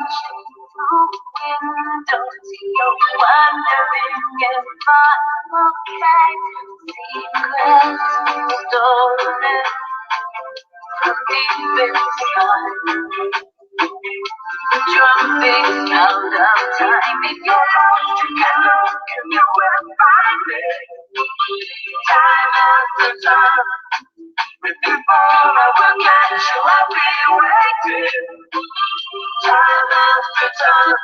windows, you're wondering if I'm okay. Secrets stolen from deep inside, jumping out of time. If you're lost together, can you will find me? Time after time, with before I will catch you, I'll be waiting. Time after time.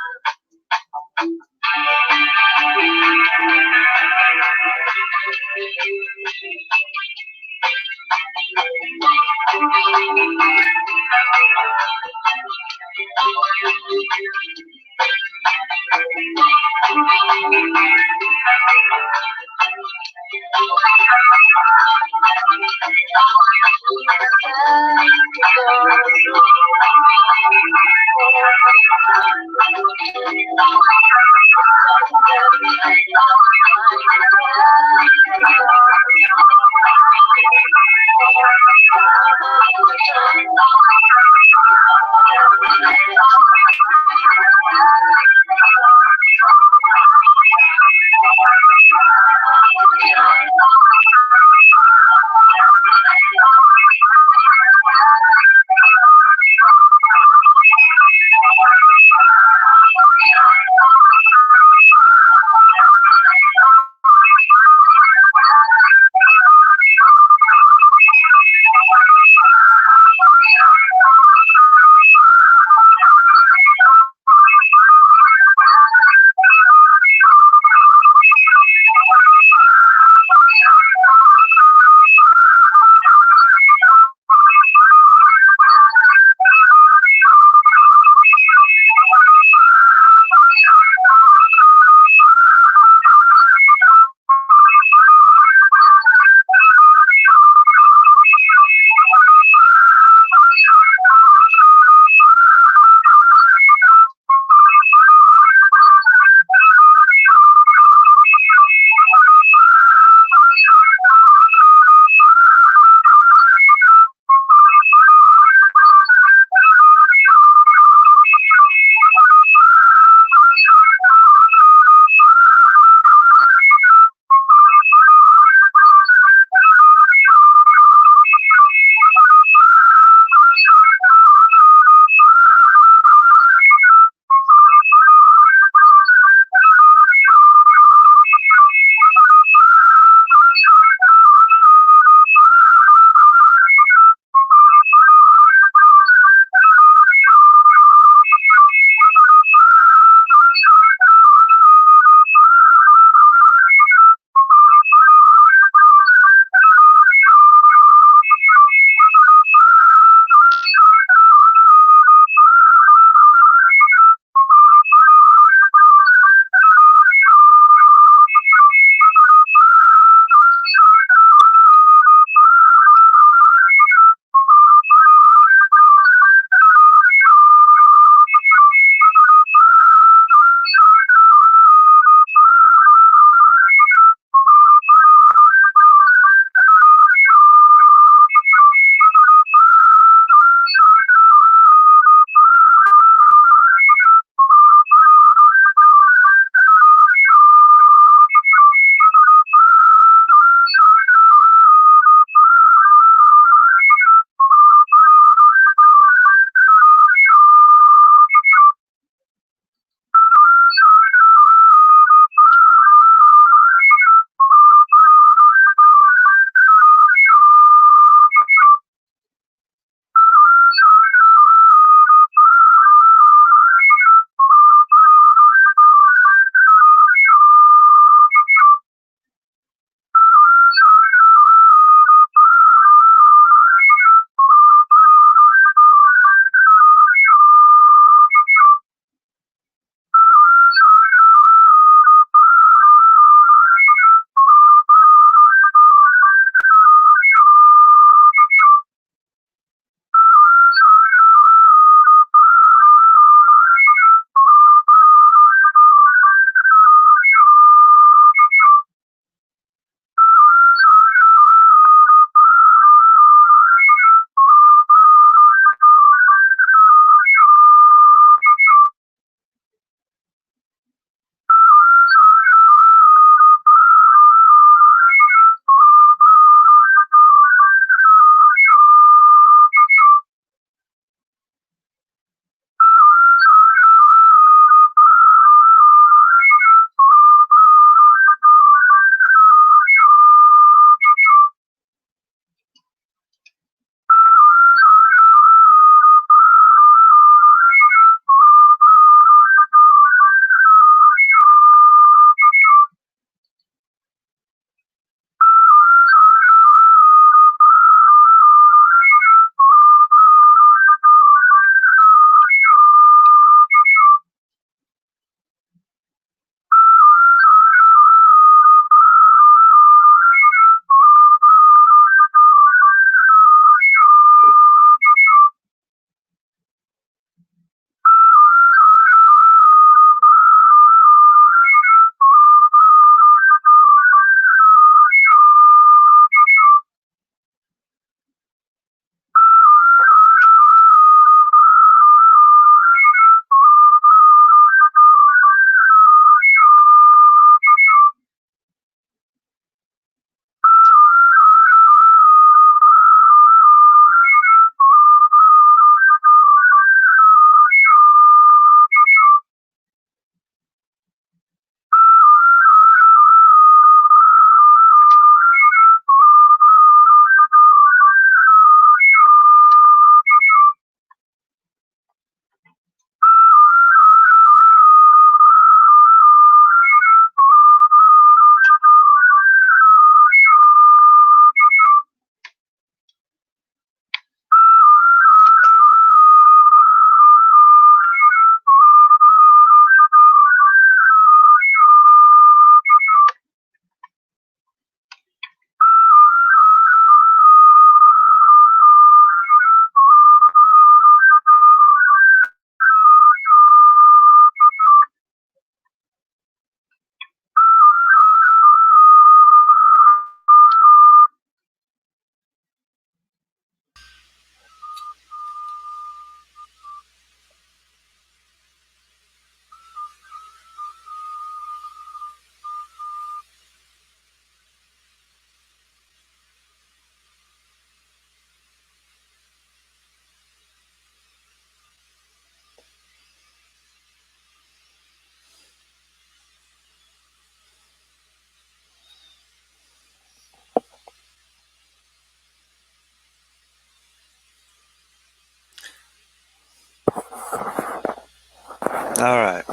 All right.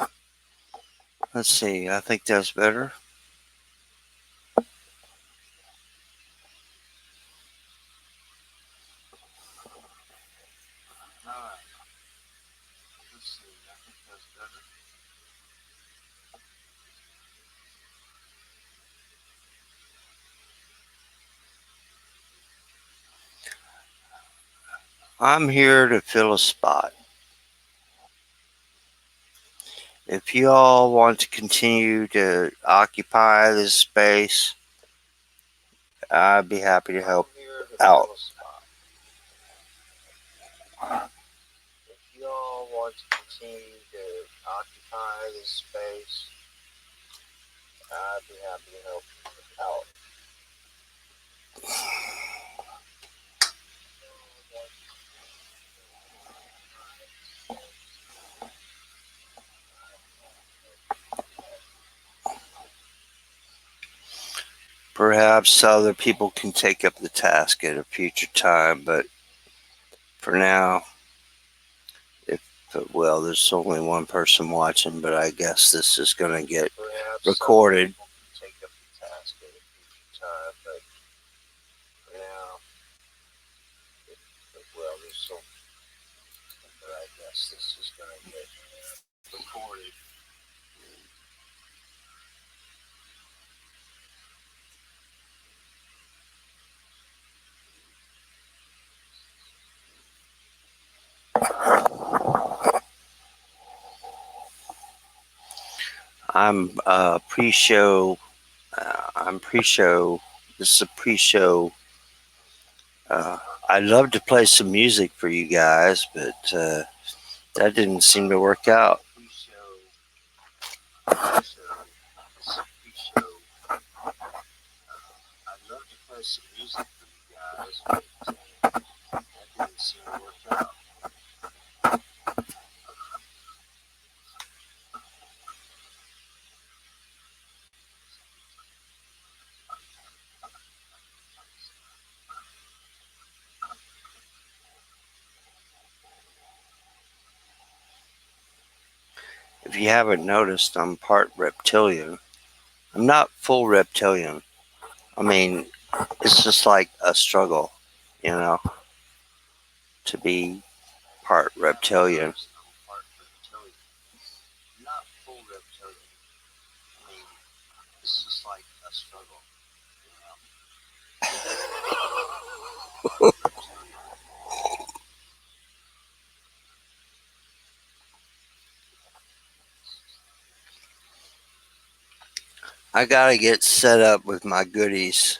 Let's see. I think that's better. All right. Let's see. I think that's better. I'm here to fill a spot. If you all want to continue to occupy this space, I'd be happy to help out. If you all want to continue to occupy this space, I'd be happy to help out. Perhaps other people can take up the task at a future time, but for now, well, there's only one person watching, but I guess this is going to get recorded. Take up the task at a future time, but for now, well, there's so, but I guess this is going to get recorded. I'm pre-show. I'm pre-show. This is a pre-show. I'd love to play some music for you guys, but that didn't seem to work out. I'd love to play some music for you guys, but that didn't seem to work out. If you haven't noticed, I'm part reptilian. I'm not full reptilian. I mean, it's just like a struggle, you know, to be part reptilian. Not full reptilian. I mean, it's just like a struggle, you know. I gotta get set up with my goodies.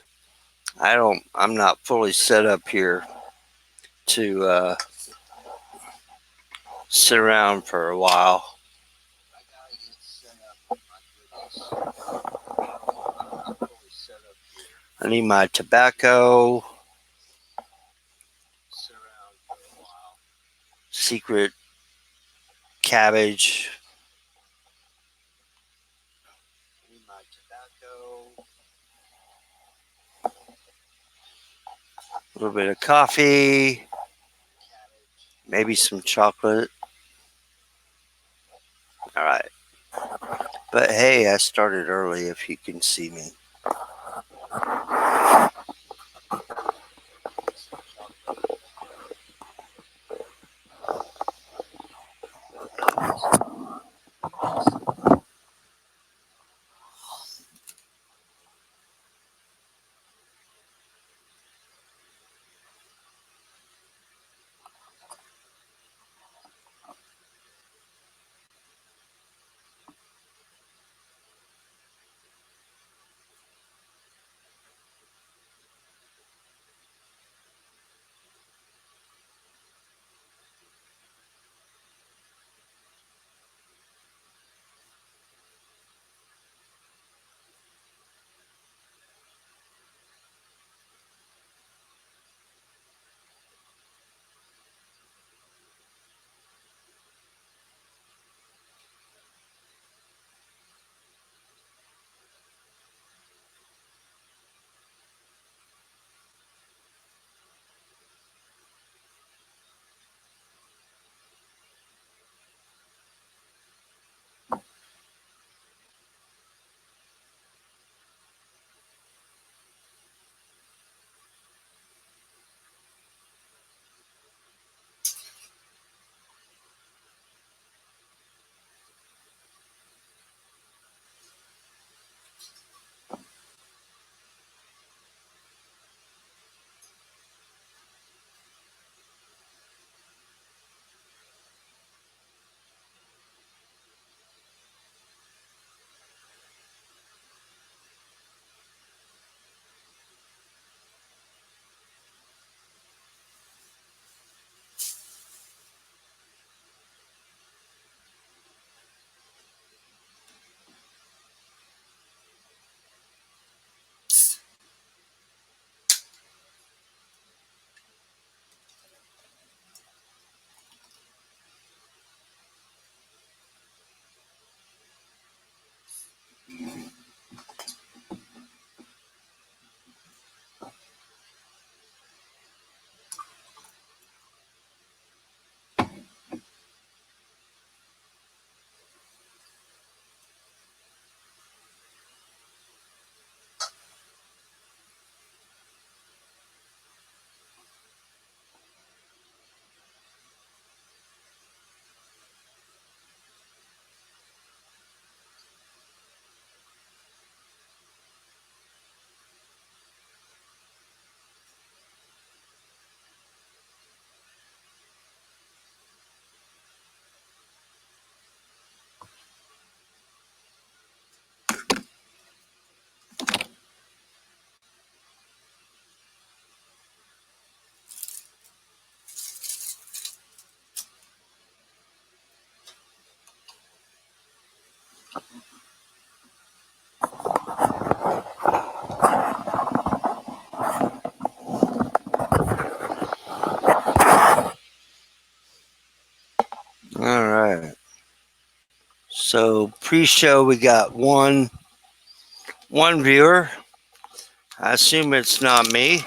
I'm not fully set up here to sit around for a while. I need my tobacco, secret cabbage. I need my tobacco, a little bit of coffee, maybe some chocolate. All right. But hey, I started early if you can see me. All right. So pre-show, we got one viewer. I assume it's not me.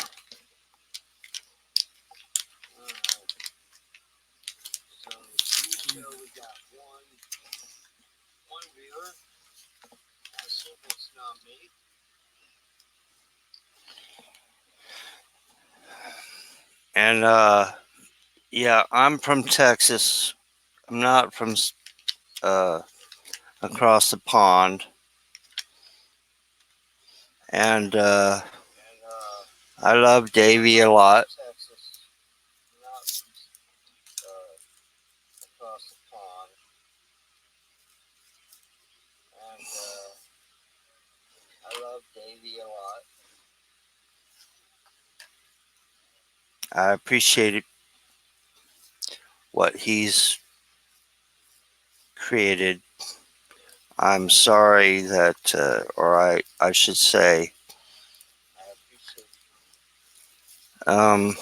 And yeah, I'm from Texas. I'm not from uh, across the pond. And I love Davy a lot. I appreciate what he's created. I'm sorry that, or I should say, um,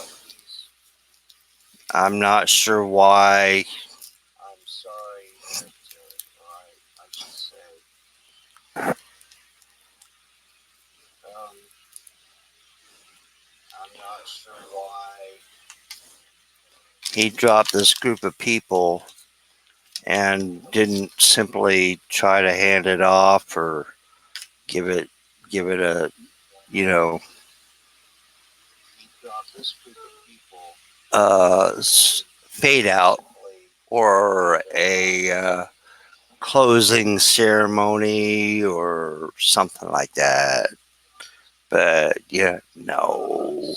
I'm not sure why. He dropped this group of people and didn't simply try to hand it off or give it a, you know, fade out or a closing ceremony or something like that. But yeah, no.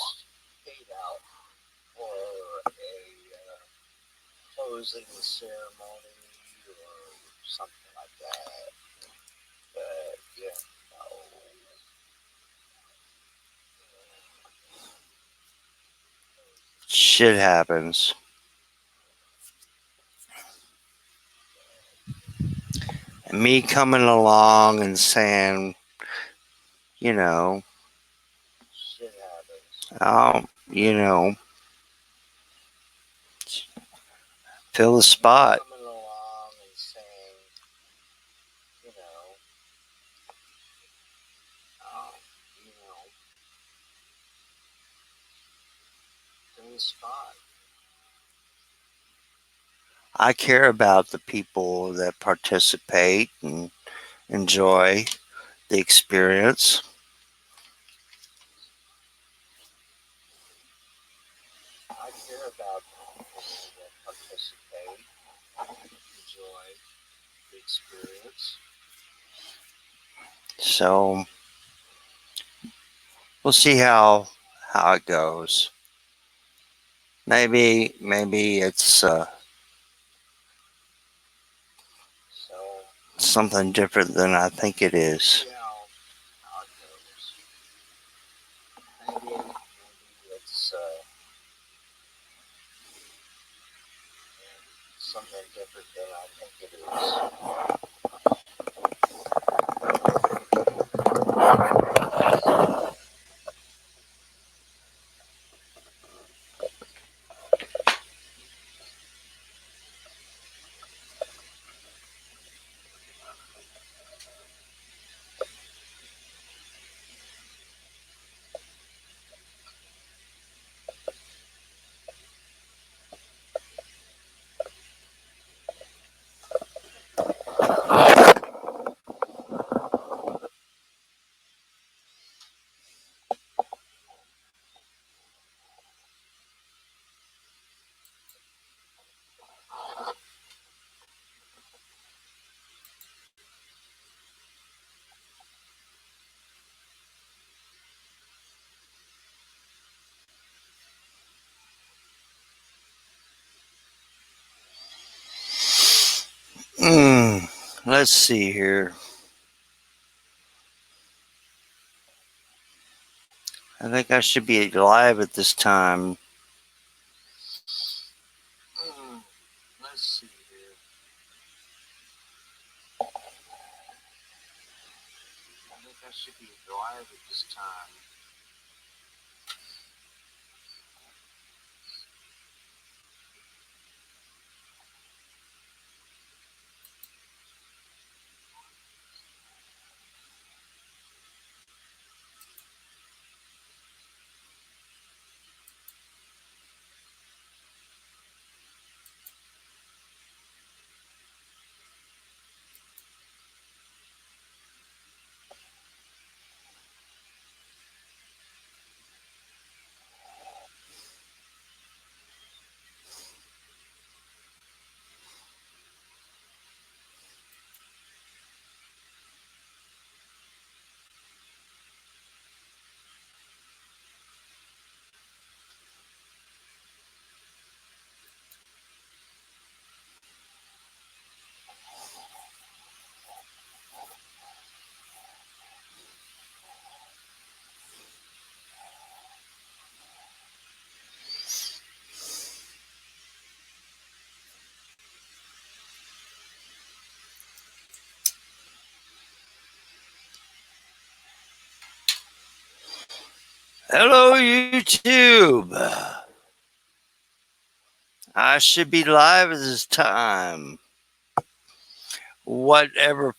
Shit happens. And me coming along and saying, you know, oh, you know, fill the spot. I care about the people that participate and enjoy the experience. So we'll see how it goes. Maybe it's something different than I think it is. Let's see here. I think I should be live at this time. Let's see here. I think I should be live at this time. Hello, YouTube. I should be live at this time. Whatever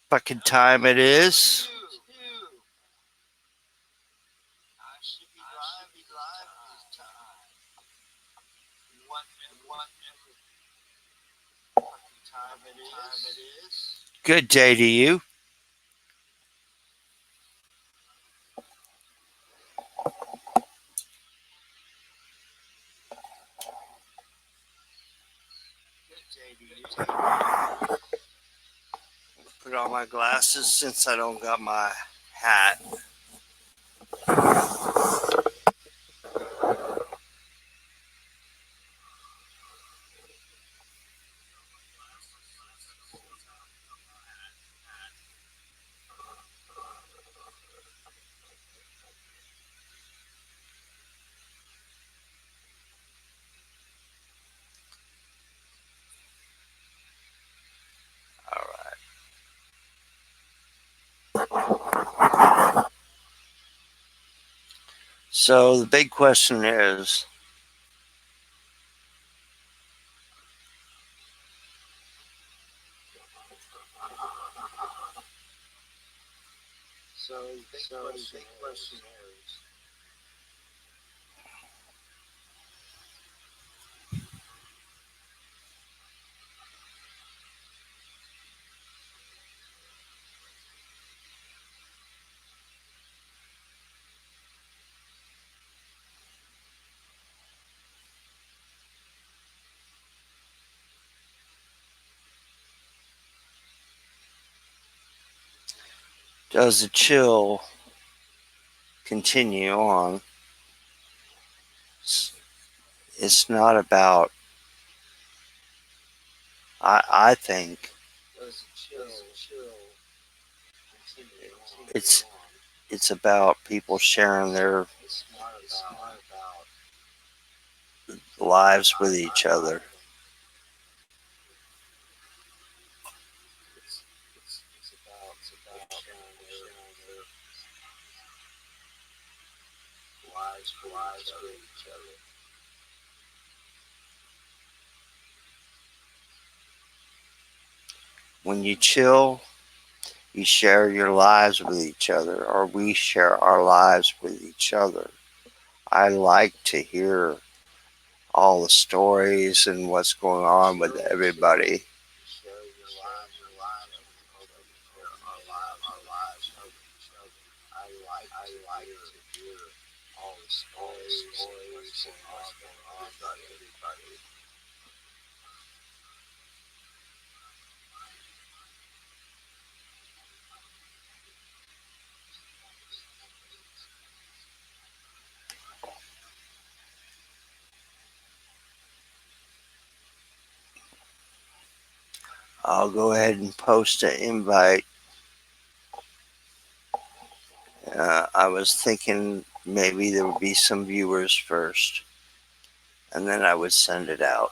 fucking time it is. I should be live at this time. Whatever fucking time it is. Good day to you. Put on my glasses since I don't got my hat. All right. So the big question is, does the chill continue on? It's not about, I think, it's it's about people sharing their lives with each other. When you chill, you share your lives with each other, or we share our lives with each other. I like to hear all the stories and what's going on with everybody. I'll go ahead and post an invite. I was thinking maybe there would be some viewers first, and then I would send it out.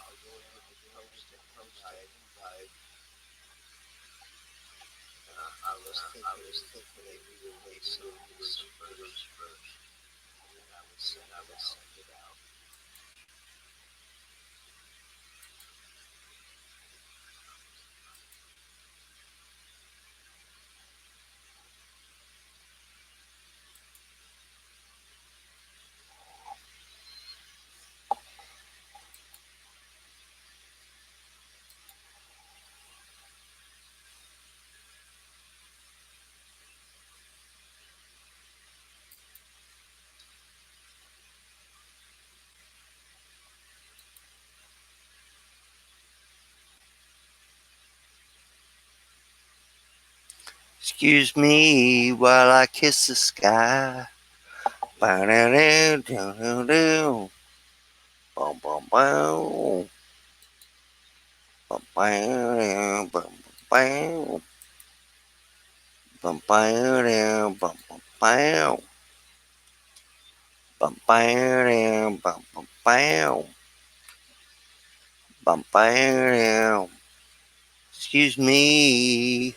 Excuse me while I kiss the sky. Ba-da-da-da-da-da. Bum, bum, bum. Bum, bam, bum, bam. Bum, bam, bum, bum, bam. Bum, bam, bum, bum, bam. Bum, bam. Excuse me,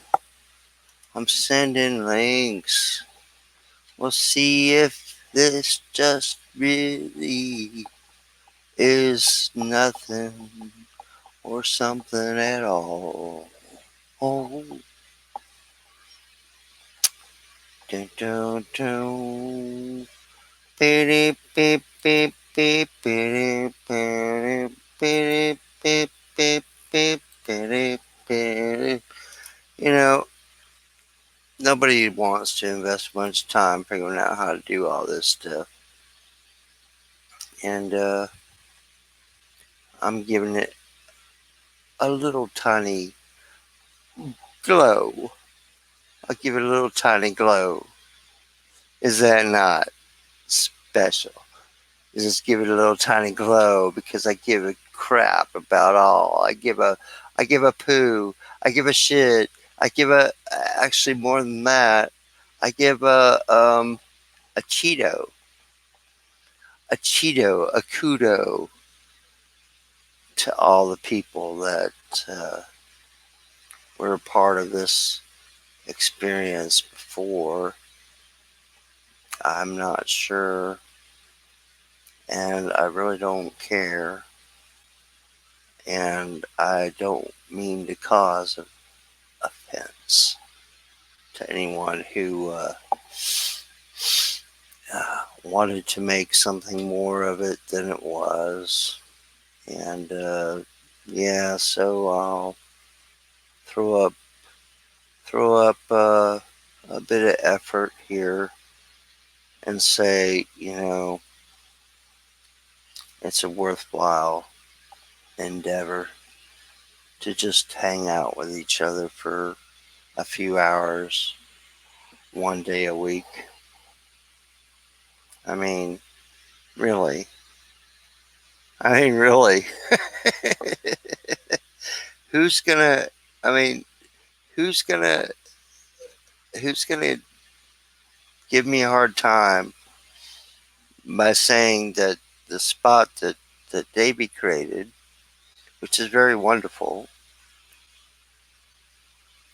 I'm sending links. We'll see if this just really is nothing or something at all. Oh, dun, dun, dun. Beep, beep, beep, beep, beep, beep, beep, beep, beep, beep, beep, beep. You know, nobody wants to invest much time figuring out how to do all this stuff. And I'm giving it a little tiny glow. I'll give it a little tiny glow. Is that not special? Just give it a little tiny glow because I give a crap about all. I give a poo. I give a shit. I give a actually more than that. I give a Cheeto, a kudo to all the people that were a part of this experience before. I'm not sure, and I really don't care, and I don't mean to cause offense to anyone who wanted to make something more of it than it was. And yeah, so I'll throw up a bit of effort here and say, it's a worthwhile endeavor to just hang out with each other for a few hours, one day a week. I mean, really. I mean, really. who's gonna? I mean, who's gonna? Who's gonna give me a hard time by saying that the spot that Davy created, which is very wonderful,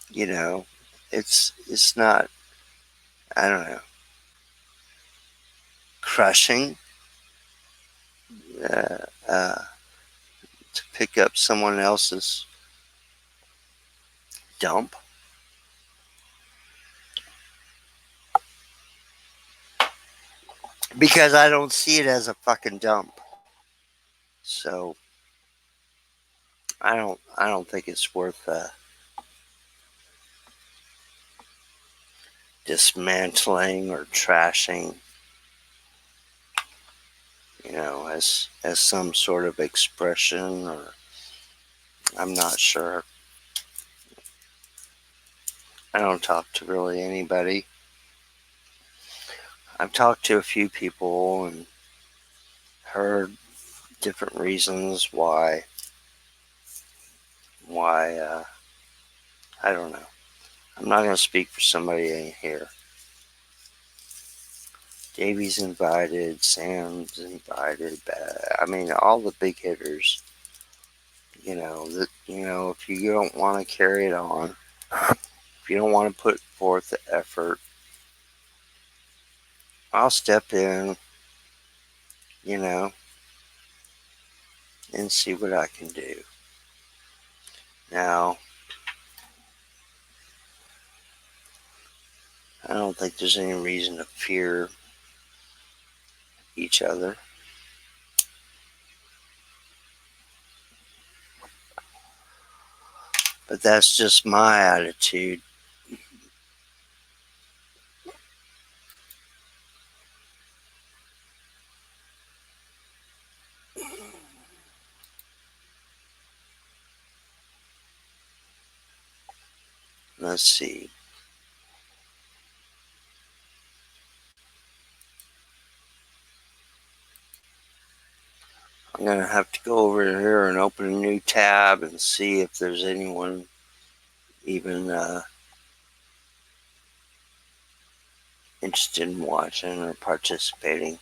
you know, it's not. I don't know, crushing uh, uh, to pick up someone else's dump. Because I don't see it as a fucking dump. So I don't think it's worth dismantling or trashing, as some sort of expression, or I'm not sure. I don't talk to really anybody. I've talked to a few people and heard different reasons why I don't know. I'm not going to speak for somebody in here. Davies invited, Sam's invited. I mean, all the big hitters. If you don't want to carry it on, if you don't want to put forth the effort, I'll step in, you know, and see what I can do. Now, I don't think there's any reason to fear each other. But that's just my attitude. Let's see. I'm going to have to go over here and open a new tab and see if there's anyone even interested in watching or participating.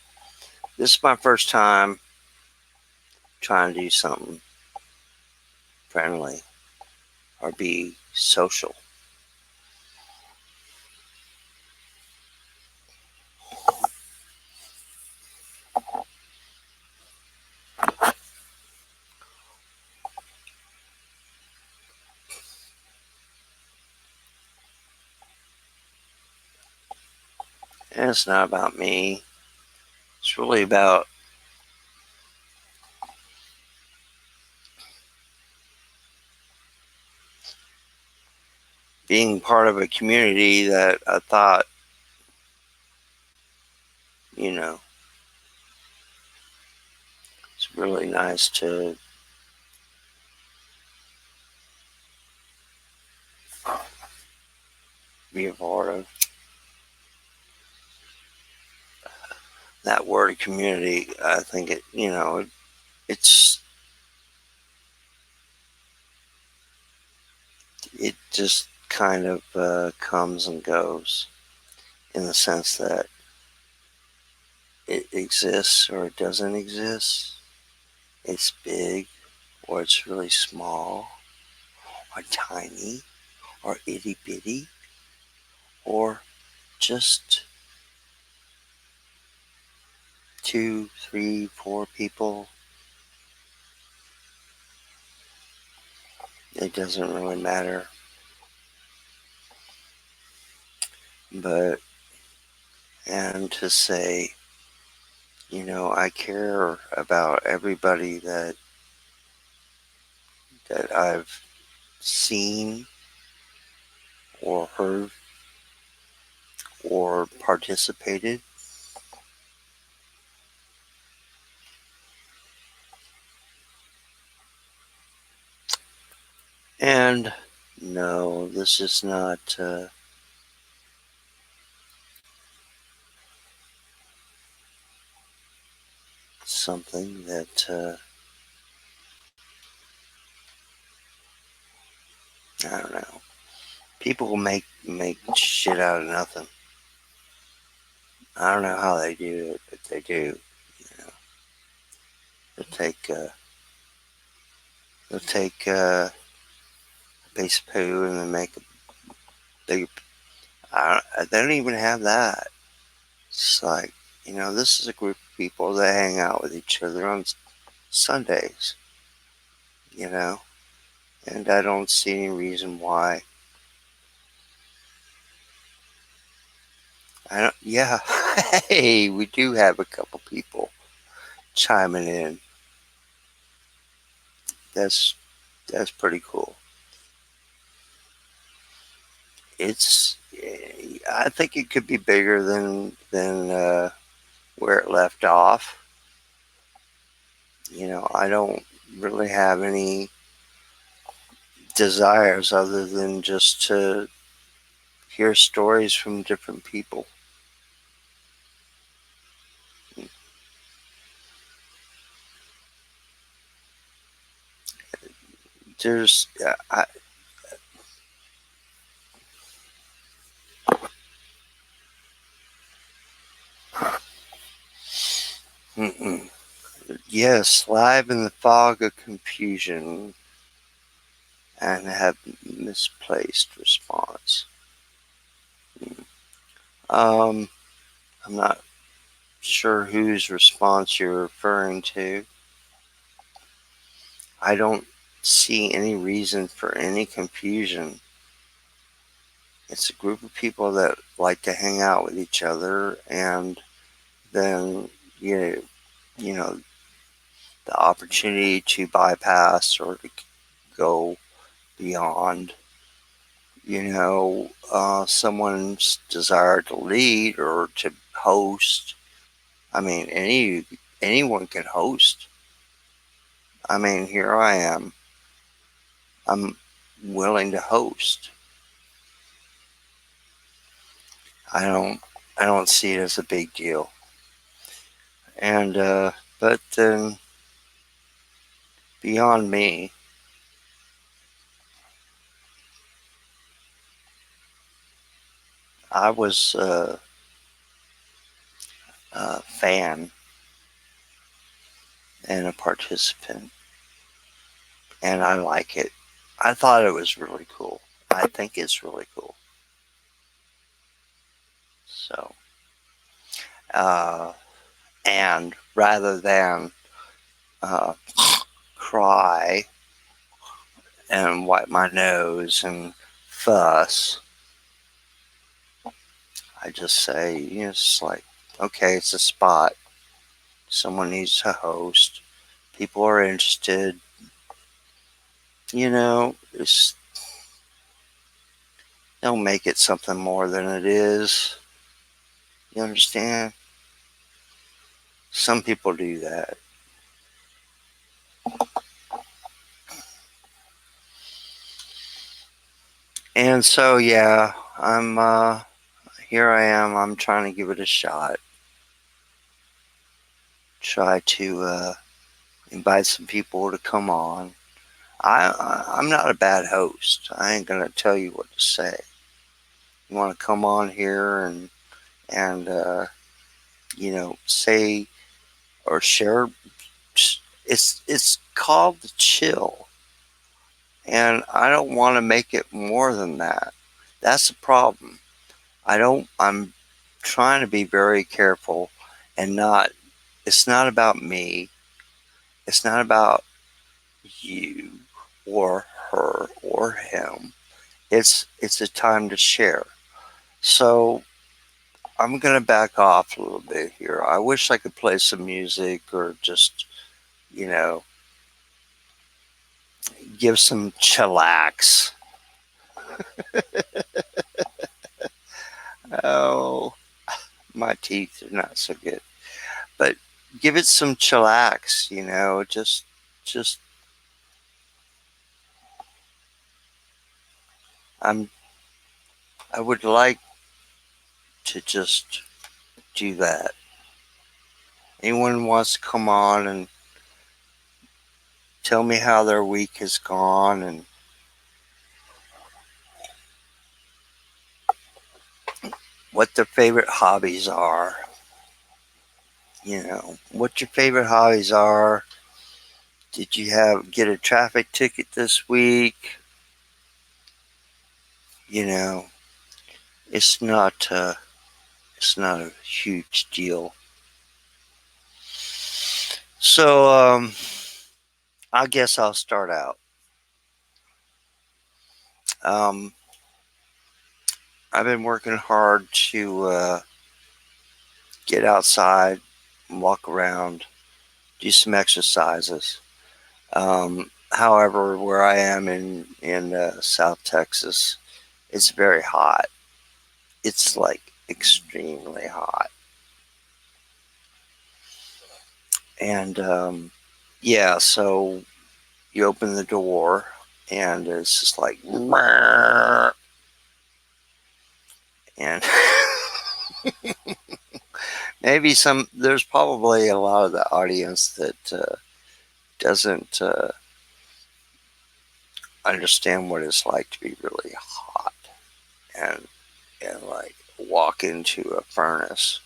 This is my first time trying to do something friendly or be social. And it's not about me. It's really about being part of a community that I thought, you know, it's really nice to be a part of. That word community, I think it's it just kind of comes and goes in the sense that it exists or it doesn't exist. It's big or it's really small or tiny or itty bitty or just 2, 3, 4 people. It doesn't really matter. But, and to say, I care about everybody that I've seen or heard or participated. And no, this is not something that I don't know. People make shit out of nothing. I don't know how they do it, but they do. They'll take a piece of poo and then make a big. They don't even have that. It's like, this is a group of people that hang out with each other on Sundays. And I don't see any reason why. I don't. Yeah, hey, we do have a couple people chiming in. That's that's pretty cool. It's. I think it could be bigger than where it left off. I don't really have any desires other than just to hear stories from different people. There's, Mm-mm. Yes, live in the fog of confusion and have misplaced response. Um, I'm not sure whose response you're referring to. I don't see any reason for any confusion. It's a group of people that like to hang out with each other, and then you you know the opportunity to bypass or to go beyond someone's desire to lead or to host. I mean, anyone can host. I mean, here I am. I'm willing to host. I don't I don't see it as a big deal. And but then beyond me, I was a fan and a participant, and I like it. I thought it was really cool. I think it's really cool. So, uh, and rather than uh, cry and wipe my nose and fuss, I just say, it's like, okay, it's a spot. Someone needs to host. People are interested. Just don't make it something more than it is. You understand? Some people do that. And so, yeah, I'm here I am. I'm trying to give it a shot. Try to invite some people to come on. I'm not a bad host. I ain't gonna tell you what to say. You want to come on here and say or share. It's called the chill, and I don't want to make it more than that. That's the problem. I'm trying to be very careful and not. It's not about me. It's not about you or her or him. It's a time to share. So I'm gonna back off a little bit here. I wish I could play some music or just you know give some chillax. Oh, my teeth are not so good, but give it some chillax. Just I'm I would like to just do that. Anyone wants to come on and tell me how their week has gone and what their favorite hobbies are. What your favorite hobbies are. Did you get a traffic ticket this week? You know, it's not a huge deal. So I guess I'll start out. Um, I've been working hard to get outside, walk around, do some exercises. However, where I am in South Texas, it's very hot. It's like extremely hot, and yeah. So you open the door, and it's just like, and maybe there's probably a lot of the audience that doesn't understand what it's like to be really hot and like walk into a furnace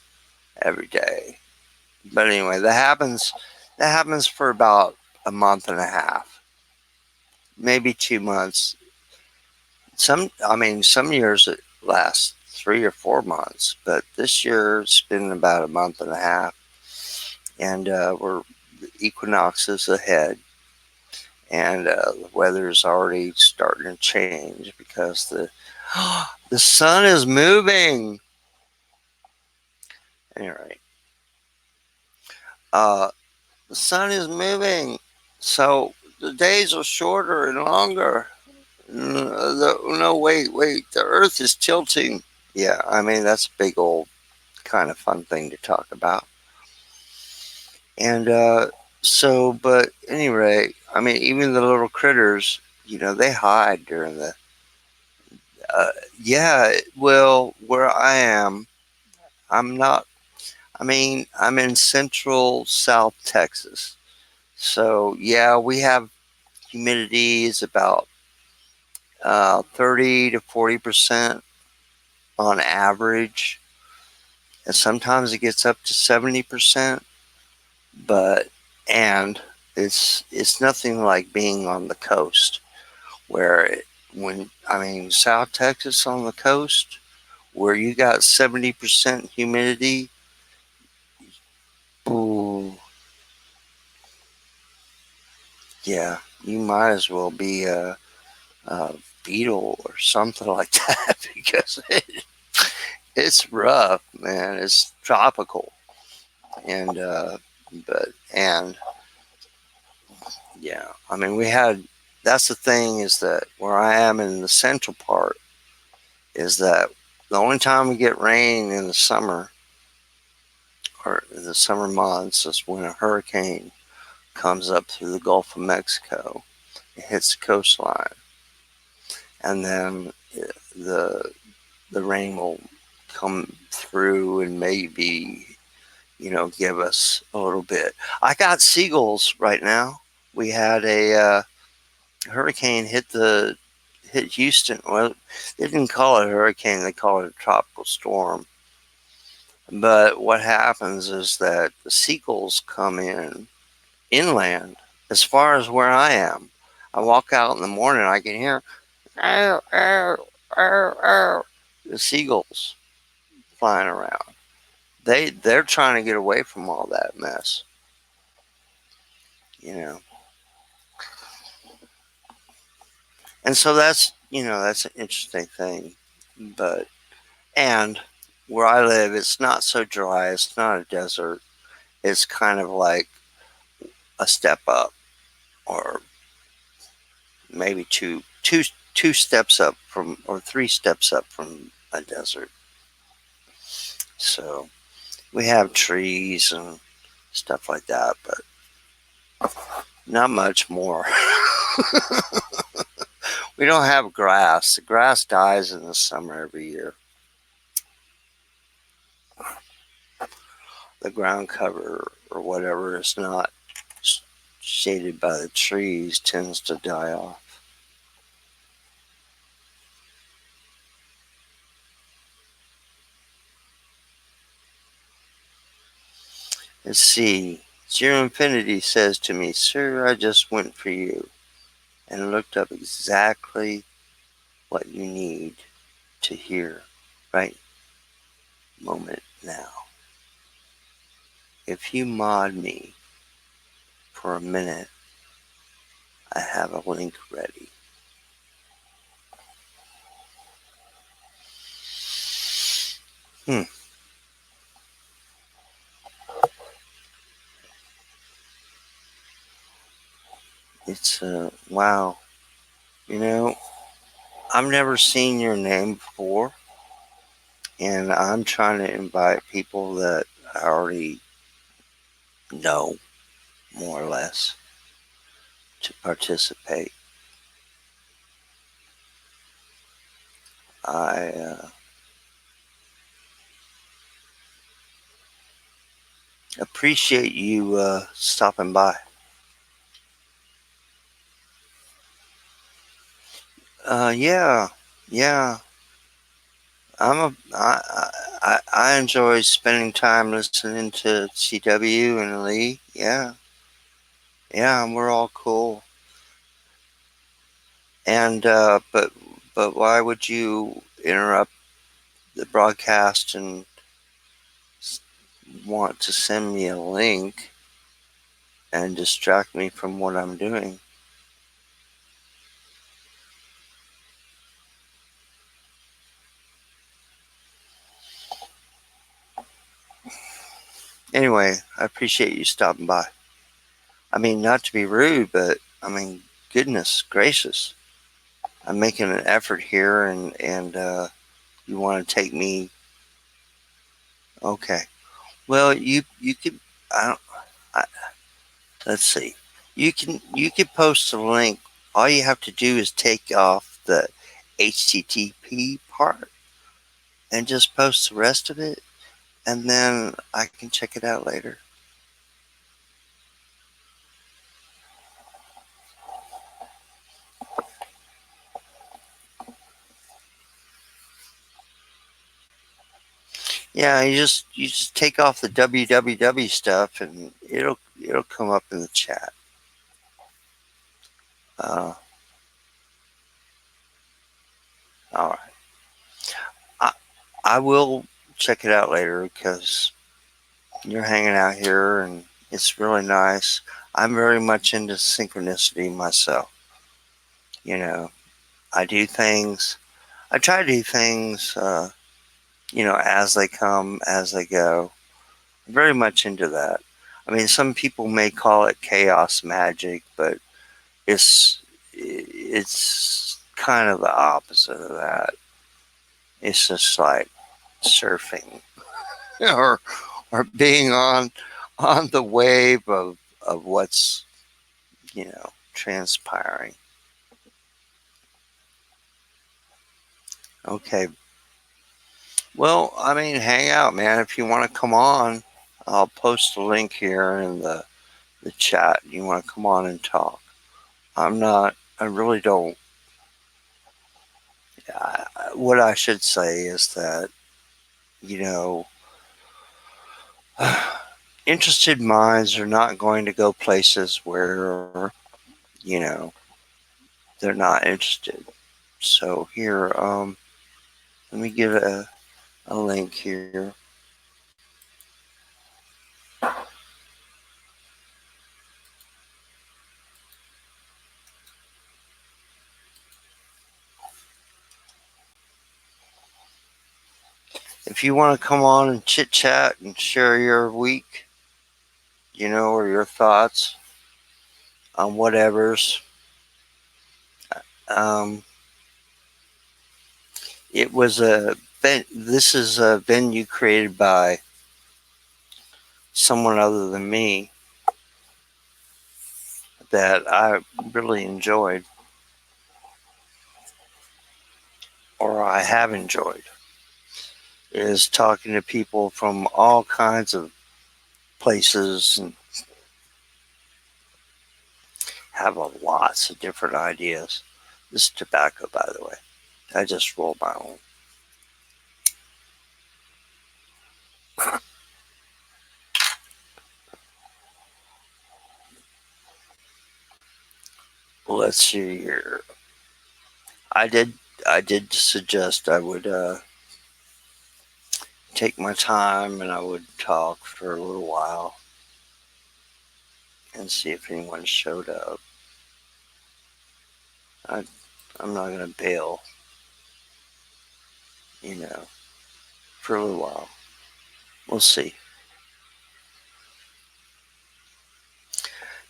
every day. But anyway, that happens. That happens for about a month and a half, maybe 2 months. Some years it lasts 3 or 4 months, but this year it's been about a month and a half, and we're the equinox is ahead, and the weather is already starting to change because the sun is moving. Anyway, uh, the sun is moving, so the days are shorter and longer. No, wait. The Earth is tilting. Yeah, that's a big old kind of fun thing to talk about. And but anyway, even the little critters, they hide during the. Uh, yeah, well, where I am, I'm not. I'm in central South Texas. So, yeah, we have humidity is about 30 to 40% on average. And sometimes it gets up to 70%. But, and it's nothing like being on the coast where South Texas on the coast where you got 70% humidity. Ooh, yeah, you might as well be a beetle or something like that because it's rough, man. It's tropical, and but and yeah, we had. That's the thing is that where I am in the central part is that the only time we get rain in the summer or the summer months is when a hurricane comes up through the Gulf of Mexico. It hits the coastline, and then the the rain will come through and maybe give us a little bit. I got seagulls right now. We had a hurricane hit Houston. Well, they didn't call it a hurricane; they call it a tropical storm. But what happens is that the seagulls come in inland as far as where I am. I walk out in the morning, I can hear "Ow, ow, ow, ow," the seagulls flying around. They're trying to get away from all that mess, you know. And so that's an interesting thing. But and where I live, it's not so dry. It's not a desert. It's kind of like a step up, or maybe two steps up from, or 3 steps up from a desert. So we have trees and stuff like that, but not much more. We don't have grass. The grass dies in the summer every year. The ground cover or whatever is not shaded by the trees tends to die off. Let's see. Zero Infinity says to me, "Sir, I just went for you and looked up exactly what you need to hear right moment now. If you mod me for a minute, I have a link ready." Hmm. It's wow. You know, I've never seen your name before, and I'm trying to invite people that I already know more or less to participate. I appreciate you stopping by. Yeah, yeah. I'm a. I enjoy spending time listening to CW and Lee. Yeah, yeah, we're all cool. And but why would you interrupt the broadcast and want to send me a link and distract me from what I'm doing? Anyway, I appreciate you stopping by. I mean, not to be rude, but I mean, goodness gracious, I'm making an effort here, and you want to take me? Okay. Well, you could. I don't. I, let's see. You can post a link. All you have to do is take off the HTTP part and just post the rest of it, and then I can check it out later. Yeah, you just take off the www stuff, and it'll come up in the chat. Uh, all right. I I will check it out later because you're hanging out here, and it's really nice. I'm very much into synchronicity myself. You know, I do things. I try to do things. As they come, as they go. I'm very much into that. I mean, some people may call it chaos magic, but it's it's kind of the opposite of that. It's just like surfing or being on the wave of what's transpiring. Okay. Well, I mean, hang out, man. If you want to come on, I'll post a link here in the chat. You want to come on and talk? I'm not. I really don't. What I should say is that you know, interested minds are not going to go places where you know they're not interested. So here, let me give a link here. If you want to come on and chit chat and share your week, or your thoughts on whatever's, um, it was this is a venue created by someone other than me that I really enjoyed, or I have enjoyed, is talking to people from all kinds of places and have lots of different ideas. This is tobacco, by the way. I just roll my own. Let's see here. I did I did suggest I would take my time and I would talk for a little while and see if anyone showed up. I, I'm not going to bail, you know, for a little while. We'll see.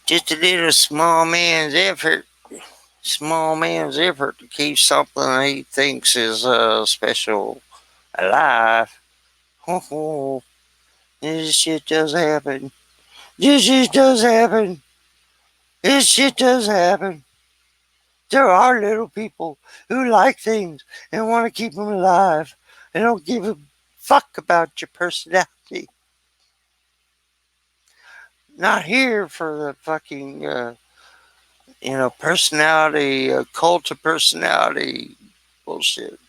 Just a little small man's effort to keep something he thinks is special alive. This shit does happen. This shit does happen. This shit does happen. There are little people who like things and want to keep them alive and don't give a fuck about your personality. Not here for the fucking, personality, cult of personality bullshit.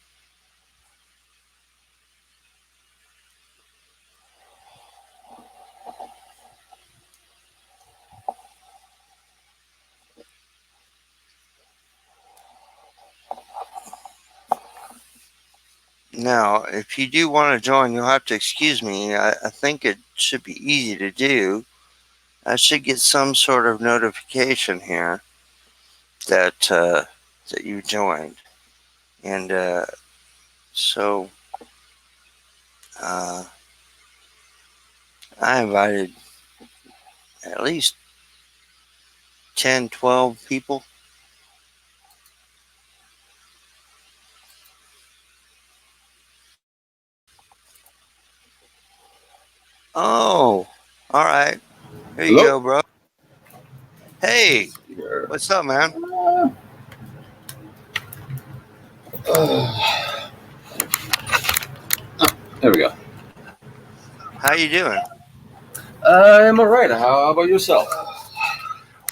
Now, if you do want to join, you'll have to excuse me. I think it should be easy to do. I should get some sort of notification here that you joined, and so uh, I invited at least 10, 12 people. Oh, all right. Here you Hello? go, bro. Hey, Here. what's up, man? There we go. How you doing? I'm alright. How about yourself?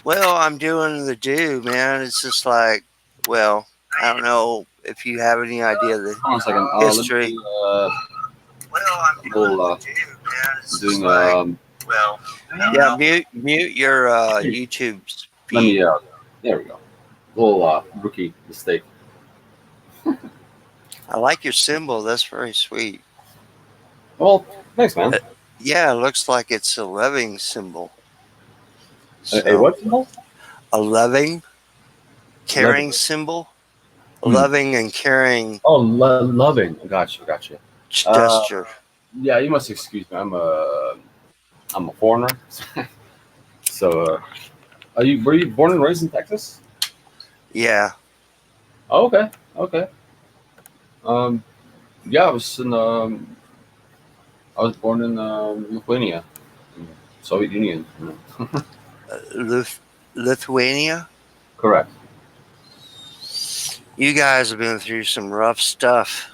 Well, I'm doing the do, man. It's just like, well, I don't know if you have any idea of the Hold on a second. Let me history. do Well, I'm a doing little, the do, man. It's just doing, like, well, I don't yeah, uh, know. Mute your YouTube let feed. me, there we go. Little, rookie mistake. I like your symbol. That's very sweet. Well, thanks, man. Uh, yeah, it looks like it's a loving symbol. A So, what symbol? a loving, 11. caring symbol. Hmm. Loving and caring Oh, loving. Gotcha. Uh, gesture. yeah, you must excuse me. I'm a foreigner. So, were you born and raised in Texas? Yeah. Oh, okay. Um, yeah, I was born in Lithuania, in Soviet Union. Lith- Lithuania. Correct. You guys have been through some rough stuff.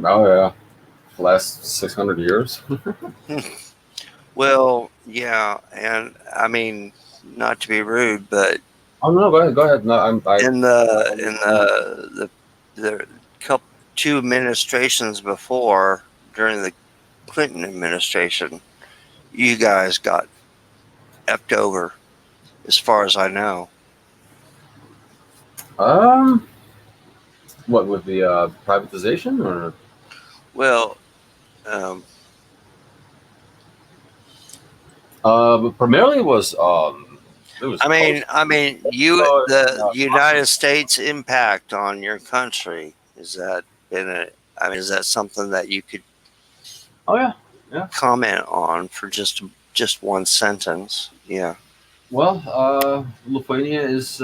Oh yeah, last 600 years. Well, yeah, and I mean, not to be rude, but Oh no, go ahead, go ahead. No, in the I'm in the couple two administrations before, during the Clinton administration, you guys got effed over, as far as I know. um, what with the privatization or Well, um, but primarily it was post. you Oh, the United States impact on your country, is that been a? I mean, is that something that you could oh yeah, yeah. comment on for just one sentence? Yeah, Well, Lithuania is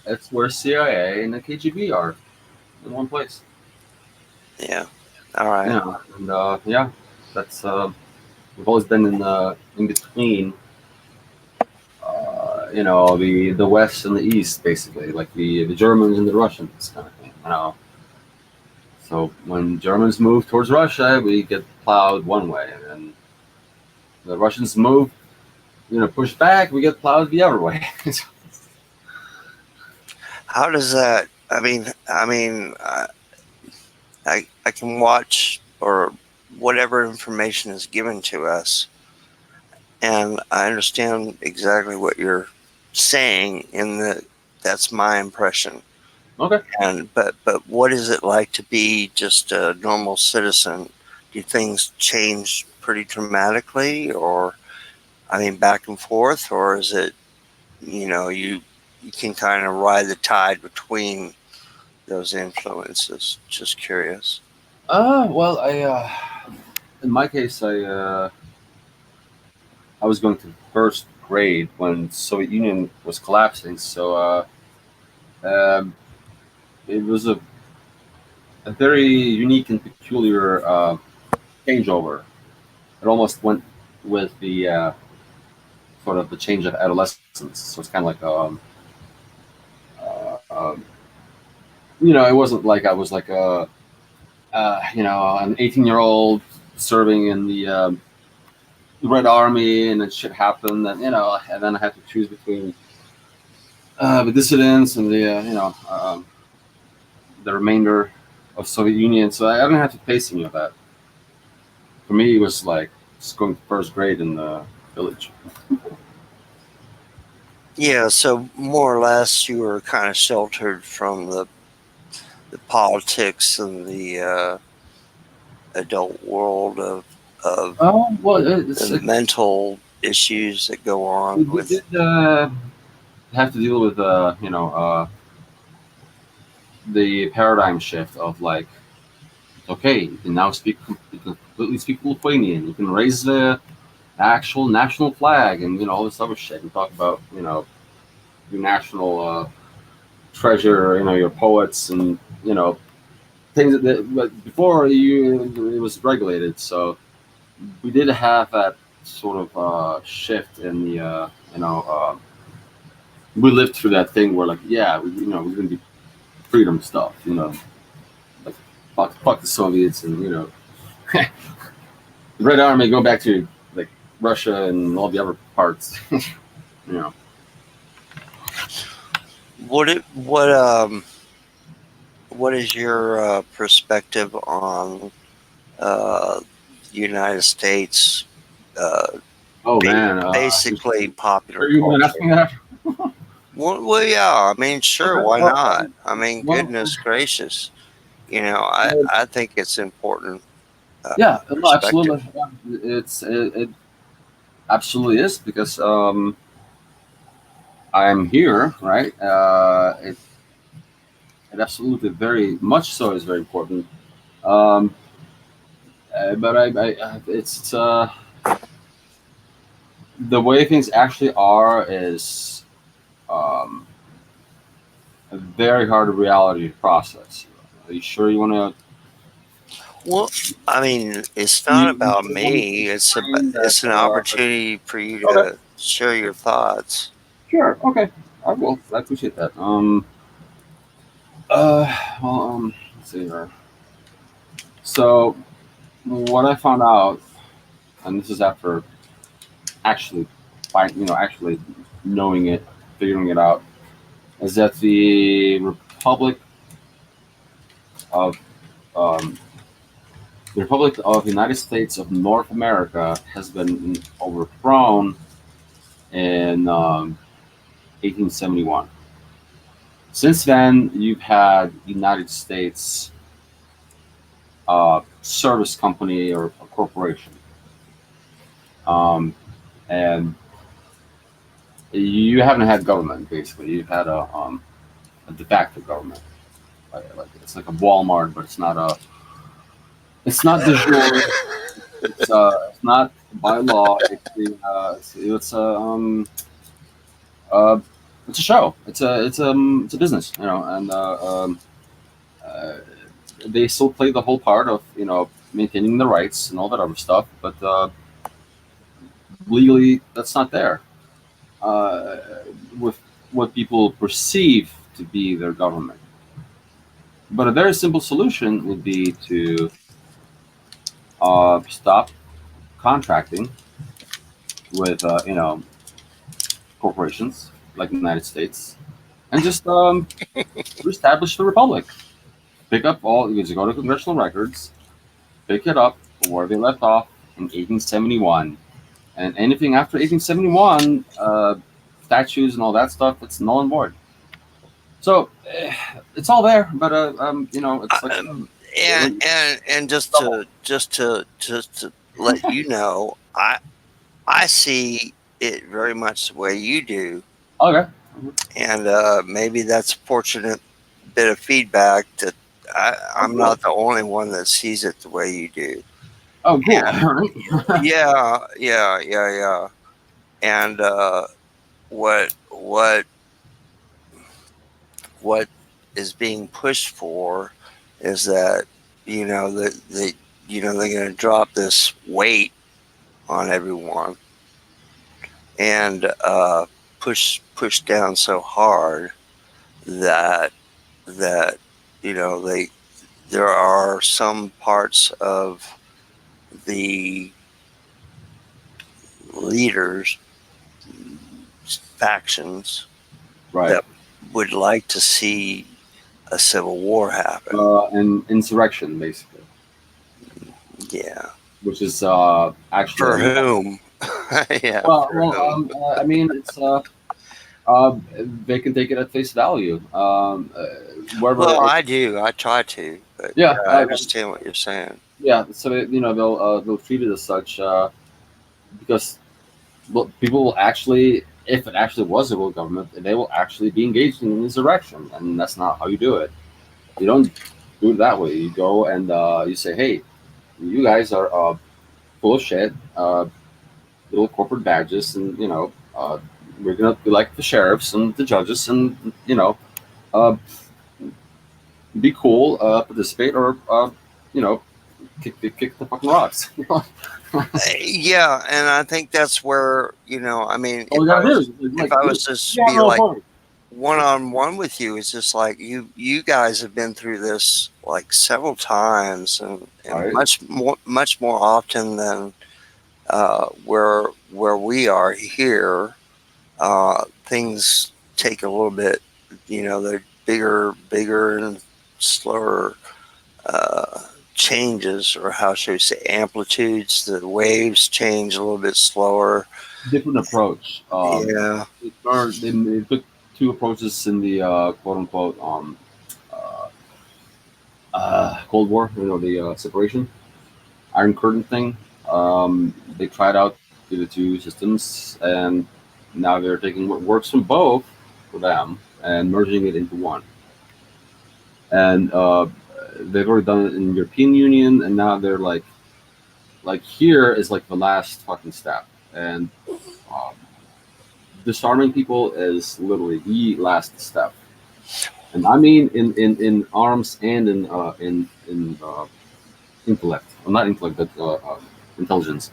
it's where CIA and the KGB are in one place. yeah. All right. Yeah, and yeah, that's we've always been in between the West and the East, basically, like the Germans and the Russians kind of thing. So when Germans move towards Russia, we get plowed one way, and then the Russians move, push back, we get plowed the other way. How does that? I can watch or whatever information is given to us, and I understand exactly what you're saying. In the That's my impression. Okay. And but what is it like to be just a normal citizen? Do things change pretty dramatically, or I mean, back and forth, or is it you can kind of ride the tide between those influences? Just curious. Well, in my case, I was going to first grade when Soviet Union was collapsing, so um, it was a very unique and peculiar changeover. It almost went with the sort of the change of adolescence. So it's kind of like uh, um, it wasn't like I was like an 18-year-old serving in the Red Army, and then shit happened, and then I had to choose between the dissidents and the remainder of Soviet Union. So I didn't have to face any of that. For me, it was like just going to first grade in the village. Yeah, so more or less you were kind of sheltered from the politics and the adult world of Oh well, the it's mental issues that go on we with. did have to deal with the paradigm shift of like, okay, you can now you can completely speak Lithuanian. You can raise the actual national flag and all this other shit and talk about your national treasure, your poets and things but before it was regulated. So we did have that sort of shift in the we lived through that thing where like yeah we're gonna do freedom stuff, like fuck the Soviets and the Red Army, go back to like Russia and all the other parts. you know What is your perspective on uh, United States, uh, oh man, basically popular are you even asking culture? that? Well, yeah. I mean, sure. Okay, Why well, not? I mean, well, goodness gracious. I think it's important yeah, no, perspective. absolutely. Yeah. It absolutely is because I'm here, right? It absolutely very much so is very important. Um, but it's the way things actually are is um, a very hard reality to process. Are you sure you want to? Well, I mean, it's not You about want me to me. explain that? It's an opportunity for you Okay, to share your thoughts. sure. Okay, I will. I appreciate that. Well, let's see here. So what I found out, and this is after actually, actually knowing it, figuring it out, is that of um, the Republic of United States of North America has been overthrown in 1871. Since then, you've had United States service company or a corporation, um, and you haven't had government. Basically, you've had a de facto government. Like it's like a Walmart, but it's not de jure. It's not by law. Uh, it's a show. It's a business, and uh, they still play the whole part of maintaining the rights and all that other stuff, but legally that's not there. Uh, with what people perceive to be their government. But a very simple solution would be to stop contracting with corporations like the United States and just reestablish the republic. Pick up all you just go to congressional records, pick it up where they left off in 1871, and anything after 1871, statues and all that stuff, it's null and void. So it's all there, but it's like Um, and stubble. just to let you know, I see it very much the way you do, Okay. and maybe that's a fortunate bit of feedback that Oh, I'm cool. not the only one that sees it the way you do. Oh, cool. And All right. yeah. And what what is being pushed for is that they're going to drop this weight on everyone and push down so hard that that they there are some parts of the leaders factions Right. that would like to see a civil war happen. An insurrection, basically, Yeah. which is actually For whom? Yeah, for whom? I mean, it's they can take it at face value. wherever. Well, I do. I try to, but Yeah, yeah, I understand what you're saying. yeah. So they'll treat it as such because well, people will actually, if it actually was a real government, they will actually be engaged in insurrection, and that's not how you do it. You don't do it that way. You go and you say, hey, you guys are full of shit, little corporate badges, and we're gonna be like the sheriffs and the judges, and uh, be cool, participate, or you know, kick the fucking rocks. Yeah, and I think that's where I mean, All we gotta do is if like, I look, was to you have be no like authority. one on one with you, it's just like you guys have been through this like several times, and Right? much more often than where we are here. Things take a little bit, they're bigger and slower uh, changes, or how should we say, amplitudes. The waves change a little bit slower. Different approach. Yeah. They took two approaches in the quote unquote uh, Cold War. The separation Iron Curtain thing. They tried out the two systems, and now they're taking what works from both for them and merging it into one. And they've already done it in European Union, and now they're like here is like the last fucking step, and um, disarming people is literally the last step. And I mean in arms and in intellect, well, not intellect, but intelligence.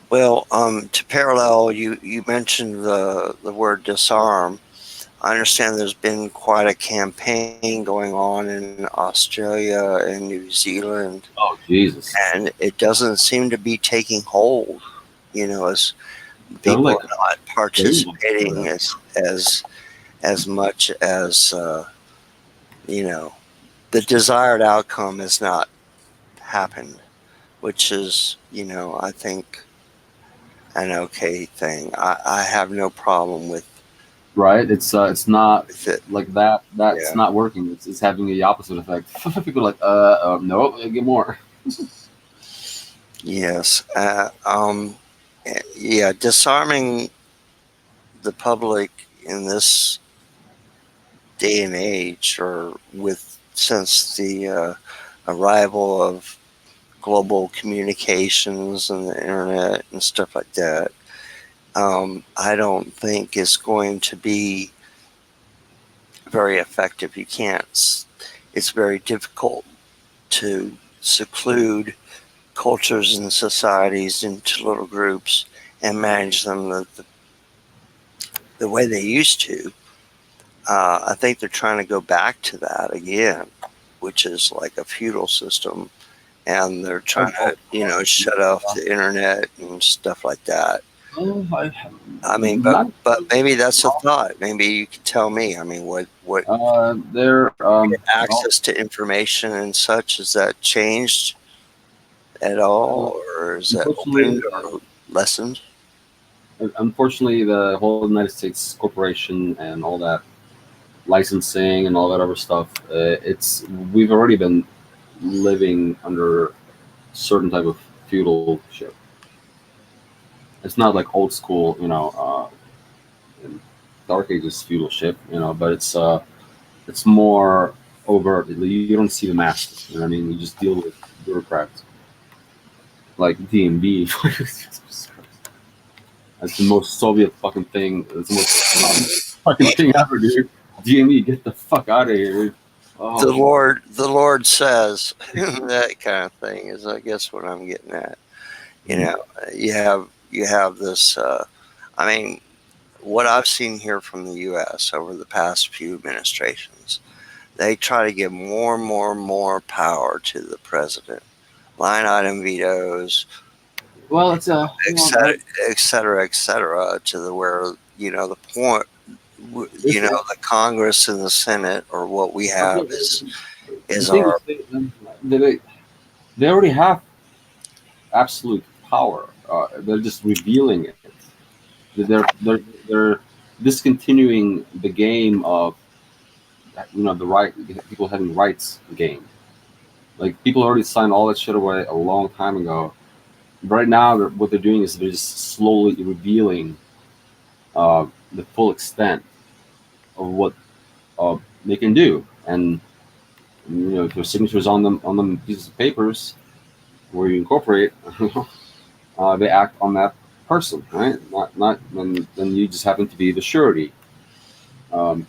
Well, to parallel, you mentioned the word disarm. I understand there's been quite a campaign going on in Australia and New Zealand, Oh Jesus! and it doesn't seem to be taking hold. As They're people like are not brainwashed for participating that. as much as you know the desired outcome has not happened, which is I think an okay thing. I have no problem Right? It's not with it. like that. That's Yeah. not working. It's having the opposite effect. People are like, no, get more. Yes. Yeah. Disarming the public in this day and age, or with since the arrival of global communications and the internet and stuff like that, I don't think is going to be very effective. You can't. It's very difficult to seclude cultures and societies into little groups and manage them the way they used to. I think they're trying to go back to that again, which is like a feudal system, and they're trying Oh, to, shut off the internet and stuff like that. I, I mean, but not. but maybe that's a thought. Maybe you could tell me. I mean, what They're well, access to information and such, has that changed at all, uh, or is that opened unfortunately, or lessened? unfortunately, the whole United States corporation and all that licensing and all that other stuff, it's we've already been living under certain type of feudal ship. It's not like old school, in Dark Ages feudal ship, but it's more overt. You don't see the master. You know what I mean? You just deal with bureaucrats like DMB. That's the most Soviet fucking thing. That's the most fucking thing ever, dude. DME, get the fuck out of here, dude. The Oh, Lord says that kind of thing is, I guess, what I'm getting at. You have this. I mean, what I've seen here from the U.S. over the past few administrations, they try to give more and more and more power to the president, line item vetoes, well, it's et cetera, et cetera, et cetera, to the where the point. this, The Congress and the Senate, or what we have, okay. The is thing our. is, they already have absolute power. They're just revealing it. They're discontinuing the game of the right people having rights game. Like people already signed all that shit away a long time ago. Right now, what they're doing is they're just slowly revealing the full extent of what they can do, and if there's signatures on them pieces of papers where you incorporate, they act on that person, right? Not then you just happen to be the surety. Um,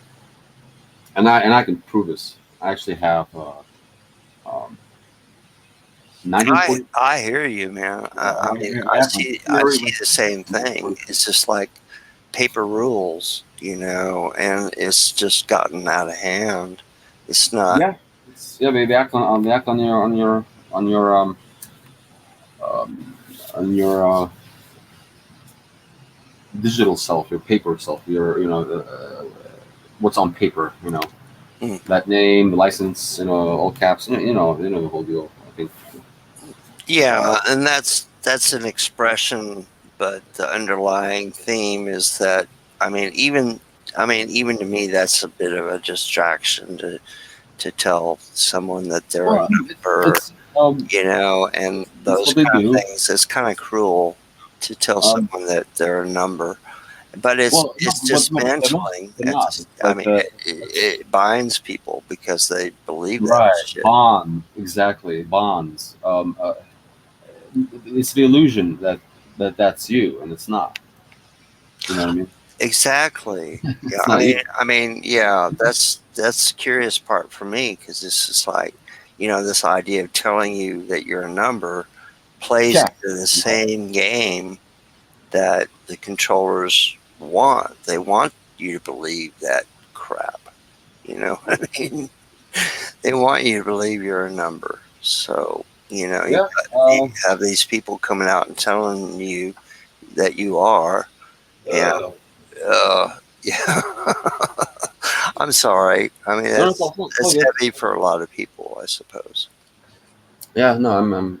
and I can prove this. I actually have um, I 1940. I hear you, man. I mean, I have a I theory see with the same thing. 1940. It's just like paper rules, and it's just gotten out of hand. It's not Yeah, they act on your um, on your digital self, your paper self, your what's on paper. mm, That name, the license, all caps. The whole deal. I think. Uh, yeah, and that's an expression, but the underlying theme is that even to me that's a bit of a distraction to tell someone that they're a well, number, it's and it's those what they kind of do. things. It's kind of cruel to tell Um, someone that they're a number, but it's well, no, it's but they're not. dismantling. They're not. It's like It binds people because they believe that right shit. bond exactly bonds. It's the illusion that's you, and it's not. You know what I mean? Exactly. Yeah. It's not you. Yeah. That's the curious part for me because this is like, this idea of telling you that you're a number plays Yeah. into the same game that the controllers want. They want you to believe that crap. You know what I mean? They want you to believe you're a number. So, Yeah. you have these people coming out and telling you that you are. And, Uh, yeah. I'm sorry. I mean, no, it's all that's good. heavy for a lot of people, I suppose. Yeah. No, I mean,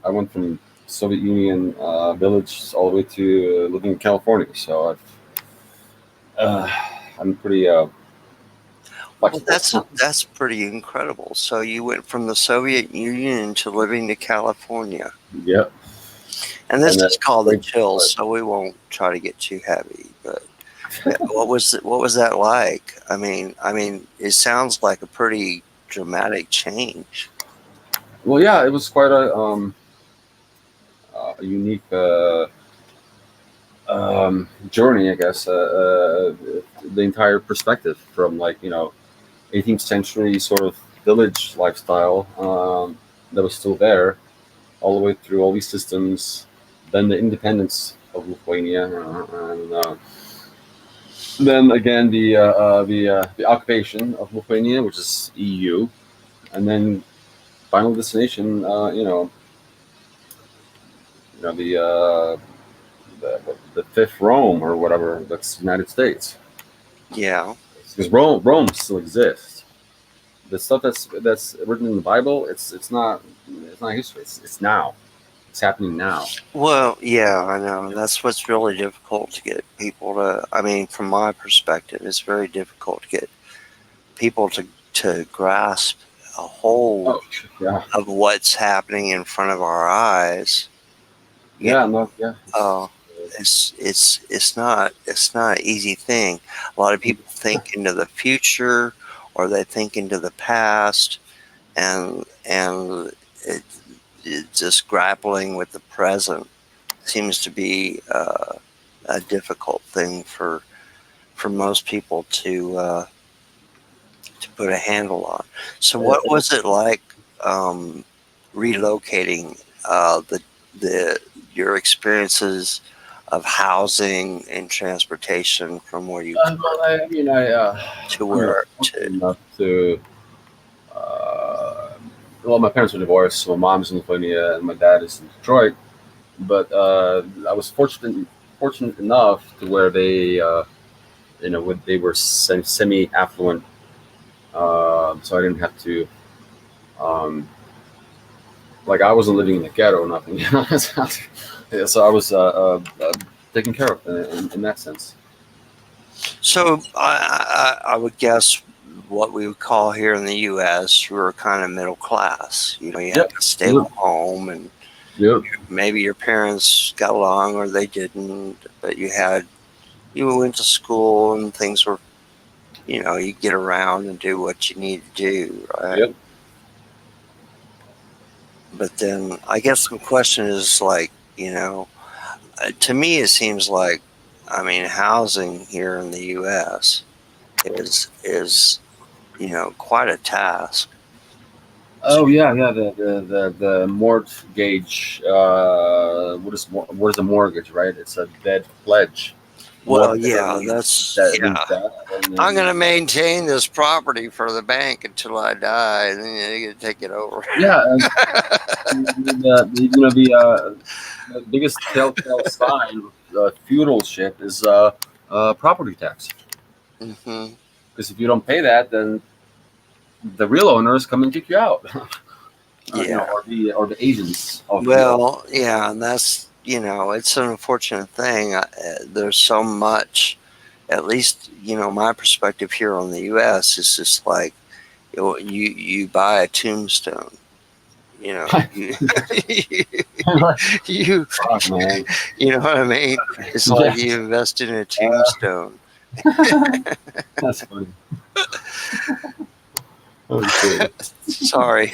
I went from Soviet Union village all the way to living in California, so uh, I'm pretty Well, flexible. that's pretty incredible. So you went from the Soviet Union to living to California, Yeah. and this And then is called the wait, chills, so we won't try to get too heavy. But what was that like? It sounds like a pretty dramatic change. well, yeah, it was quite a unique journey, I guess. The entire perspective from 18th century sort of village lifestyle that was still there, all the way through all these systems, then the independence of Lithuania, and then again the occupation of Lithuania, which is EU, and then final destination, the fifth Rome or whatever. That's United States, Yeah. because Rome still exists. The stuff that's written in the Bible, it's not history. It's now. It's happening now. Well, yeah, I know. That's what's really difficult to get people to. From my perspective, it's very difficult to get people to grasp a hold Oh, yeah, of what's happening in front of our eyes. You yeah, no, yeah. know, it's not an easy thing. A lot of people think into the future or they think into the past, and it just grappling with the present seems to be a difficult thing for most people to put a handle on. So, what Uh, was it like relocating the your experiences of housing and transportation from where you well, I mean, to I'm where to fortunate enough to. Uh, well, my parents were divorced, so my mom's in Lithuania and my dad is in Detroit. But I was fortunate enough to where they were semi affluent, so I didn't have to. Um, I wasn't living in the ghetto or nothing. Yeah, so I was taken care of in that sense. So I would guess what we would call here in the U.S. you were kind of middle class. You had Yep. a stable home, and Yep. maybe your parents got along or they didn't, but you went to school and things were, you get around and do what you need to do, right? Yep. But then I guess the question is like, to me it seems like, I mean, housing here in the U.S. is quite a task. Oh yeah, yeah. The mortgage. What is a mortgage? Right. It's a dead pledge. Well, What that yeah, means? that's That means yeah. death, and I'm going then to maintain this property for the bank until I die, and then they get to take it over. yeah, the biggest telltale sign of feudalship is property tax. Hmm. Because if you don't pay that, then the real owners come and kick you out. Yeah. Or the agents of the owner. Well, yeah, and that's, it's an unfortunate thing. There's so much, at least, my perspective here on the U.S. is just like, you buy a tombstone, you, you, Fuck, man. you know what I mean? It's like Yeah, you invest in a tombstone. that's funny. Oh shit. Sorry.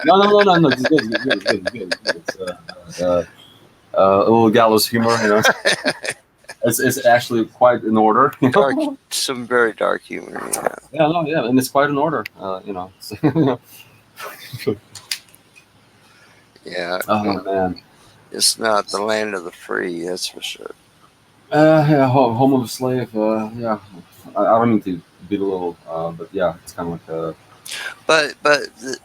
No, no, no, no, no. It's good. It's good. It's good. It's good. It's good. It's a little gallows humor, you know. It's actually quite in order, you Dark, know. some very dark humor. Yeah. Yeah, no, yeah, and it's quite in order, you know. Yeah. Oh man. It's not the land of the free, that's for sure. Yeah, home of a slave. Yeah, I don't mean to belittle, but yeah, it's kind of like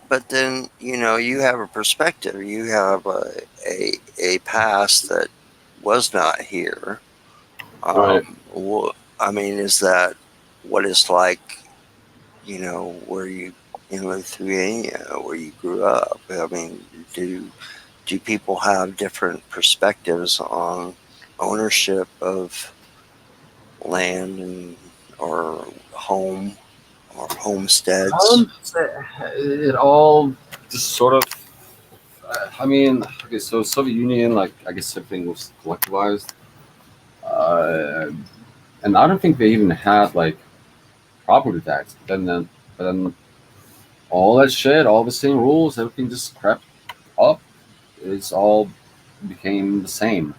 But then you have a perspective. You have a past that was not here. right. I mean, is that what it's like? Where you in Lithuania, where you grew up. I mean, do people have different perspectives on ownership of land and or home or homesteads? It all just sort of. I mean, okay, so Soviet Union, like I guess everything was collectivized, uh, and I don't think they even had like property tax. But then all that shit, all the same rules, everything just crept up. It's all became the same.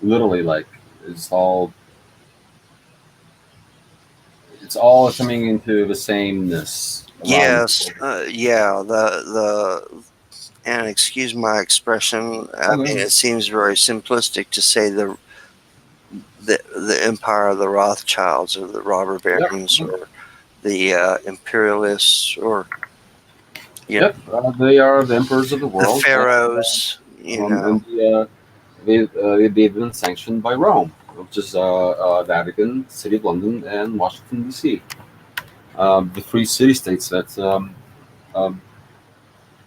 Literally, like it's all it's all coming into the sameness around. Yes, yeah. And excuse my expression. I mean, Okay. it seems very simplistic to say the empire of the Rothschilds or the robber Yep. barons or the imperialists or Yep. They are the emperors of the the world, pharaohs. and they've been sanctioned by Rome, which is Vatican, City of London, and Washington D.C. The three city states that um,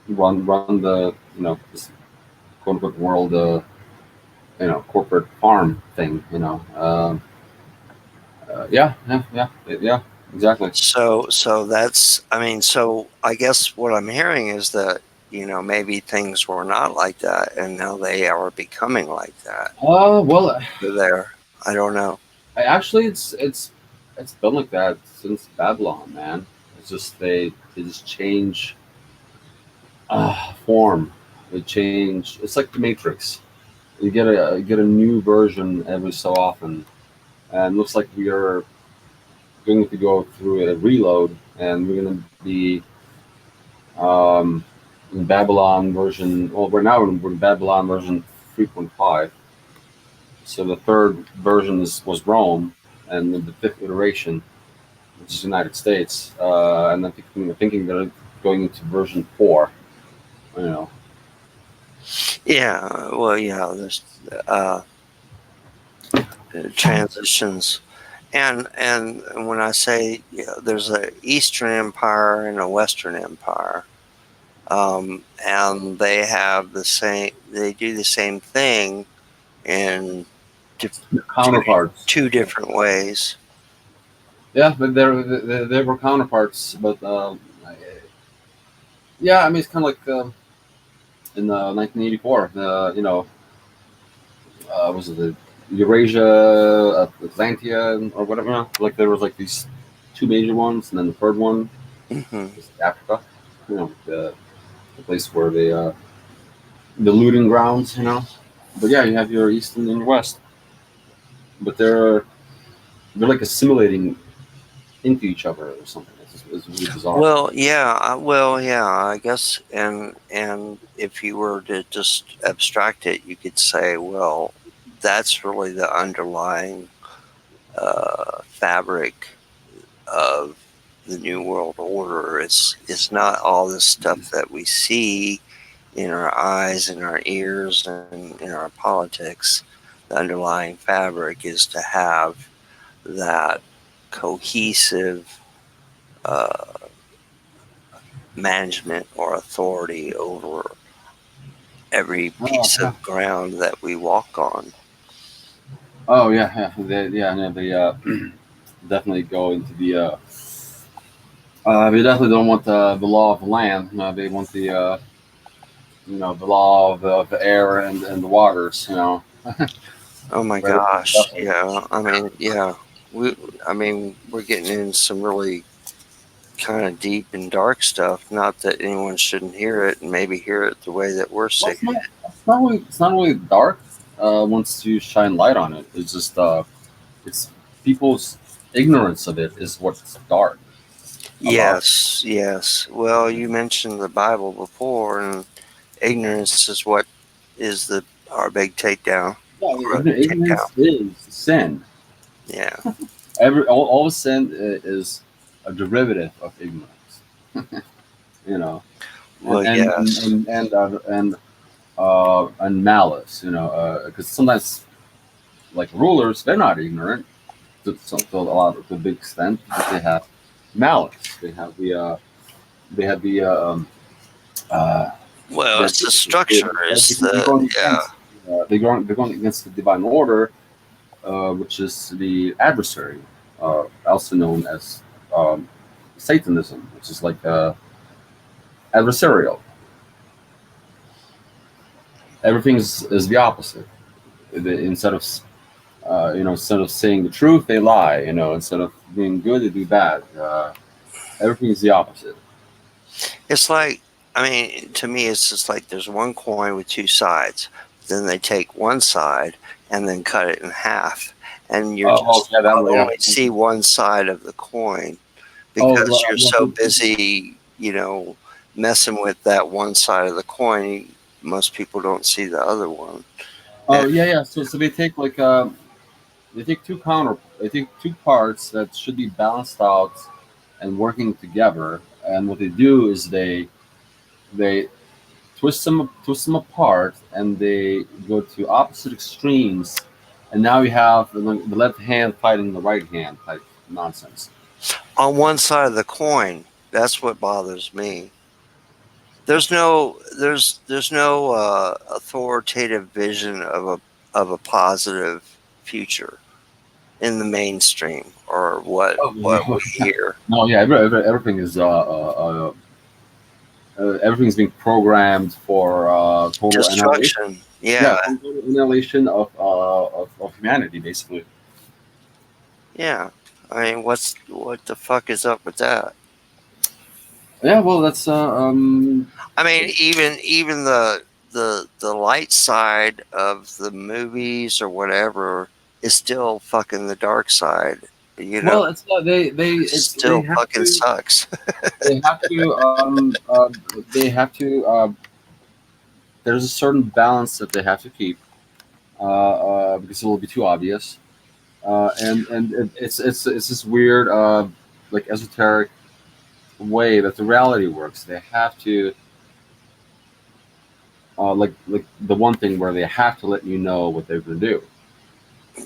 run the this quote unquote world corporate farm thing. Yeah, yeah, yeah, yeah, exactly. So that's, I mean, so I guess what I'm hearing is that, maybe things were not like that and now they are becoming like that. Well, There. I don't know. actually, it's been like that since Babylon, man. It's just they just change form. They change. It's like the Matrix. You get a new version every so often, and looks like we are going to go through a reload, and we're going to be um, in Babylon version. Well, we're in Babylon version 3.5. So the third version was Rome, and then the fifth iteration, which is United States, and I'm thinking they're going into version 4. You know, Yeah. Well, yeah, there's uh, transitions. And when I say, there's a Eastern Empire and a Western Empire, and they do the same thing in counterparts. two different ways. Yeah, but they were counterparts. But yeah, I mean, it's kind of like in 1984. Was it the Eurasia, Atlantia, or whatever? Like there was like these two major ones, and then the third one Hmm. was Africa. The place where the looting grounds. But yeah, you have your east and your west, but they're like assimilating into each other or something. It's really bizarre. Well, yeah, I guess, and if you were to just abstract it, you could say, well, that's really the underlying fabric of the New World Order. It's not all this stuff that we see in our eyes, in our ears, and in our politics. The underlying fabric is to have that cohesive uh, management or authority over every Oh piece yeah. of ground that we walk on. Oh yeah, yeah. They definitely go into they definitely don't want the law of the land. They want the law of the air and the waters. Oh my Where everything gosh, definitely yeah. I mean, yeah. We, I mean, we're getting in some really kind of deep and dark stuff. Not that anyone shouldn't hear it and maybe hear it the way that we're well, saying it. it's not really dark. Once you shine light on it, it's just it's people's ignorance of it is what's dark about it. Yes, yes. Well, you mentioned the Bible before, and ignorance is what is the our big takedown Yeah, or takedown. ignorance is sin. Yeah. All sin is a derivative of ignorance. You know, Well, yes. and malice. Because sometimes like rulers, they're not ignorant to a lot to a big extent, but they have malice. They have uh, Well, that it's the structure. It's they're the going yeah. against they're going against the divine order, which is the adversary, also known as um, Satanism, which is like adversarial. Everything is the opposite. Instead of instead of saying the truth, they lie. Instead of being good, they do bad. Everything is the opposite. It's like, I mean, to me, it's just like there's one coin with two sides. Then they take one side and then cut it in half, and you're Oh, just yeah, that way. Yeah. only see one side of the coin Oh, because you're well, so busy, messing with that one side of the coin. Most people don't see the other one. And oh, yeah, yeah. So they take two parts that should be balanced out and working together. And what they do is they twist them apart, and they go to opposite extremes. And now you have the left hand fighting the right hand type nonsense. on one side of the coin, that's what bothers me. There's no authoritative vision of a positive future in the mainstream or Oh, what we hear. no, yeah, everything is everything's being programmed for total annihilation. Destruction. Yeah, Yeah, total annihilation of humanity, basically. yeah. I mean, what the fuck is up with that? Yeah, well, that's I mean, even the light side of the movies or whatever is still fucking the dark side. You know, well, it's it still fucking sucks. they have to they have to there's a certain balance that they have to keep because it will be too obvious. It's this weird like esoteric way that the reality works. They have to like the one thing where they have to let you know what they're going to do.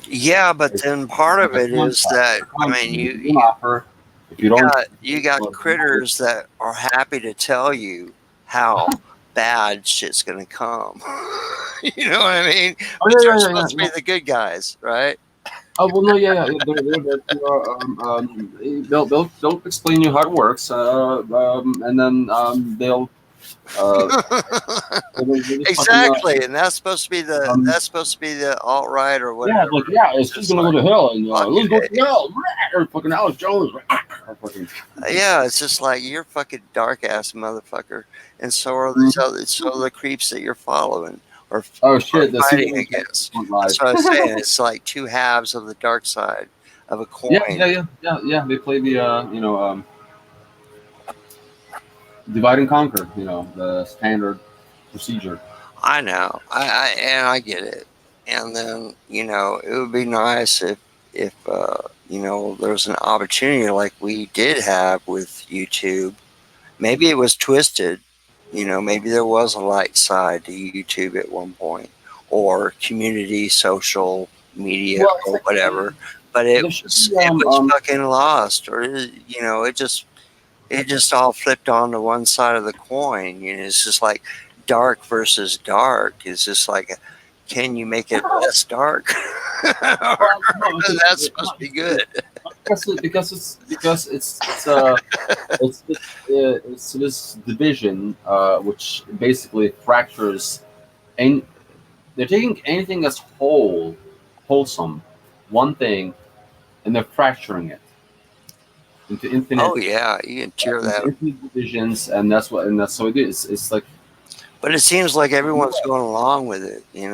Yeah, but then part It's like of a it is contract. It's that a I mean, contract. If you don't offer, if you don't, you got critters that are happy to tell you how bad shit's gonna come. You know what I mean? oh But yeah, they're yeah, yeah, supposed to be the good guys, right? Oh well, no, yeah. They're there to, they'll explain you how it works, and then uh, they'll just fucking Exactly, and um, that's supposed to be the alt right or yeah, whatever. like yeah, it's just It's gonna go like to hell, and fuck let's go it. to hell, or fucking Alex Jones, or fucking Yeah, it's just like you're a fucking dark ass motherfucker, and so are these Mhm. other, so are the creeps that you're following or Oh or shit, the fighting CNN against. went live. That's what I was saying. It's like two halves of the dark side of a coin. Yeah. They play the divide and conquer. The standard procedure. I know, and I get it. And then it would be nice if there's an opportunity like we did have with YouTube. Maybe it was twisted. Maybe there was a light side to YouTube at one point, or community social media Well, it's or like whatever. But it there should was be it was fucking lost, or it just all flipped onto one side of the coin. It's just like dark versus dark. It's just like, can you make it less dark? Or well, no, that's supposed to be good. it's this division which basically fractures, and they're taking anything that's wholesome, one thing, and they're fracturing it into infinite Oh yeah, you can tear into that. infinite divisions, and that's what it is. It's like, But it seems like everyone's going along with it, and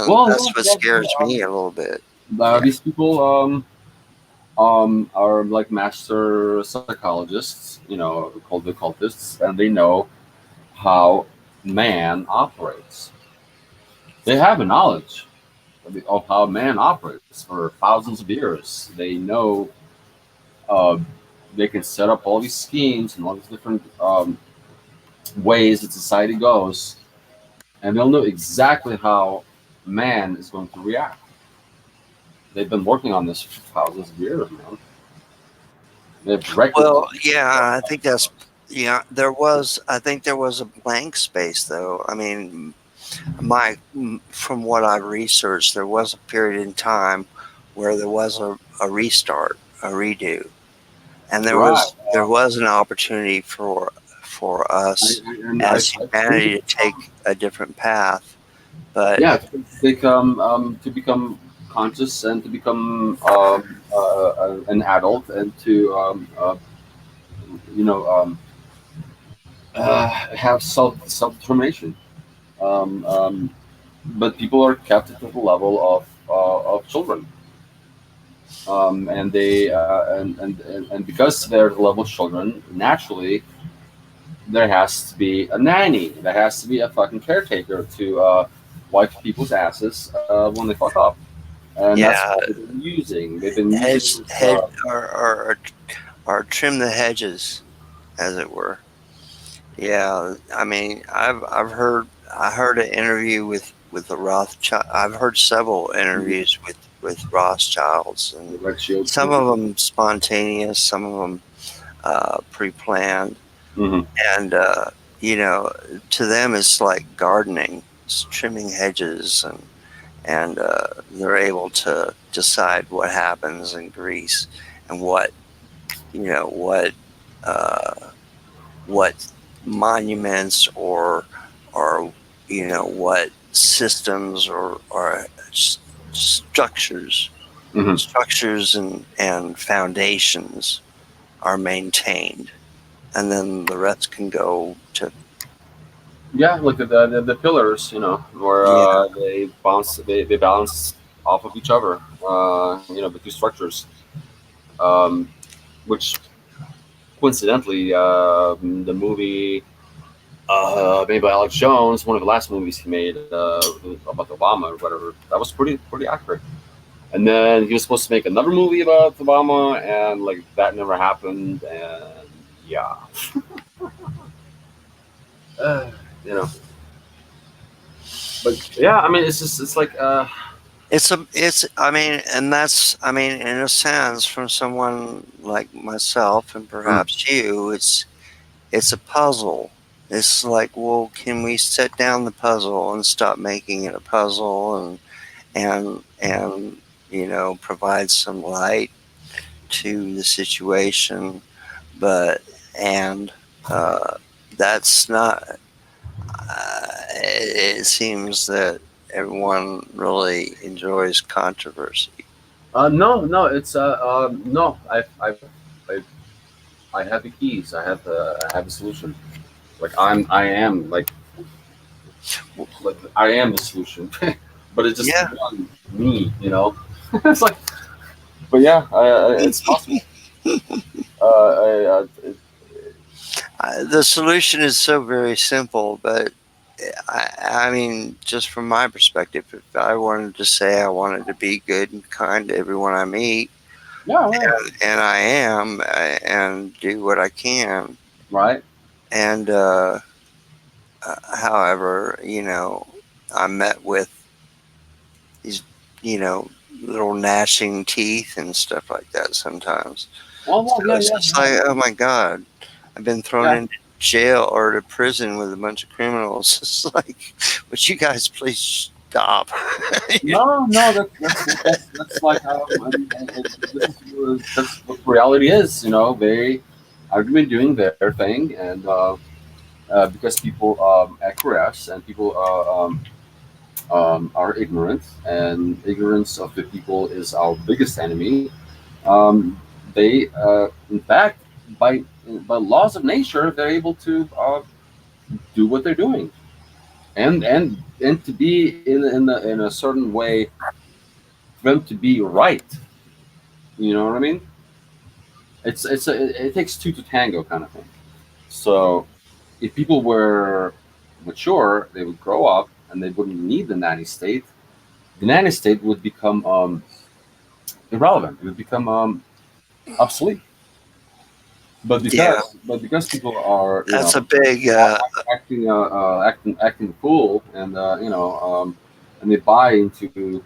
well, that's what scares me a little bit. Yeah. these people are like master psychologists, called the cultists, and they know how man operates. They have a knowledge of how man operates for thousands of years. They know uh, they can set up all these schemes and all these different ways that society goes, and they'll know exactly how man is going to react. They've been working on this for thousands of years, man. They have records Well, of this. yeah, I think that's yeah. I think there was a blank space though. I mean, from what I've researched, there was a period in time where there was a restart, a redo, and there Right. was there was an opportunity for us I as think humanity to take a different path. But yeah, to become conscious and to become an adult and to you know have self determination. Um, um, but people are kept at the level of children, and they and because they're the level of children, naturally there has to be a nanny. There has to be a fucking caretaker to wipe people's asses when they fuck up, and that's yeah, what they've been using. They've been using hedge this. head or trim the hedges, as it were. Yeah, I mean, I heard an interview with the Rothschild. I've heard several interviews with Rothschilds, The and red shield. some of them spontaneous, some of them pre-planned, Hmm. and to them it's like gardening, it's trimming hedges, and they're able to decide what happens in Greece and you know what uh, what monuments or what systems or structures Hmm. structures and foundations are maintained, and then the rest can go to Yeah, like the pillars, where yeah they balance off of each other. The two structures, um, which coincidentally, the movie made by Alex Jones, one of the last movies he made about Obama or whatever, that was pretty accurate. And then he was supposed to make another movie about Obama, and like that never happened. And yeah, uh, you know, but yeah, I mean, it's like it's I mean, and that's I mean, in a sense, from someone like myself and mm, perhaps you, it's a puzzle. It's like, well, can we set down the puzzle and stop making it a puzzle, and provide some light to the situation, but and uh, that's not. It seems that everyone really enjoys controversy. No, no, it's no. I have the keys. I have a solution. Like I am like I am the solution, but it's just Yeah, one me. It's like, but yeah, it's possible. the solution is so very simple, but I mean, just from my perspective, if I wanted to say I wanted to be good and kind to everyone I meet, Yeah, yeah, and I am, and do what I can, right. and however, I'm met with these, you know, little gnashing teeth and stuff like that sometimes. Oh, So well, yeah, it's yeah, just yeah, like, oh my God, I've been thrown yeah. into jail or to prison with a bunch of criminals. It's like, would you guys please stop? No, no, that's like that's what reality is. They have been doing their thing, and because people acquiesce and people are ignorant, and ignorance of the people is our biggest enemy. Um, they, in fact, by by laws of nature, they're able to do what they're doing, and to be in a certain way, for them to be right. You know what I mean? It takes two to tango kind of thing. So if people were mature, they would grow up and they wouldn't need the nanny state. The nanny state would become irrelevant. It would become obsolete. Yeah, But because people are that's a big, acting a fool, and they buy into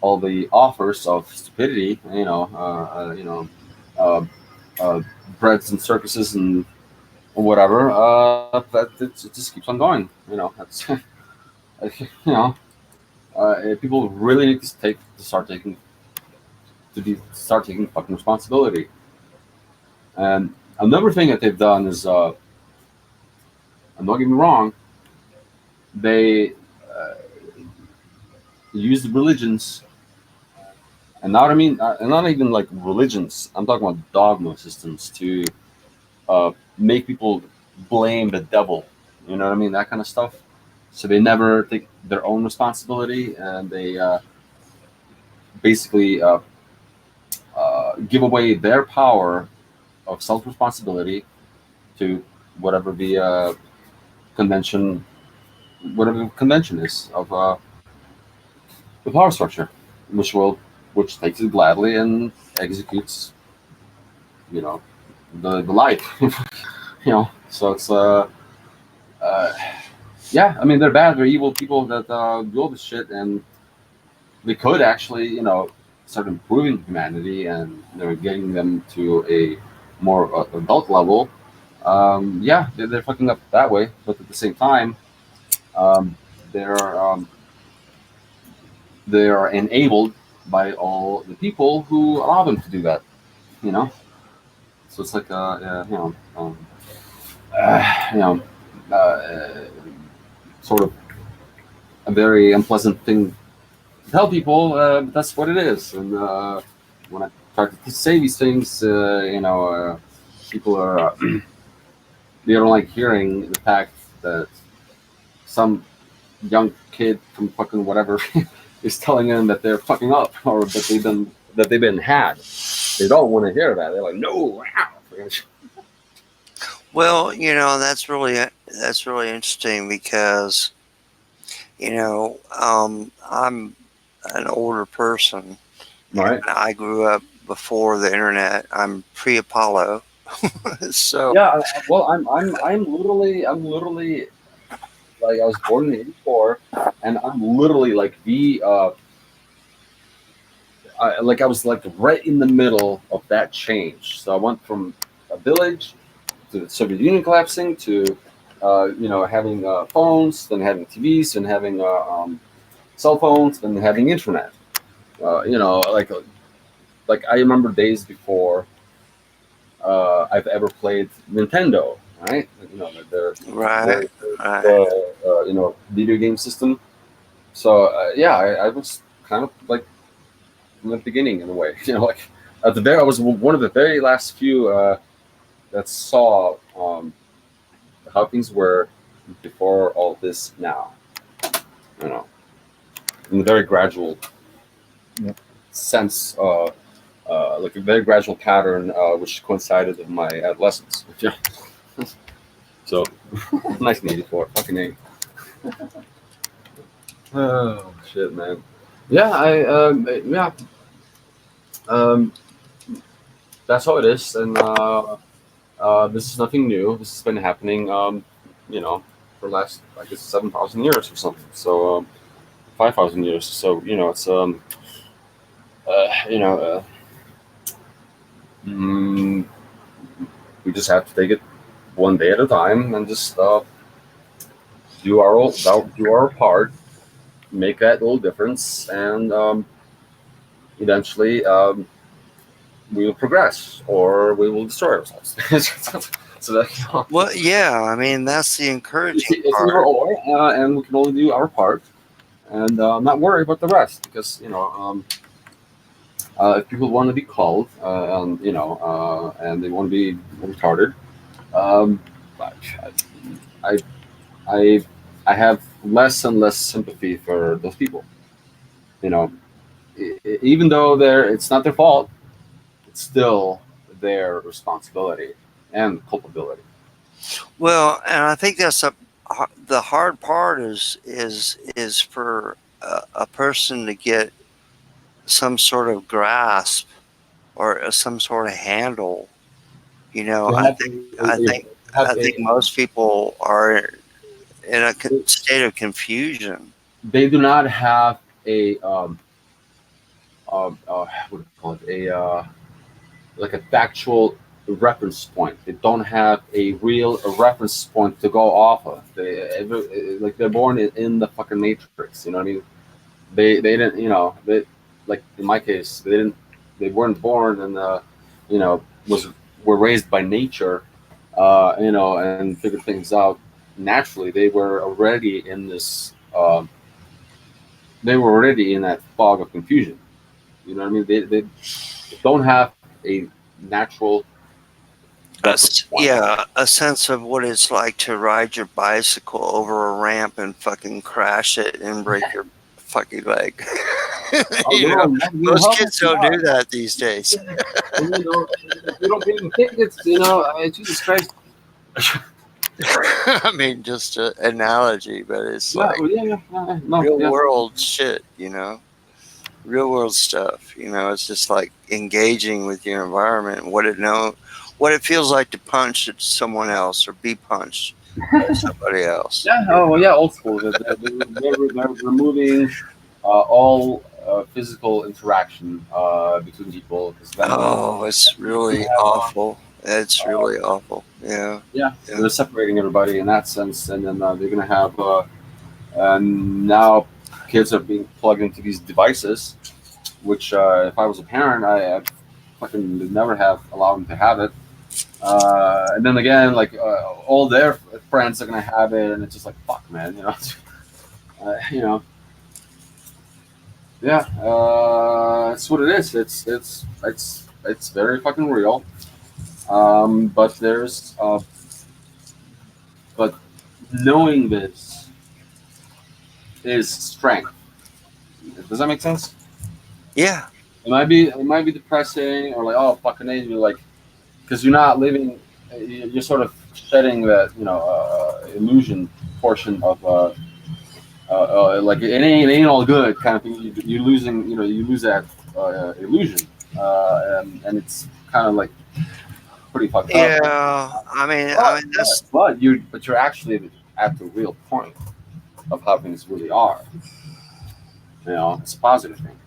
all the offers of stupidity, uh, uh, breads and circuses and whatever, it just keeps on going. That's you know people really need to start taking fucking responsibility. And another thing that they've done is, and don't get me wrong, they use the religions, and not I mean, and not even like religions. I'm talking about dogma systems to make people blame the devil. You know what I mean? That kind of stuff. So they never take their own responsibility, and they basically give away their power of self responsibility to whatever convention, whatever the convention is of the power structure, which takes it gladly and executes, you know, the life. So it's uh, yeah. I mean, they're bad. They're evil people that do all this shit, and they could actually, start improving humanity and getting them to a more adult level. Yeah, they're fucking up that way, but at the same time, um, they're they are enabled by all the people who allow them to do that. You know, so it's like you know, sort of a very unpleasant thing to tell people. But that's what it is. And when I try to say these things, people are they don't like hearing the fact that some young kid from fucking whatever is telling them that they're fucking up or that they've been had. They don't want to hear that. They're like, no, wow. well, that's really interesting because I'm an older person and Right? I grew up before the internet. I'm pre-Apollo, so Yeah. Well, I'm literally like I was born in '84, and I'm literally like I was like right in the middle of that change. So I went from a village to the Soviet Union collapsing to having phones, then having TVs, then having cell phones, then having internet. Like I remember days before I've ever played Nintendo, right? Their Right. very Right. video game system. So yeah, I was kind of like from the beginning in a way. Like at the very, I was one of the very last few that saw how things were before all this now. You know, in a very gradual sense, like a very gradual pattern, which coincided with my adolescence. Yeah. So 1984, fucking A. Oh shit, man. Yeah, um, that's how it is, and this is nothing new. This has been happening, for the last I guess 7,000 years or something. So 5,000 years. So it's you know, mm, we just have to take it one day at a time and just do our part, make that little difference, and eventually we will progress or we will destroy ourselves. So that Well, yeah. I mean, that's the encouraging it's either part. or, and we can only do our part and not worry about the rest because if people want to be called and they want to be retarded, um, I I I have less and less sympathy for those people. You know, even though it's not their fault, it's still their responsibility and culpability. Well, and I think that's the hard part is for a person to get some sort of grasp or some sort of handle. To I have think I think have I think most people are in a state of confusion. they do not have a what do you call it, a like a factual reference point. They don't have a real reference point to go off of. Like they're born in the fucking matrix. You know what I mean? They didn't, like in my case, they weren't born and was were raised by nature, and figured things out naturally. They were already in that fog of confusion. You know what I mean? They don't have a natural reference point. Yeah, a sense of what it's like to ride your bicycle over a ramp and fucking crash it and break your fucking leg. Oh no, no Most help kids us don't do not. that these days. And, we don't pay the tickets. Jesus Christ. I mean, just an analogy, but it's Yeah, like well, no, real yeah. world shit, real world stuff. It's just like engaging with your environment, what it feels like to punch at someone else or be punched by somebody else. Yeah, oh well, yeah, old school. They're removing all physical interaction between people because then Oh, it's you're really gonna have awful. It's really awful. Yeah. yeah, Yeah. they're separating everybody in that sense, and then they're gonna have now kids are being plugged into these devices, which if I was a parent, I fucking would never have allowed them to have it. And then again, like all their friends are gonna have it, and it's just like fuck, man, you know, yeah, it's what it is. It's very fucking real. But but knowing this is strength. Does that make sense? Yeah. It might be depressing or like oh fucking A, you're like because you're not living. You're sort of shedding that illusion portion of like it ain't all good kind of thing. You're losing, you lose that illusion, and it's kind of like pretty fucked up. Yeah. But you're actually at the real point of how things really are. It's a positive thing.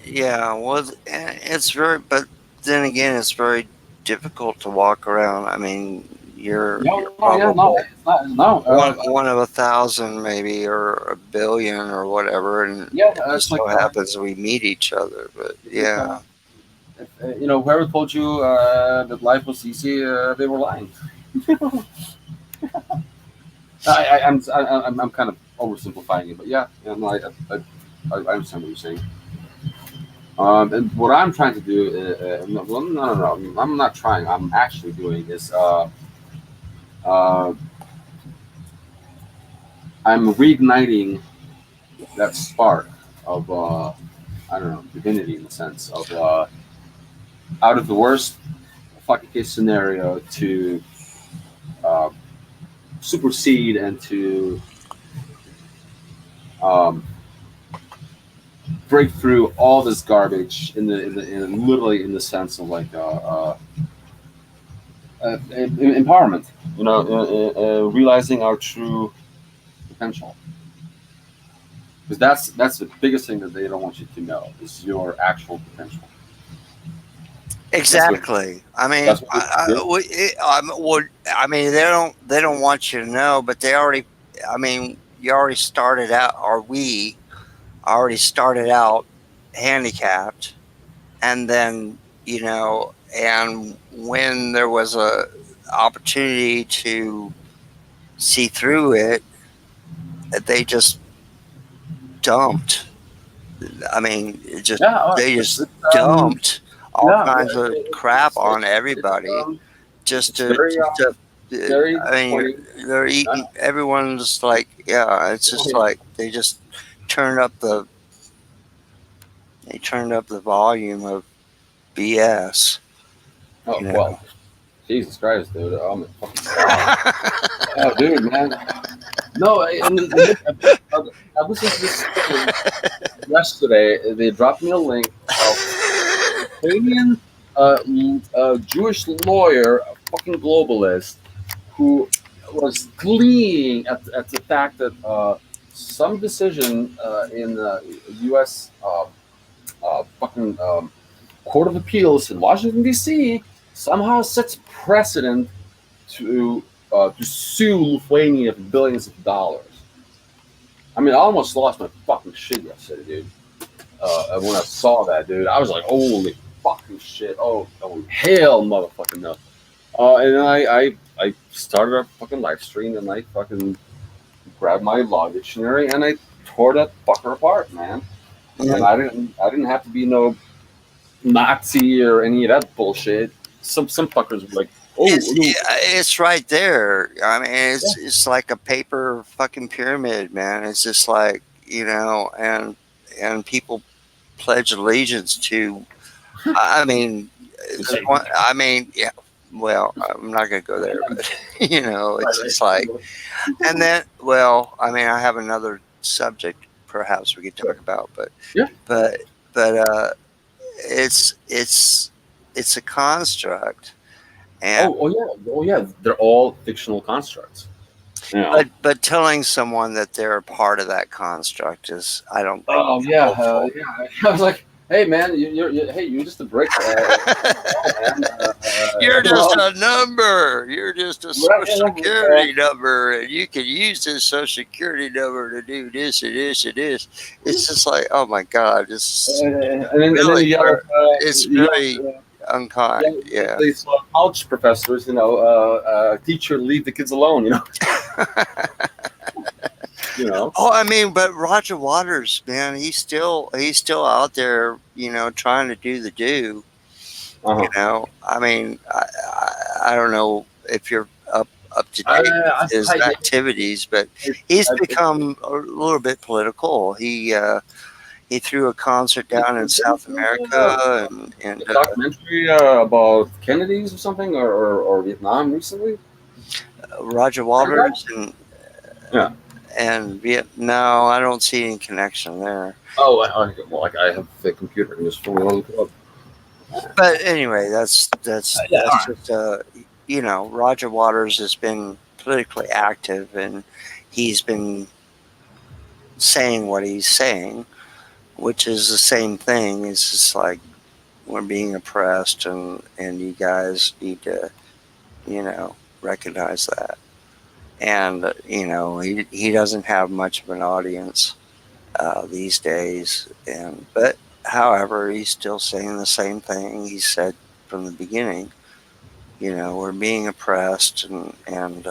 Yeah. Well, it's very, but then again, it's very difficult to walk around. I mean, You're No, yeah, no, probably it's not. No, one of 1,000 maybe, or 1 billion or whatever, and yeah, it it's just like so happens we meet each other. But if, yeah, if, whoever told you that life was easy, they were lying. I'm kind of oversimplifying it, but yeah, no, I understand what you're saying. And what I'm trying to do, no, well, no, I'm not trying. I'm actually doing is uh, I'm reigniting that spark of I don't know, divinity in the sense of out of the worst fucking case scenario to uh, supersede and to um, break through all this garbage in literally in the sense of like empowerment. Realizing our true potential. Because that's the biggest thing that they don't want you to know is your actual potential. That's what exactly. I mean, that's what they do. I mean, they don't want you to know, but they already. I mean, you already started out, or we already started out handicapped, and then and when there was a opportunity to see through it, they just dumped. I mean, Yeah, they it's just dumped all yeah, kinds of crap on it's everybody just it's very to. very I mean, disappointing. they're eating. Everyone's like, yeah. It's just like turned up the they turned up the volume of BS. Oh You well, know. Jesus Christ, dude! I'm a fucking oh, dude, man. No, I listened to this thing yesterday. They dropped me a link of Ukrainian Jewish lawyer, a fucking globalist, who was gleeing at the fact that some decision in the U.S. Fucking Court of Appeals in Washington D.C. somehow sets precedent to sue Lithuania for billions of dollars. I mean, I almost lost my fucking shit yesterday, dude. When I saw that, dude, I was like, "Holy fucking shit! Oh hell, motherfucking no!" And then I started a fucking live stream, and I fucking grabbed my law dictionary and I tore that fucker apart, man. And I didn't have to be no Nazi or any of that bullshit. Some fuckers were like, "Oh, It's no, it's right there. I mean, yeah, it's like a paper fucking pyramid, man. It's just like and people pledge allegiance to. I mean, it's a I mean, yeah. Well, I'm not gonna go there, but it's right, just like, right, and then, well, I mean, I have another subject perhaps we could talk about, yeah." but but it's it's it's a construct, and Oh yeah. They're all fictional constructs. You know. but telling someone that they're a part of that construct is, I don't think, Oh yeah, helpful. yeah. I was like, "Hey man, you're just a brick, man." You're just Well, a number. You're just a right, social security number, and you can use this social security number to do this and this and this. It's just like, oh my god, this is and then really, it's you really yell, unkind. Yeah. these college professors, teacher, leave the kids alone, you know. Oh, I mean, but Roger Waters, man, he's still out there, trying to do the do. Uh-huh. I mean, I don't know if you're up to I, date with I, his I, activities, but it, he's I, it, become a little bit political. He threw a concert down in South there was America, and a documentary about Kennedys or something, or Vietnam recently. Roger Heard that? Waters Yeah. and Viet. No, I don't see any connection there. Oh, well, like I have the computer and just fully look it up. But anyway, that's Yeah. All that's right. just Roger Waters has been politically active, and he's been saying what he's saying, which is the same thing. It's just like, we're being oppressed, and you guys need to, you know, recognize that. And he doesn't have much of an audience these days. And but however, he's still saying the same thing he said from the beginning. We're being oppressed, and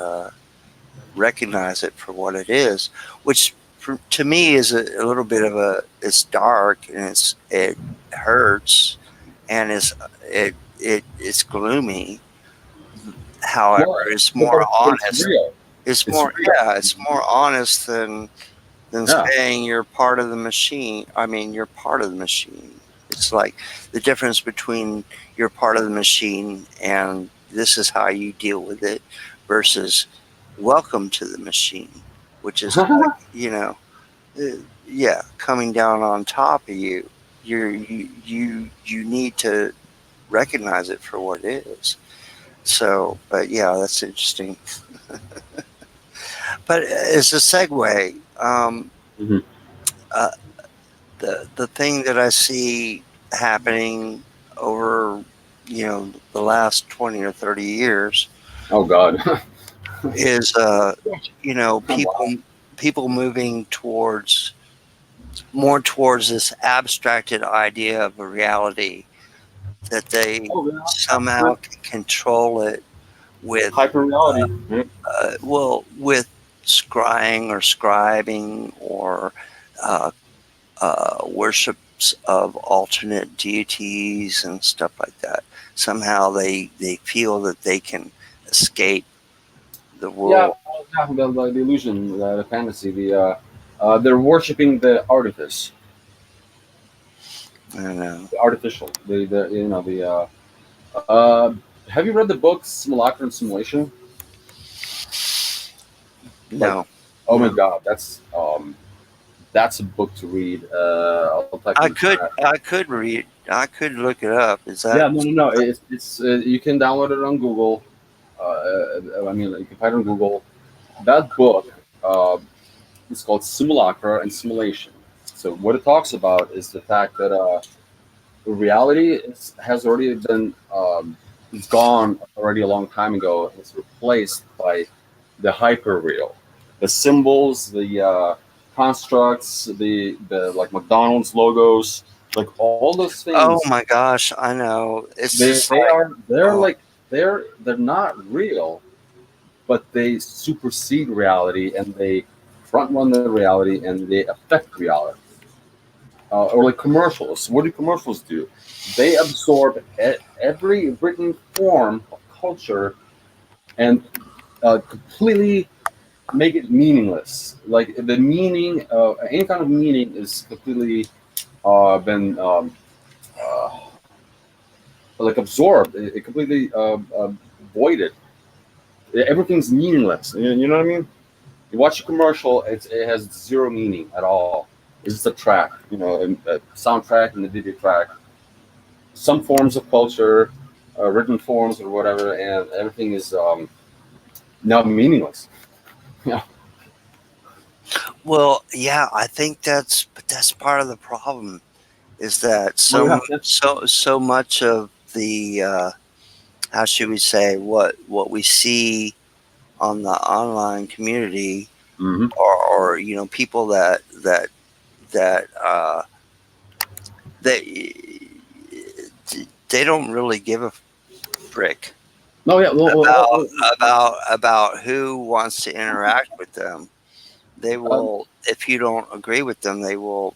recognize it for what it is, which to me is a little bit of it's dark, and it hurts, and it's gloomy. However, Well, it's but, more but it's honest. real. It's It's more, real. yeah, it's more honest than Yeah. saying you're part of the machine. I mean, you're part of the machine. It's like the difference between you're part of the machine and this is how you deal with it versus welcome to the machine, which is like, yeah, coming down on top of you. You need to recognize it for what it is. So, but yeah, that's interesting. But as a segue, Hmm. uh, the thing that I see happening over the last 20 or 30 years Oh God. is Oh, wow. people moving towards more towards this abstracted idea of a reality that they Oh yeah. somehow can control it with Hyper reality. Yeah. with scrying or scribing or uh, worships of alternate deities and stuff like that. Somehow they feel that they can escape the Yeah, world. yeah, the illusion, the fantasy, they're worshiping the artifice, I don't know. the artificial, uh, have you read the book Simulacra and Simulation? Like, No, oh my no. God, that's a book to read. I'll type in the chat. I could read. I could look it up. Is that Yeah, no, no, no. It's you can download it on Google. I mean, you can find it on Google. That book is called Simulacra and Simulation. So what it talks about is the fact that reality has already been it's gone already a long time ago. It's replaced by the hyper real, the symbols, the constructs, the like McDonald's logos, like all those Oh things. my gosh, I know. It's They just they like, are they're oh, like they're not real, but they supersede reality and they front run the reality and they affect reality. Or like commercials. What do commercials do? They absorb every written form of culture and completely make it meaningless. Like the meaning, any kind of meaning is completely been like absorbed. It completely voided. Everything's meaningless. You know what I mean? You watch a commercial, it has zero meaning at all. It's just a track, a soundtrack and a video track, some forms of culture, written forms or whatever, and everything is now meaningless. Yeah. well, yeah. I think that's part of the problem is that Oh yeah. Yeah. so much of the how should we say what we see on the online community Hmm. or people that they they don't really give a frick No, yeah. Well, about who wants to interact with them. They will, if you don't agree with them, they will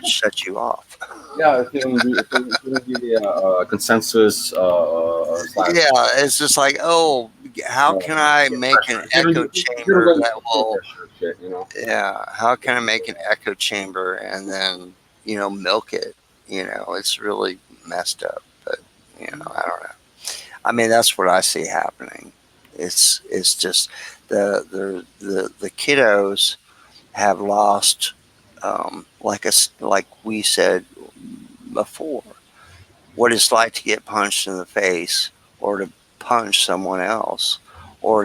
shut you off. yeah. If you don't give a consensus slash, Yeah, it's just like, oh, how can I peer make an pressure. echo If you don't chamber go that peer will, pressure shit. yeah, how can I make an echo chamber and then, milk it? It's really messed up, but, I don't know. I mean, that's what I see happening. It's just the kiddos have lost, like we said before, what it's like to get punched in the face or to punch someone else or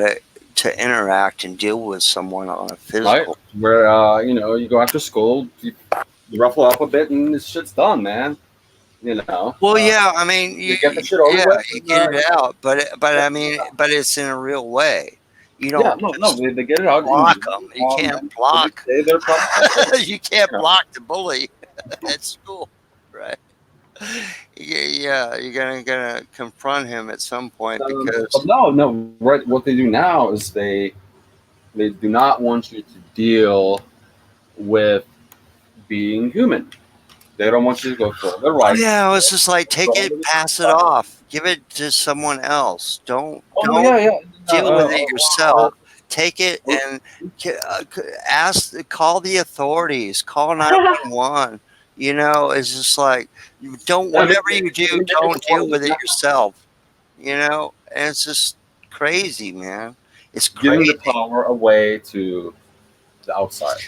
to interact and deal with someone on a Right? physical. Where you go after school, you ruffle up a bit, and this shit's done, man. You know, Well, yeah, I mean, you get the shit over yeah, with. you And, get it out, but I mean, but it's in a real way. You yeah, don't no, just they get it out block immediately. them. You can't And the next block. day they're probably back at it. You can't You know. block the bully at school, right? Yeah, you're gonna confront him at some point But because no. What they do now is they do not want you to deal with being human. They don't want you to go through all the oh rights, yeah, it's just like through take all it, the pass it stuff. off, give it to someone else. Don't Oh no, don't yeah, yeah. deal with it Or, yourself. Take it and ask, call the authorities, call 911. It's just like don't I mean, whatever you do, let me make it don't deal more with it now. yourself. And it's just crazy, man. It's Giving the crazy power away to the outside.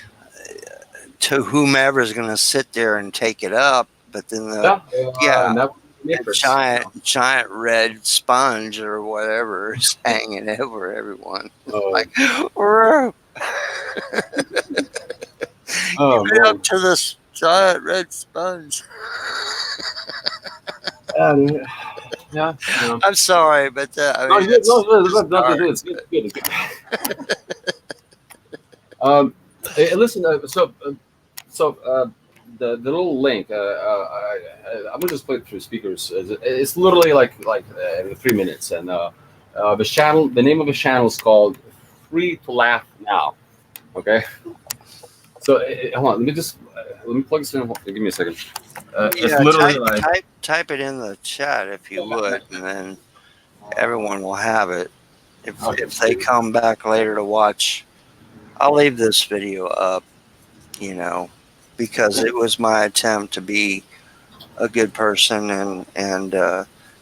to whomever is going to sit there and take it up. But then Yeah, yeah, and that was the a matrix. giant red sponge or whatever is hanging over everyone. Oh, Like, "Whoa." oh Right man. up to this giant red sponge. Yeah, yeah. Yeah. I'm sorry, but I No, mean it's dark. it's good. It's good. Listen. The little link. I'm gonna just play it through speakers. It's literally like 3 minutes, and the channel. The name of the channel is called Free to Laugh Now. Okay. So hold on. Let me plug this in. Give me a second. It's Yeah, literally like. type it in the chat if you would, and then everyone will have it. Okay. If they come back later to watch, I'll leave this video up, you know, because it was my attempt to be a good person and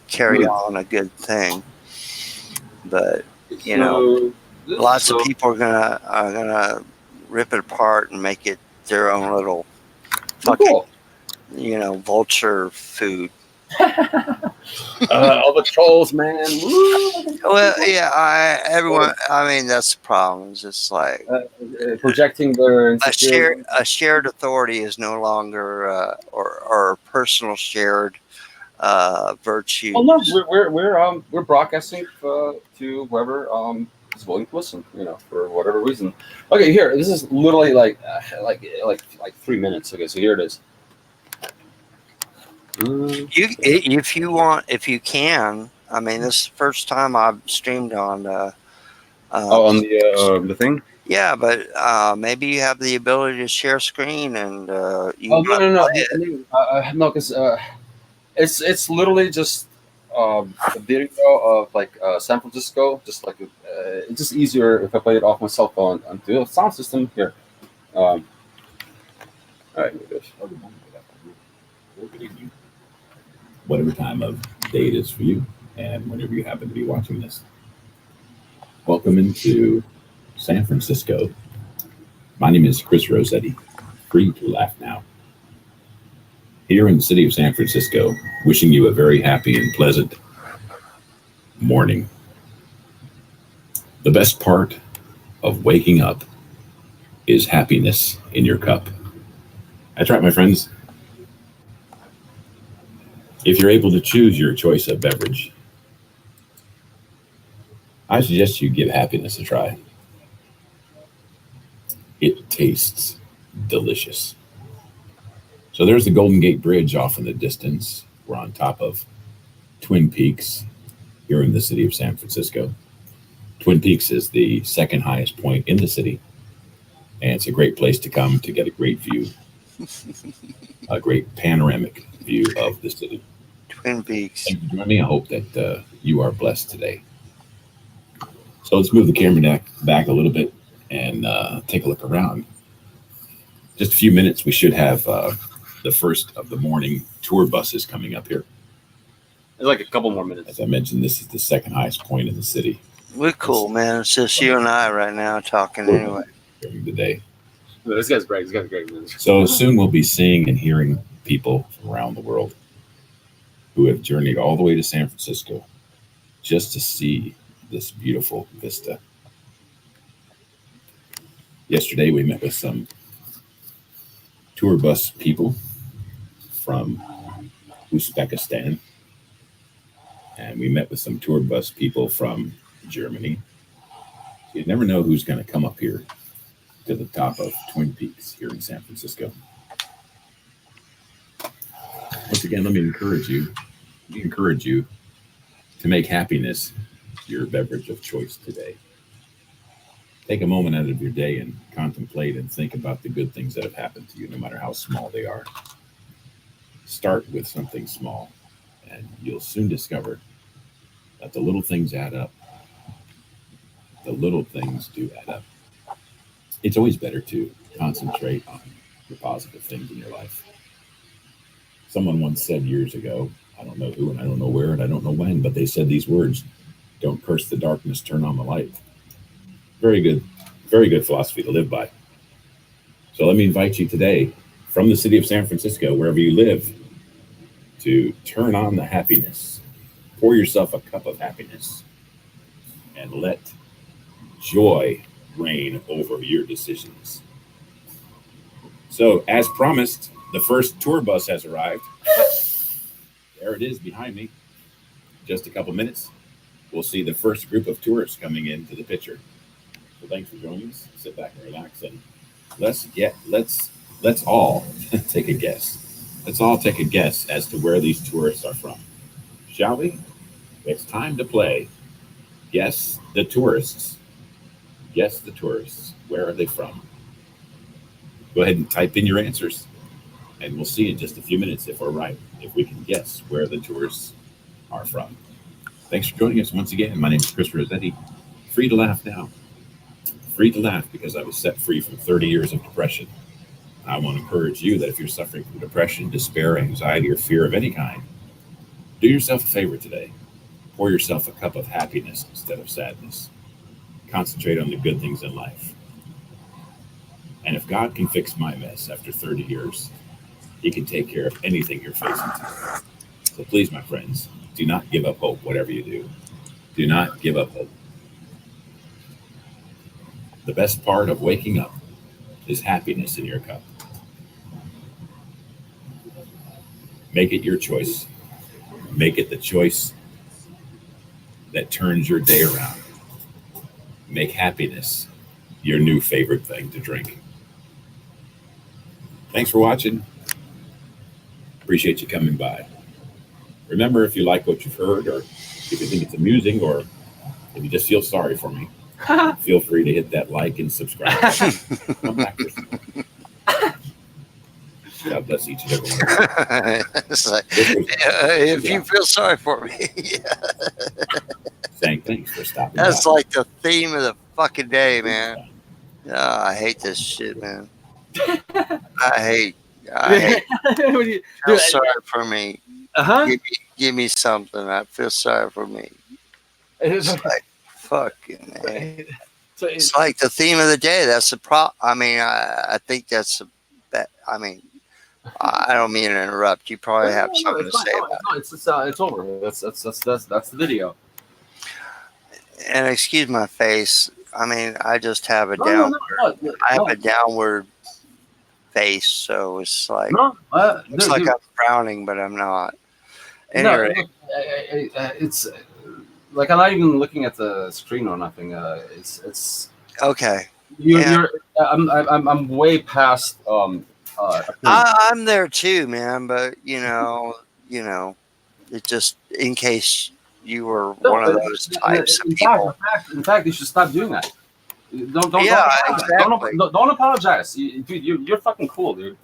carry Hmm. on a good thing. But you know, So this lots of so people are gonna rip it apart and make it their own little oh, fucking cool. vulture food. All the trolls, man. Woo! Well, yeah, everyone. I mean, that's the problem. It's just like Projecting their insecurity. a shared authority is no longer or personal shared Oh no, virtues. we're broadcasting to whoever is willing to listen. For whatever reason. Okay, here. This is literally like 3 minutes. Okay, so here it is. If you want, if you can. I mean, this is the first time I've streamed on. On the thing. Yeah, but maybe you have the ability to share screen and you Oh no want no to no play it. no because it's literally just a video of like San Francisco. Just like it's just easier if I play it off my cell phone onto a sound system here. All right, here it is. Or good morning, good afternoon, or good evening, whatever time of day it is for you, and whenever you happen to be watching this. Welcome into San Francisco. My name is Chris Rossetti, free to laugh now. Here in the city of San Francisco, wishing you a very happy and pleasant morning. The best part of waking up is happiness in your cup. That's right, my friends. If you're able to choose your choice of beverage, I suggest you give happiness a try. It tastes delicious. So there's the Golden Gate Bridge off in the distance. We're on top of Twin Peaks here in the city of San Francisco. Twin Peaks is the second highest point in the city, and it's a great place to come to get a great view, a great panoramic view of the city. Twin Peaks. Thank you for joining me. I hope that you are blessed today. So let's move the camera back a little bit and take a look around. Just a few minutes, we should have the first of the morning tour buses coming up here. It's like a couple more minutes. As I mentioned, this is the second highest point in the city. We're cool, man. It's just you and I right now talking anyway. During the day. This guy's great. This guy's great. So soon we'll be seeing and hearing people from around the world who have journeyed all the way to San Francisco just to see this beautiful vista. Yesterday we met with some tour bus people from Uzbekistan. And we met with some tour bus people from Germany. You never know who's going to come up here to the top of Twin Peaks here in San Francisco. Once again, let me encourage you to make happiness your beverage of choice today. Take a moment out of your day and contemplate and think about the good things that have happened to you, no matter how small they are. Start with something small, and you'll soon discover that the little things add up. The little things do add up. It's always better to concentrate on the positive things in your life. Someone once said years ago, I don't know who and I don't know where and I don't know when, but they said these words: don't curse the darkness, turn on the light. Very good philosophy to live by. So let me invite you today, from the city of San Francisco, wherever you live, to turn on the happiness. Pour yourself a cup of happiness and let joy reign over your decisions. So, as promised, the first tour bus has arrived. There it is behind me. Just a couple minutes, we'll see the first group of tourists coming into the picture. So thanks for joining us. Sit back and relax, and let's all take a guess. Let's all take a guess as to where these tourists are from. Shall we? It's time to play. Guess the tourists. Guess the tourists. Where are they from? Go ahead and type in your answers, and we'll see in just a few minutes if we're right, if we can guess where the tourists are from. Thanks for joining us once again. My name is Chris Rossetti. Free to laugh now. Free to laugh because I was set free from 30 years of depression. I want to encourage you that if you're suffering from depression, despair, anxiety, or fear of any kind, do yourself a favor today. Pour yourself a cup of happiness instead of sadness. Concentrate on the good things in life. And if God can fix my mess after 30 years, He can take care of anything you're facing today. So please, my friends, do not give up hope, whatever you do. Do not give up hope. The best part of waking up is happiness in your cup. Make it your choice. Make it the choice that turns your day around. Make happiness your new favorite thing to drink. Thanks for watching. Appreciate you coming by. Remember, if you like what you've heard, or if you think it's amusing, or if you just feel sorry for me, feel free to hit that like and subscribe. Come back for some more. God bless each and every one of you. It's like, if you feel sorry for me. Saying thanks for stopping That's by. like the theme of the fucking day, man. Oh, I hate this shit, man. I hate. Feel sorry for me. Give me something. I feel sorry for me. It's like fucking man. So It's like the theme of the day. That's the I mean, I think that's that. I mean, I don't mean to interrupt. You probably have something to say about it. No, it's over. That's the video. And excuse my face. I mean, I just have a No, I have a downward face, so it's like looks dude, like I'm frowning, but I'm not. Anyway, it's like I'm not even looking at the screen or nothing. It's okay. you're I'm way past I'm there too, man. But you know, it just in case you were one of those types of people. In fact, you should stop doing that. Don't exactly. Don't apologize, dude. You're fucking cool, dude.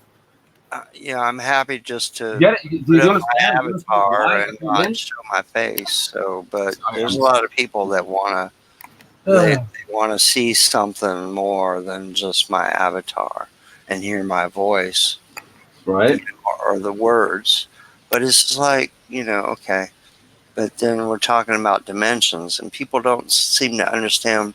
I'm happy just to Get it? Do you put up understand? my avatar and not show my face. So, but there's a lot of people that want to they want to see something more than just my avatar and hear my voice, right? Or the words. But it's just like, okay. But then we're talking about dimensions, and people don't seem to understand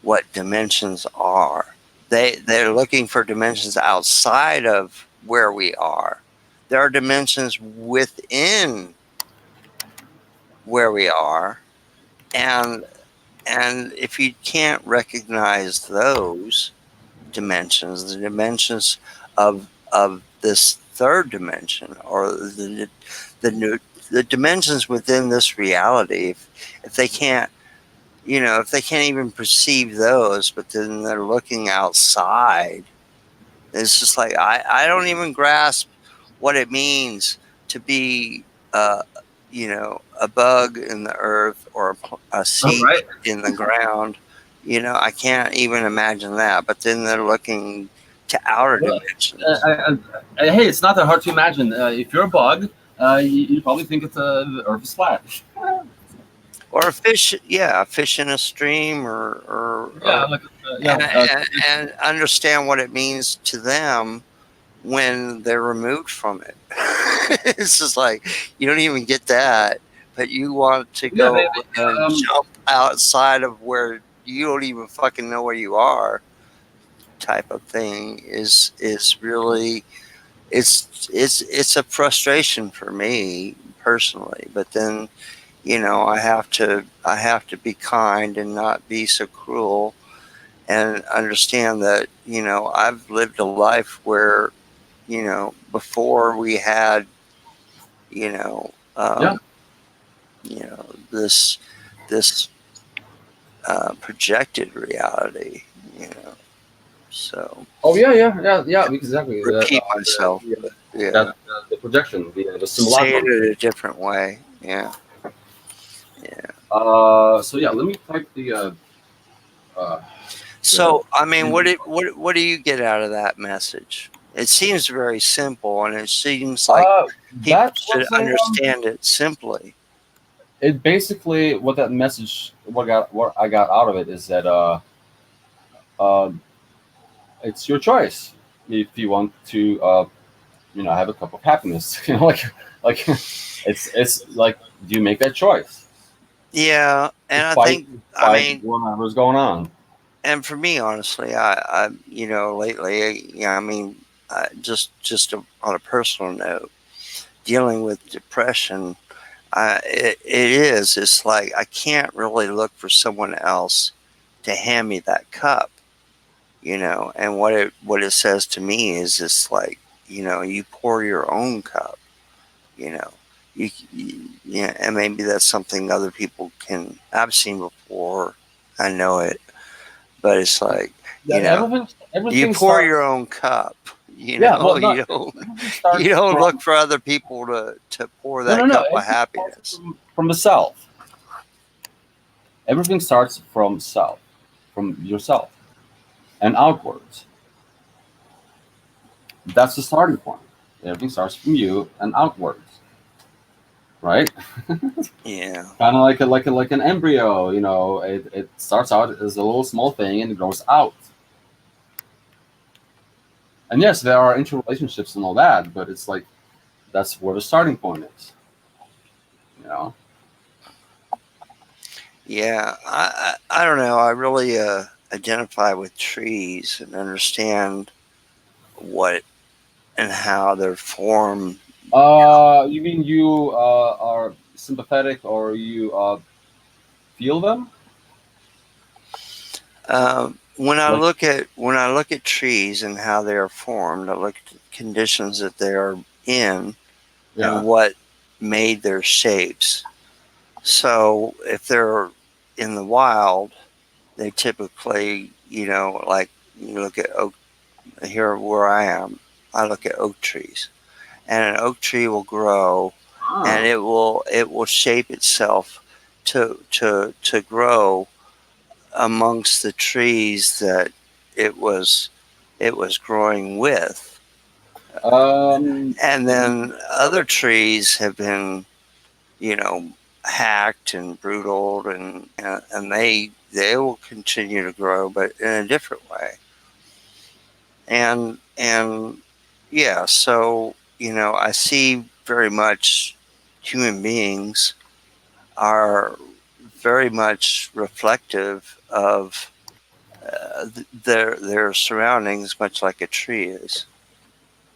what dimensions are. They're looking for dimensions outside of where we are. There are dimensions within where we are, and if you can't recognize those dimensions, the dimensions of this third dimension, or the the dimensions within this reality. If they can't, if they can't even perceive those, but then they're looking outside, it's just like I don't even grasp what it means to be, a bug in the earth or a seed Right. in the ground. I can't even imagine that. But then they're looking to outer Well, dimensions. hey, it's not that hard to imagine. If you're a bug, you probably think the Earth is flat. Or a fish in a stream, or Yeah, like and understand what it means to them when they're removed from it. It's just like you don't even get that, but you want to yeah. go and jump outside of where you don't even fucking know where you are. Type of thing is really it's a frustration for me personally. But then I have to be kind and not be so cruel, and understand that I've lived a life where before we had you know Yeah. um, this projected reality. So Oh yeah. Exactly. repeat myself, Yeah, but yeah, the projection, the say it simulacrum. in a different way. Yeah. So yeah, let me type the. Uh, So I mean, what do you get out of that message? It seems very simple, and it seems like people that should was understand it simply. it basically what that message what I got out of it is that uh, it's your choice if you want to have a cup of happiness. Like it's like, do you make that choice Yeah, and I despite think, I despite mean, whatever's going on? and for me, honestly, I lately, I mean, on a personal note, dealing with depression, it's like I can't really look for someone else to hand me that cup, and what it says to me is it's like, you pour your own cup, you know, yeah, and maybe that's something other people can. I've seen before. I know it, but it's like, Yeah, you everything pour your starts. own cup. Yeah, well, not You don't everything you starts don't look from for other people to pour no, no, that no. cup of Everything starts happiness. from the self. Everything starts from self, from yourself, and outwards. That's the starting point. Everything starts from you and outwards, right? Yeah, Kind of like an embryo. It starts out as a little small thing and it grows out. And yes, there are interrelationships and all that, but it's like that's where the starting point is. You know. yeah. I don't know. I really identify with trees and understand what and how they're formed. You mean you are sympathetic or you feel them? Like, When I look at trees and how they are formed, I look at the conditions that they are in and yeah. what made their shapes. So if they're in the wild, they typically, like you look at oak. Here where I am, I look at oak trees, and an oak tree will grow, and Ah. it will shape itself to grow amongst the trees that it was it was growing with. Um. And then other trees have been, you know, hacked and brutaled, and they will continue to grow, but in a different way. And yeah, so I see very much human beings are very much reflective of their surroundings, much like a tree is.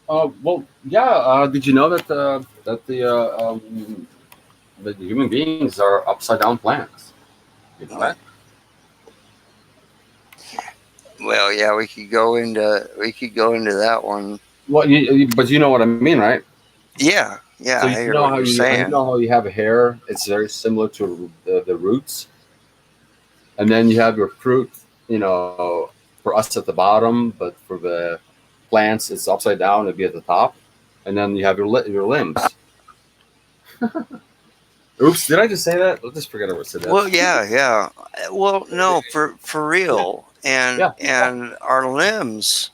Well, yeah. Did you know that the human beings are upside down plants? You know that? Well, yeah, we could go into that one. Well, but you know what I mean, right? Yeah, Yeah, So I hear what you're you saying. know how you have hair. It's very similar to the roots, and then you have your fruit. You know, for us at the bottom, but for the plants, it's upside down. It'd be at the top, and then you have your limbs. Oops, did I just say that? Let's just forget I said that. Well, yeah, yeah. Well, no, for Yeah, real. And yeah. our limbs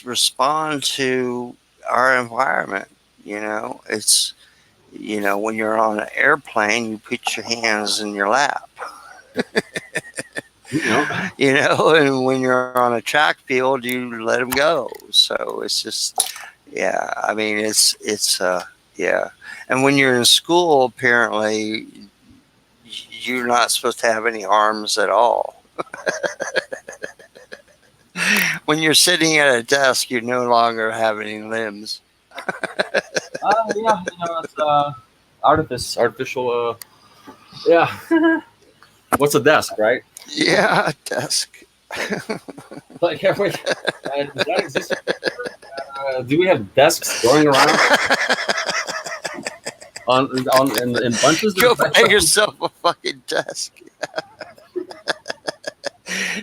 respond to our environment. It's when you're on an airplane, you put your hands in your lap. You know, And when you're on a track field, you let them go. So it's just, yeah. I mean, yeah. And when you're in school, apparently, you're not supposed to have any arms at all. When you're sitting at a desk, you no longer have any limbs. yeah, it's artificial. Yeah. What's a desk, right? Yeah, desk. Like, yeah, wait, does that exist? Do we have desks going around in bunches? Go buy yourself a fucking desk.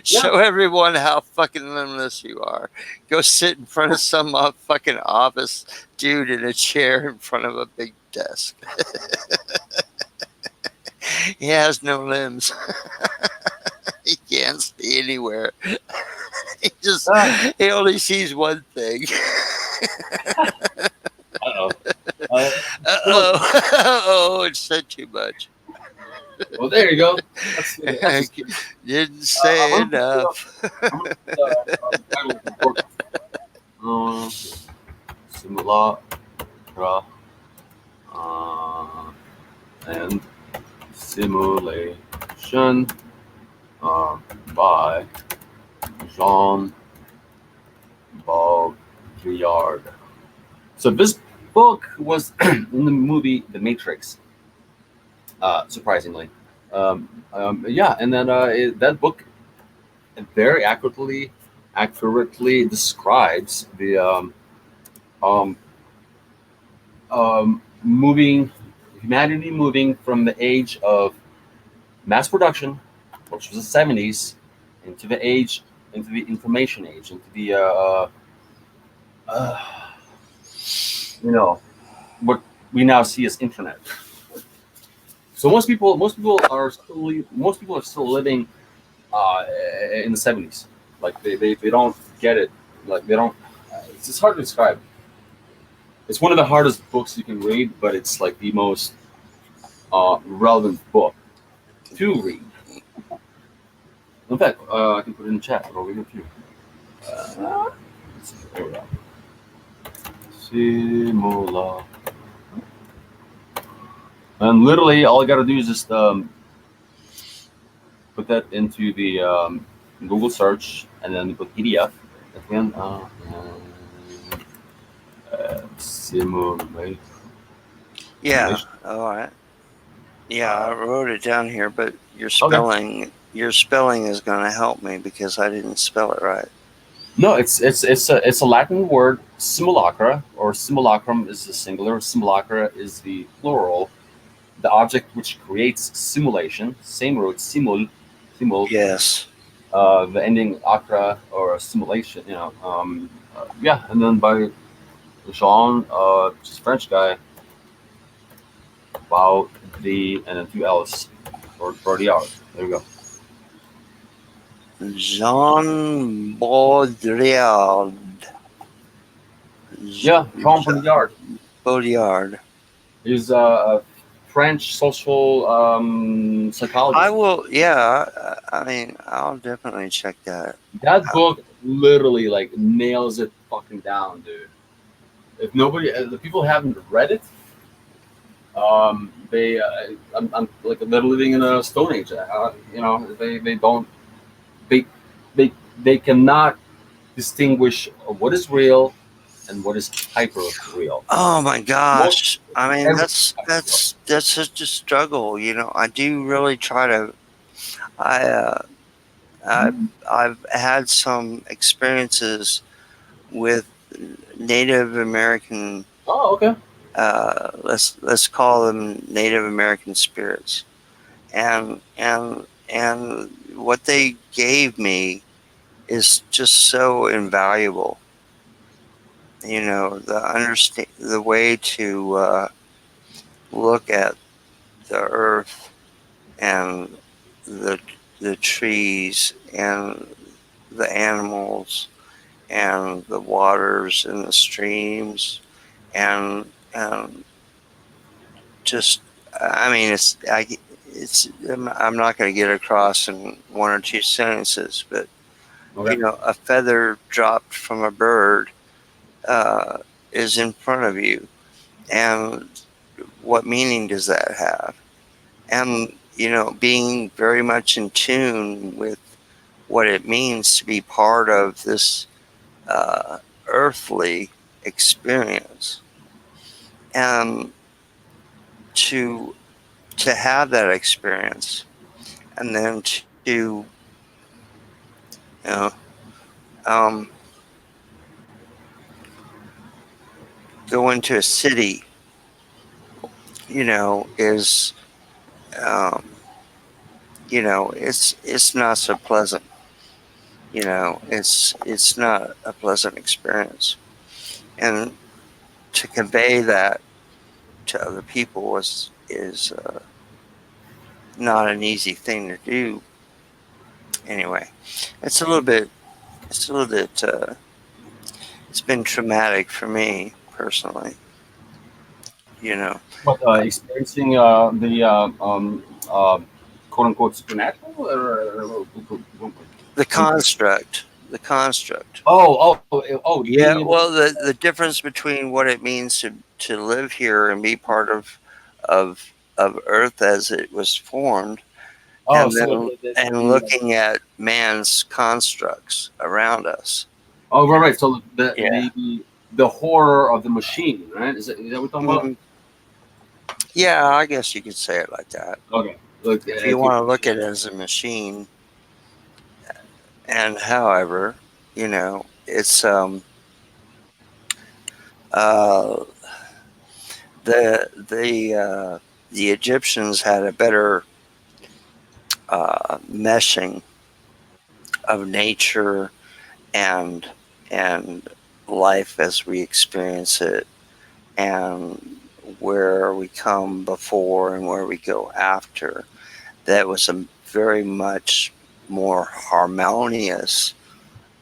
Show everyone how fucking limitless you are. Go sit in front of some fucking office dude in a chair in front of a big desk. He has no limbs. He can't see anywhere. He only sees one thing. Uh-oh. Oh, it said too much. Well, there you go. Didn't say enough. I'm gonna put the title of the book. Simulacra and Simulation by Jean Baudrillard. So this book was in the movie The Matrix. Surprisingly, yeah, and then that book very accurately describes the um, moving humanity moving from the age of mass production, which was the 70s, into the information age, into the uh, you know what we now see as internet. So most people are still living uh, in the 70s. Like they don't get it. Like they don't. It's hard to describe. It's one of the hardest books you can read, but it's like the most relevant book to read. In fact, I can put it in chat. I'll read it to you. Let's see, there we go. Simula. And literally, all I gotta do is just put that into the Google search, and then put PDF at the end. Simulate. Yeah. All right. Yeah, I wrote it down here, but your spelling is going to help me because I didn't spell it right. No, it's a Latin word, simulacra, or simulacrum is the singular, simulacra is the plural. The object which creates simulation, same root, simul. Yes. The ending acra or simulation, yeah, and then by Jean, which is a French guy, about the and then two L's for Baudrillard. There we go. Jean Baudrillard. Yeah, Jean Baudrillard. Baudrillard. He's a French social psychologist. I will. Yeah. I mean, I'll definitely check that. That book literally like nails it fucking down, dude. If nobody, the people haven't read it, they, I'm like they're living in a stone age. They don't, they cannot distinguish what is real and what is hyper real. Oh my gosh! I mean, that's such a struggle. I do really try to. I've had some experiences with Native American. Oh, okay. let's call them Native American spirits, and what they gave me is just so invaluable. You know, the way to look at the earth and the the trees and the animals and the waters and the streams and just I mean it's I'm not going to get across in one or two sentences, but Okay. a feather dropped from a bird uh, is in front of you, and what meaning does that have? And being very much in tune with what it means to be part of this uh, earthly experience, and to have that experience, and then to know um, go into a city, is it's not so pleasant. It's not a pleasant experience, and to convey that to other people is not an easy thing to do. Anyway, it's a little bit it's a little bit it's been traumatic for me personally. You know, But experiencing the quote unquote supernatural, the construct, the construct. being Yeah, able. well, the difference between what it means to live here and be part of Earth as it was formed, Oh, and so then and looking at man's constructs around us. oh, right, right. So the Yeah. the horror of the machine, right? Is that what we're talking about? Mm, yeah, I guess you could say it like that. Okay. Look, If you if you, want to look at it as a machine, and however, it's uh the Egyptians had a better meshing of nature and and life as we experience it, and where we come before and where we go after. That was a very much more harmonious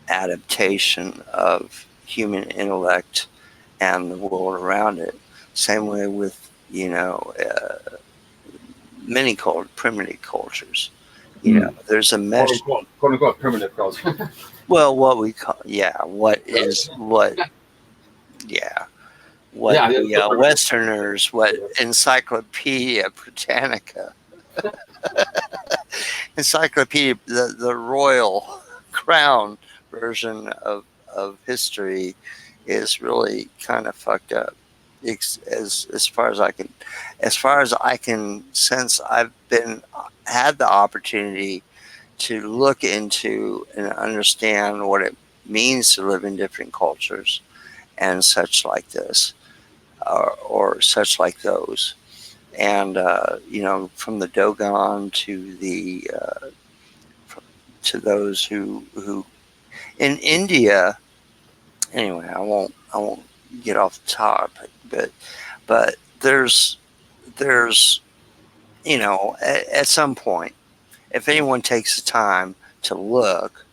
adaptation of human intellect and the world around it. Same way with many primitive cultures. There's a mesh. quote unquote primitive girls. Well, what we call, yeah, what is what, yeah, what Yeah, the still primitive. Westerners, what Encyclopedia Britannica, Encyclopedia, the Royal Crown version of history is really kind of fucked up. As far as I can sense, I've been had the opportunity to look into and understand what it means to live in different cultures and such like this, or such like those. And from the Dogon to the to those who in India. Anyway, I won't get off the topic, but there's at some point, if anyone takes the time to look,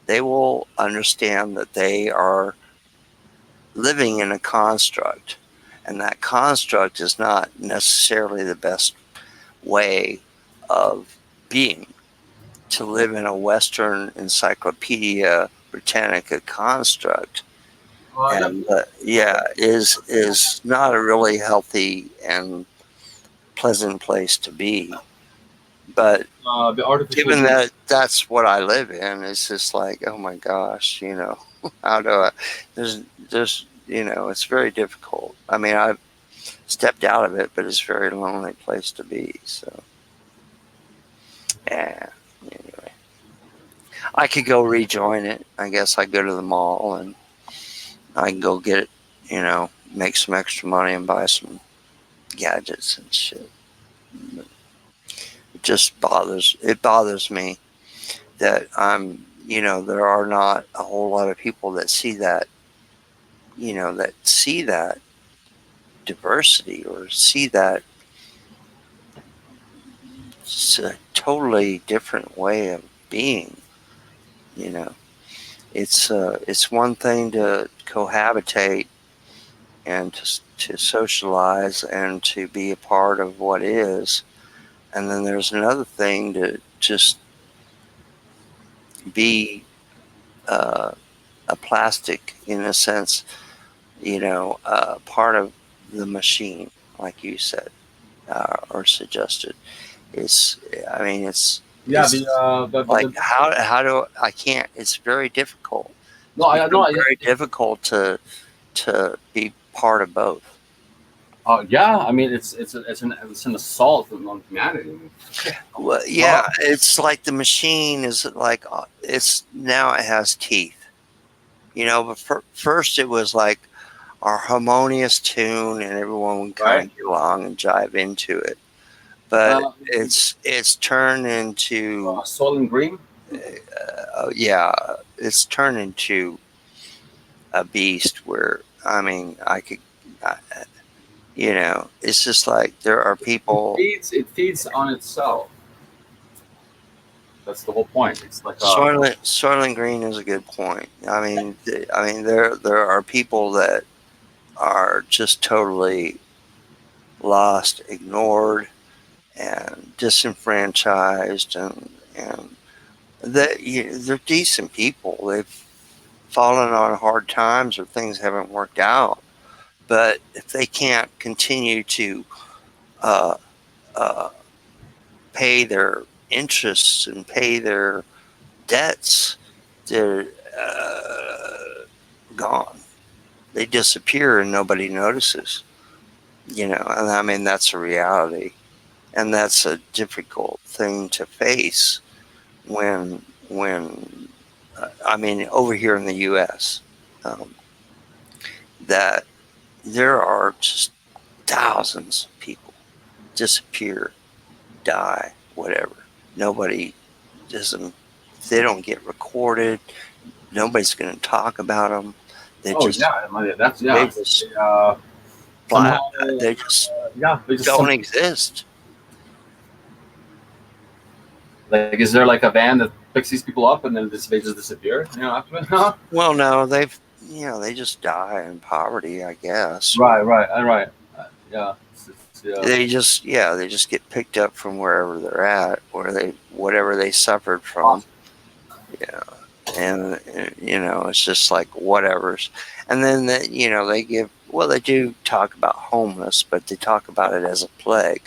they will understand that they are living in a construct, and that construct is not necessarily the best way of being. To live in a Western Encyclopedia Britannica construct, and yeah, is not a really healthy and pleasant place to be. But The artificial given intelligence. that that's what I live in, it's just like, oh my gosh, how do I? There's it's very difficult. I mean, I've stepped out of it, but it's a very lonely place to be. So yeah. Anyway, I could go rejoin it. I guess I go to the mall and I can go get make some extra money and buy some gadgets and shit. It bothers me that there are not a whole lot of people that see that, that see that diversity or see that it's a totally different way of being. It's one thing to cohabitate and to socialize and to be a part of what is, and then there's another thing to just be a plastic, in a sense, part of the machine, like you said, or suggested. It's, I mean, Yeah, it's like how do I can't. It's very difficult. no, It's I become no, very difficult to be part of both. yeah. I mean, it's an assault on humanity. Well, yeah, it's like the machine is like it's now it has teeth. But first it was like our harmonious tune, and everyone would kind Right. of get along and jive into it. But Uh, it's turned into Soil and Green. yeah, it's turned into a beast where I mean I could. It's just like there are people. It feeds on itself. That's the whole point. It's like Soylent Green is a good point. I mean, there are people that are just totally lost, ignored, and disenfranchised, and they're decent people. They've fallen on hard times or things haven't worked out, but if they can't continue to uh, uh, pay their interests and pay their debts, they're gone. They disappear and nobody notices. And I mean that's a reality, and that's a difficult thing to face when I mean over here in the U.S. That there are just thousands of people disappear, die, whatever. Nobody doesn't. They don't get recorded. Nobody's going to talk about them. They just that's they just somehow they just they just don't exist. like is there like a van that picks these people up and then they just disappear? After Well, no, they just die in poverty, I guess. right. Yeah. They just get picked up from wherever they're at, whatever they suffered from. Yeah, and it's just like whatever's, and then they they do talk about homeless, but they talk about it as a plague,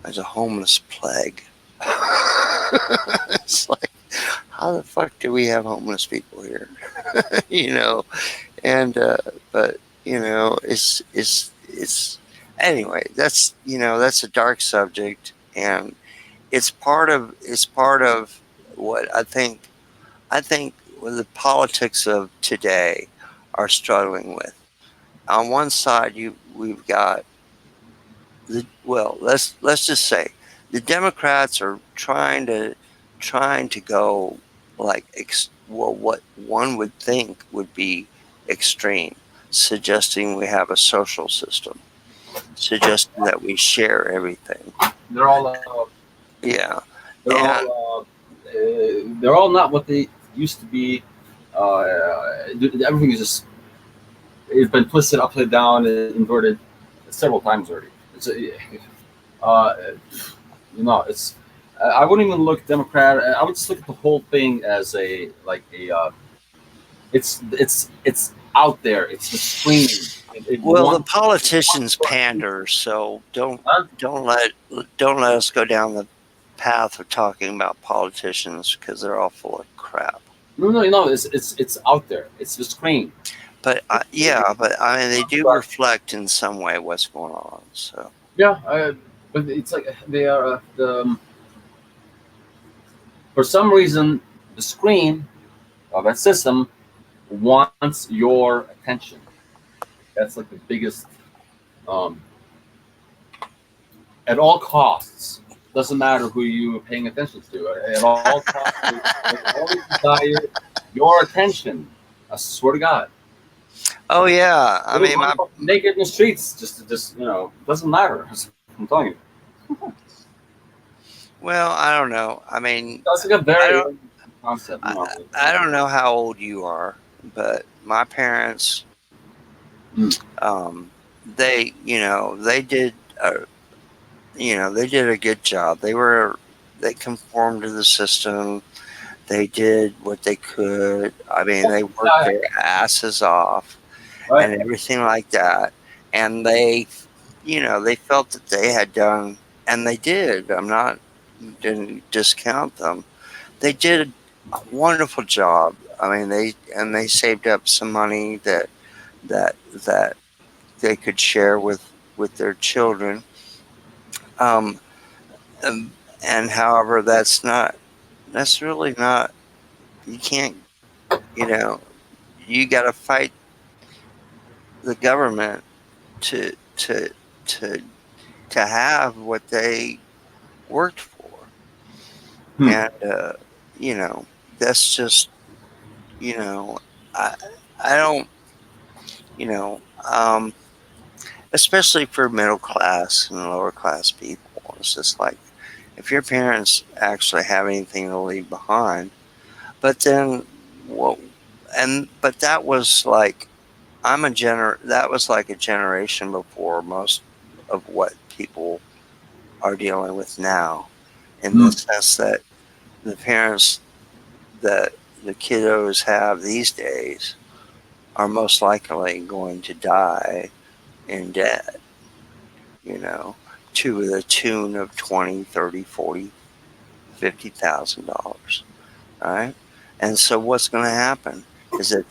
as a homeless plague. It's like, how the fuck do we have homeless people here? And but it's anyway. That's a dark subject, and it's part of what I think the politics of today are struggling with. On one side, we've got let's just say the Democrats are trying to go like what one would think would be extreme, suggesting we have a social system, suggesting that we share everything. They're all Yeah, they're and all they're all not what they used to be. Everything is just it's been twisted upside down and inverted several times already. Uh, it's I wouldn't even look Democrat. I would just look at the whole thing as it's out there. It's the screen. the politicians pander, so don't let us go down the path of talking about politicians because they're all full of crap. No. It's out there. It's the screen. But but I mean they do reflect in some way what's going on. So yeah, but it's like they are for some reason the screen of that system wants your attention. That's like the biggest. Um, at all costs, doesn't matter who you're paying attention to. At all costs, they always desire your attention. I swear to God. Oh yeah, I They will mean, run naked in the streets. Just doesn't matter. I'm telling you. well, I don't know. I mean, That's like a I very don't, concept. I don't know how old you are, but my parents, Mm. they, they did, they did a good job. They conformed to the system. They did what they could. I mean, they worked Yeah, their asses off right. and everything like that. And they felt that they had done, and they did. Didn't discount them. They did a wonderful job. I mean, they saved up some money that they could share with their children. Um, and however, that's really not. You can't. You know, you got to fight the government to to to to have what they worked for, Hmm. and that's just you know I I don't you know especially for middle class and lower class people. It's just like if your parents actually have anything to leave behind, but then well, but that was like that was like a generation before most of what people are dealing with now, in the Hmm. sense that the parents that the kiddos have these days are most likely going to die in debt, you know, to the tune of 20, 30, 40, $50,000. All right. And so what's going to happen is that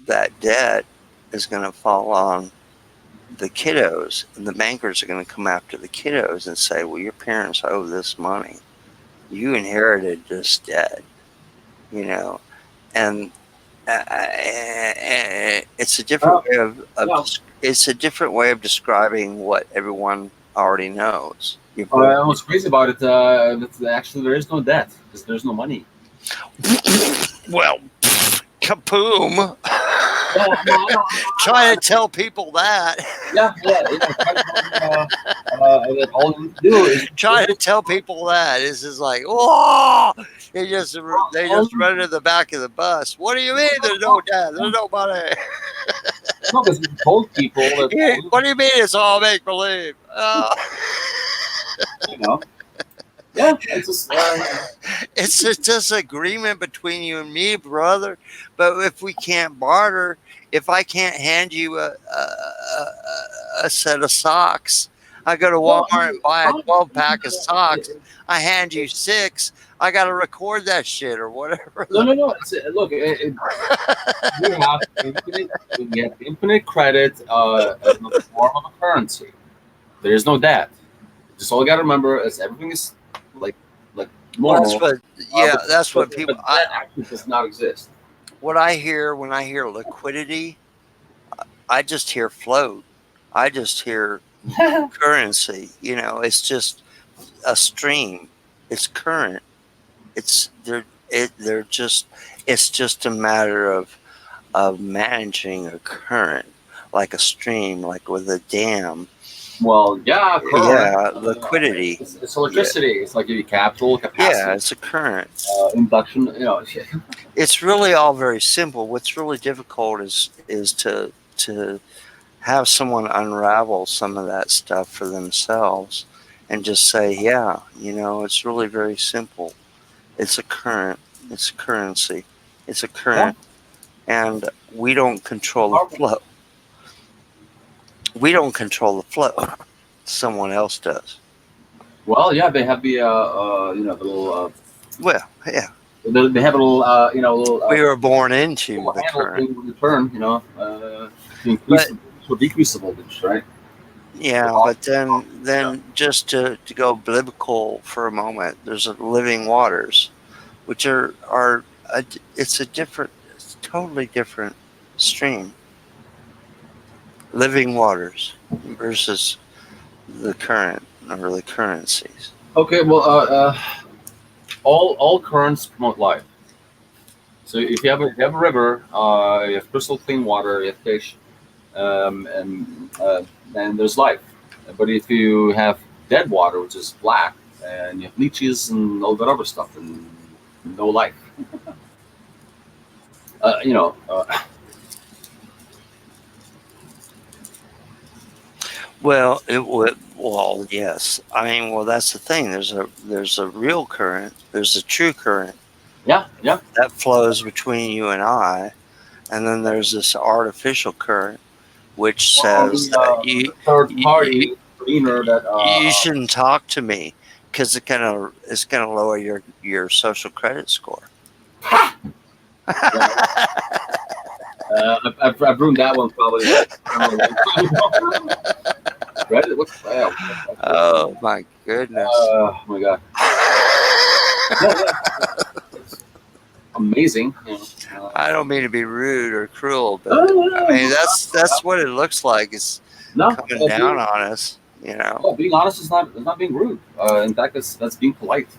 that debt is going to fall on the kiddos, and the bankers are going to come after the kiddos and say, well, your parents owe this money. You inherited this debt, you know, and it's a different way Yeah. it's a different way of describing what everyone already knows. What's crazy about it? That actually there is no debt because there's no money. Well, kaboom! Yeah, no, Try to tell people that. that all you need to do is Try to tell people that. It's just like, oh, they all, just run to the back of the bus. What do you mean? There's no debt. There's no money. no, because you told people that What do you mean? It's all make believe. you know. Yeah, it's just It's a disagreement between you and me, brother. But if we can't barter, if I can't hand you a set of socks, I go to no, Walmart and buy a 12 pack of socks. I hand you 6. I got to record that shit or whatever. no. Look, we have infinite credit as a form of a currency. There is no debt. Just all you got to remember is everything is like like Well, normal. that's what people. But debt actually does not exist. What I hear when I hear liquidity, I just hear float. I just hear currency. It's just a stream. It's current. It's they're just. It's just a matter of managing a current, like a stream, like with a dam. Well, yeah, current. Yeah, liquidity. It's electricity. It's like your capital capacity. Yeah, it's a current. Induction. It's really all very simple. What's really difficult is to have someone unravel some of that stuff for themselves and just say, yeah, it's really very simple. It's a current. It's currency. It's a Yeah. current, and we don't control the flow. We don't control the flow. Someone else does. Well, yeah, they have the the little. Well, yeah. They have a little little. We were born into little the handle current. thing with the turn, to increase to decrease the voltage, right? Yeah, but then just to go biblical for a moment, there's living waters, which it's a totally different stream. living waters versus the current or the currencies. Okay, well, all currents promote life. So if you have a river, you have crystal clean water, you have fish, and then there's life. But if you have dead water, which is black, and you have leeches and all that other stuff, and no life. Uh, you know, uh, Well, it would. Well, yes. I mean, well, that's the thing. There's a real current. There's a true current yeah, yeah. that flows between you and I, and then there's this artificial current which Well, says that the third you, party cleaner that you shouldn't talk to me because it's gonna lower your social credit score. I've ruined that one probably. I don't know. Reddit, what's that? Oh my goodness. Oh my god. Yeah, yeah. It's amazing. You know, I don't mean to be rude or cruel, but no, I mean that's what it looks like. It's no, coming down on us, you know. no, being honest is not being rude. In fact, that's being polite.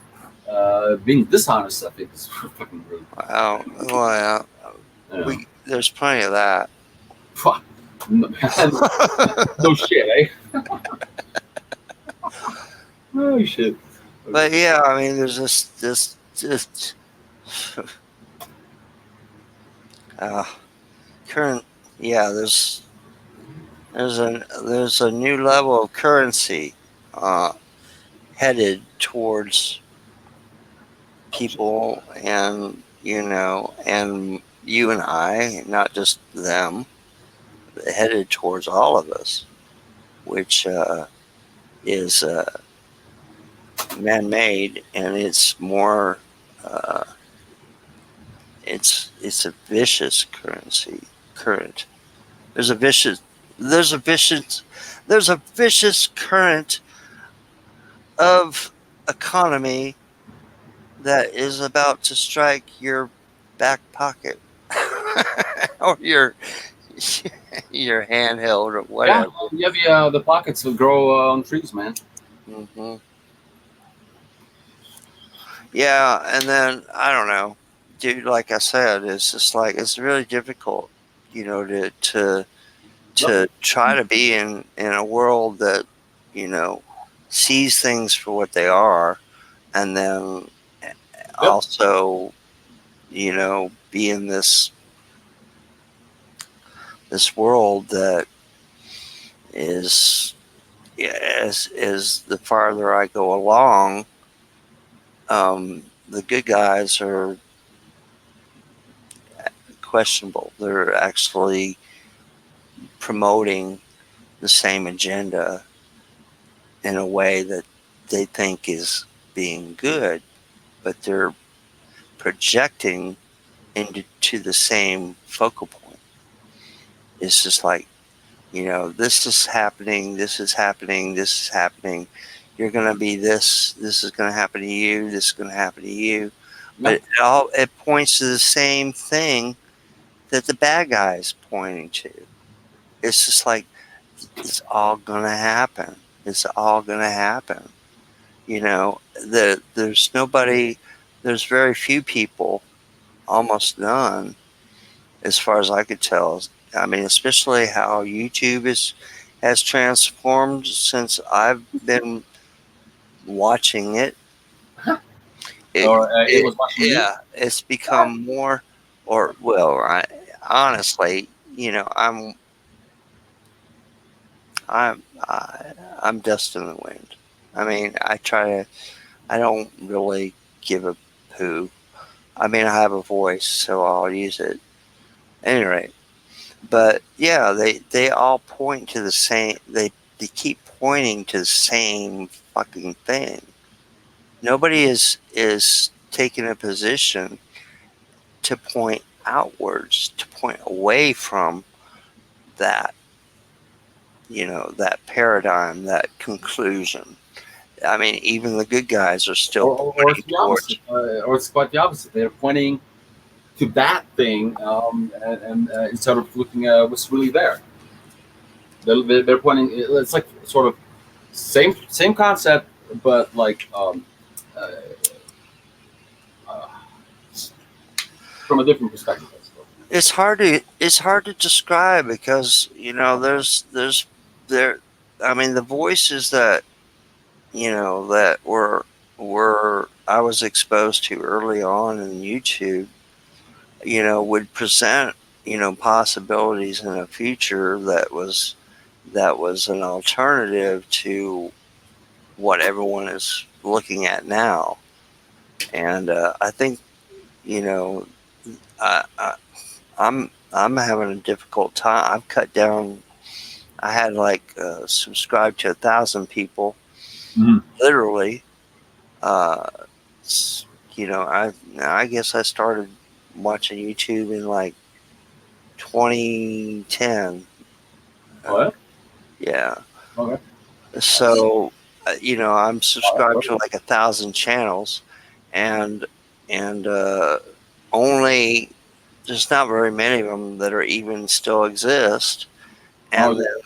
Being dishonest, I think, is fucking rude. Well, You know. there's plenty of that. Fuck. No, no shit, eh? Oh shit. But yeah, I mean, there's this current. Yeah, there's a new level of currency headed towards people, and and you and I, not just them, headed towards all of us, which is man-made, and it's more. It's a vicious current. There's a vicious there's a vicious there's a vicious current of economy that is about to strike your back pocket or your handheld or Yeah, whatever. yeah, the pockets will grow on trees, man. Hmm. Yeah, and then I don't know, dude. Like I said, it's just like it's really difficult, to try to be in a world that sees things for what they are, and then Yep. also be in this world that is as the farther I go along, the good guys are questionable. They're actually promoting the same agenda in a way that they think is being good, but they're projecting into the same focal point. It's just like, this is happening, this is happening, this is happening. You're going to be this is going to happen to you, this is going to happen to you. But it points to the same thing that the bad guy's pointing to. It's just like, it's all going to happen. It's all going to happen. There's very few people, almost none, as far as I could tell. I mean, especially how YouTube has transformed since I've been watching it. Or it was watching you. Yeah, it's become more, or well, honestly, I'm dust in the wind. I mean, I don't really give a poo. I mean, I have a voice, so I'll use it. At any rate, but yeah, they all point to the same. They keep pointing to the same fucking thing. Nobody is taking a position to point outwards, to point away from that, that paradigm, that conclusion. I mean, even the good guys are still Or it's pointing the towards. opposite. Or it's quite the opposite. They're pointing to that thing, and instead of looking at what's really there. they're pointing. It's like sort of same concept, but like uh, uh, from a different perspective. I suppose. It's hard to describe because there. I mean, the voices that that were I was exposed to early on in YouTube, would present possibilities in a future that was an alternative to what everyone is looking at now. And I think you know I, I'm having a difficult time. I've cut down. I had like subscribed to 1,000 people, Mhm. literally. Uh, I guess I started watching YouTube in like 2010. Uh, What? yeah. Okay. So I'm Wow, that's subscribed to perfect. like 1,000 channels, and only there's not very many of them that are even still exist. Oh And yeah. then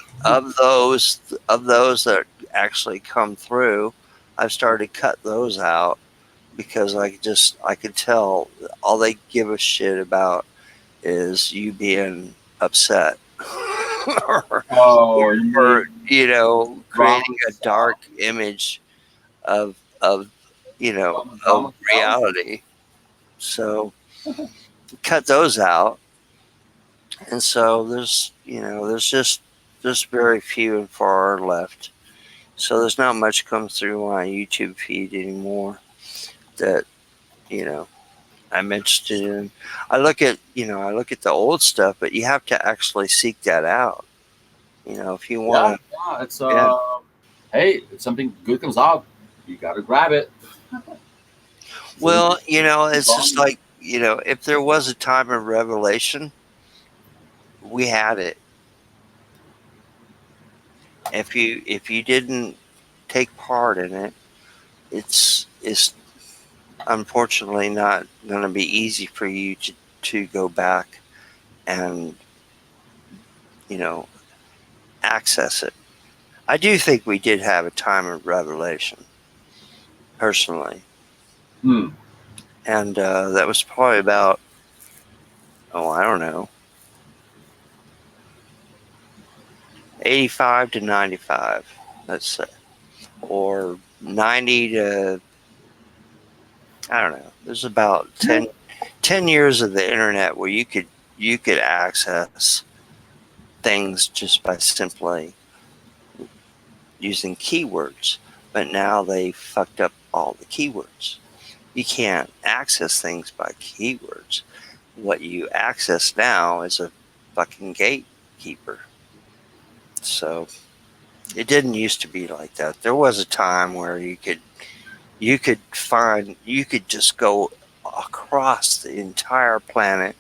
of those that actually come through, I've started to cut those out because I could tell all they give a shit about is you being upset or, Oh, you or mean creating drama a dark style? image of of Drama style? reality. So cut those out, and so there's very few and far left. So there's not much comes through my YouTube feed anymore that you know I'm interested in. I look at the old stuff, but you have to actually seek that out. If you Yeah, want to, yeah. It's yeah. hey, if something good comes out, you gotta grab it. So we Well, keep it's just on. like if there was a time of revelation, we had it. If you didn't take part in it, it's unfortunately not going to be easy for you to go back and you know access it. I do think we did have a time of revelation, personally, Hmm. and that was probably about, I don't know, 85 to 95, let's say, or 90 to, I don't know. There's about 10 years of the internet where you could access things just by simply using keywords, but now they fucked up all the keywords. You can't access things by keywords. What you access now is a fucking gatekeeper. So it didn't used to be like that. There was a time where you could just go across the entire planet.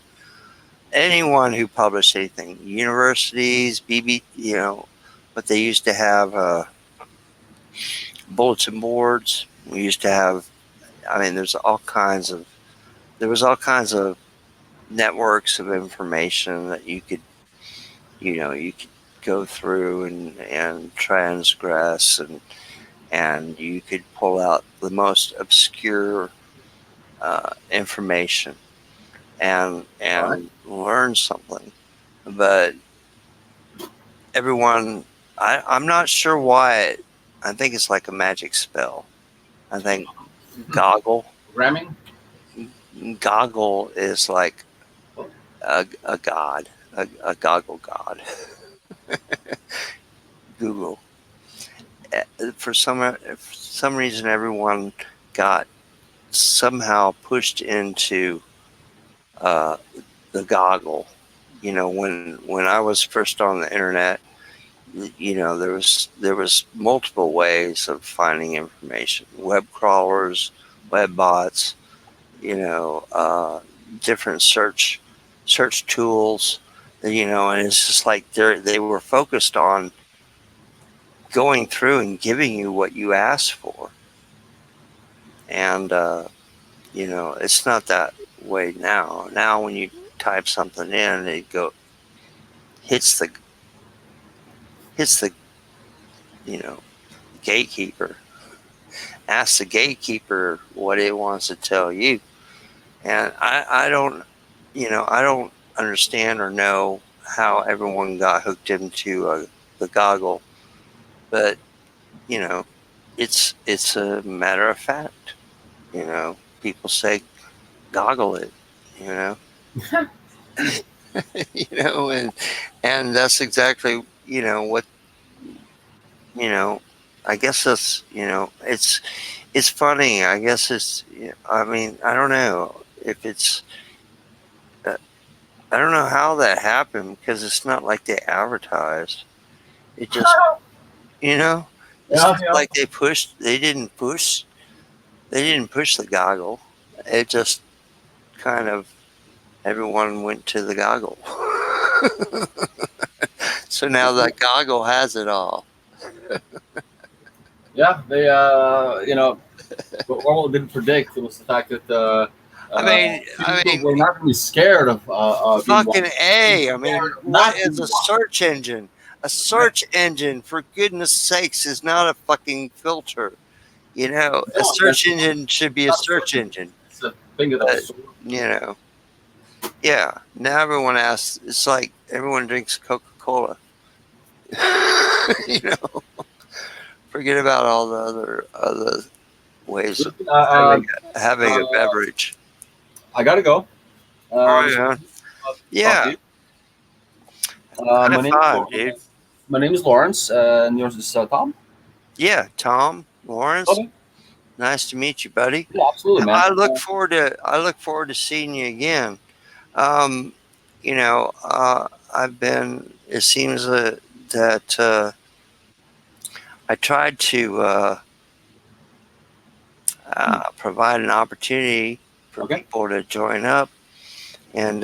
Anyone who published anything, universities, but they used to have bulletin boards. We used to have. I mean, there was all kinds of networks of information that you could go through and transgress, and you could pull out the most obscure information and All right. and learn something. But everyone, I'm not sure why. I think it's like a magic spell. I think goggle Programming. goggle is like a god, a goggle god. Google. For some reason, everyone got somehow pushed into uh, the goggle. When I was first on the internet, there was multiple ways of finding information: web crawlers, web bots, different search tools. And it's just like they were focused on going through and giving you what you asked for. And it's not that way now. Now, when you type something in, it hits hits the gatekeeper. Ask the gatekeeper what it wants to tell you. And I don't I don't understand or know how everyone got hooked into the goggle, but it's a matter of fact. People say goggle it. You know, and that's exactly what I guess that's it's funny. I guess it's I mean I don't know if it's uh, I don't know how that happened because it's not like they advertised. It just it's Yeah, not yeah. like they didn't push the goggle. It just kind of everyone went to the goggle. So now that goggle has it all. Yeah, they what Orwell didn't predict was the fact that I people mean, were not really scared of being fucking watched. A. I mean, Scared of what not is being a watched. search engine? A search engine, for goodness sakes, is not a fucking filter. A No, search engine should be a not search engine. it's a thing that But, was. you know, yeah, now everyone asks, it's like everyone drinks Coca Cola. you know, Forget about all the other ways of having a beverage. I gotta go. All This right, was man. talk to Yeah, you. high My name is five, dude. my name is Lawrence, and yours is Tom. Yeah, Tom, Lawrence. Okay. Nice to meet you, buddy. Yeah, absolutely, man. I look forward to seeing you again. Um, I've been. It seems that I tried to provide an opportunity for Okay. people to join up, and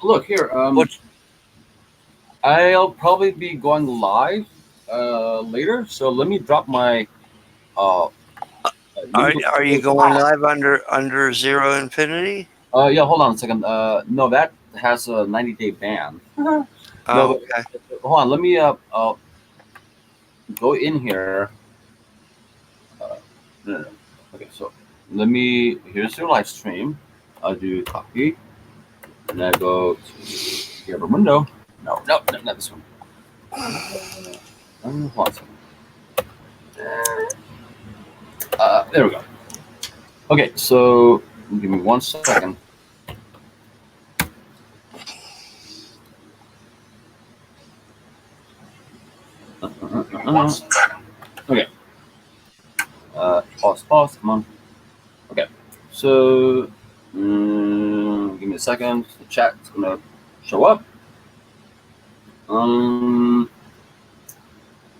Look here. what I'll probably be going live later, so let me drop my. Let me are go. are you going live under Zero Infinity? Yeah, hold on a second. No, that has a 90-day ban. No, Oh, but okay. hold on. Let me go in here. No, no, no. Okay, so let me. Here's your live stream. I'll do copy, and I go to the other window. No, no, no, not this one. Hold on a second. There we go. Okay, so give me 1 second. Okay. Pause. Come on. Okay. So, give me a second. The chat's gonna show up.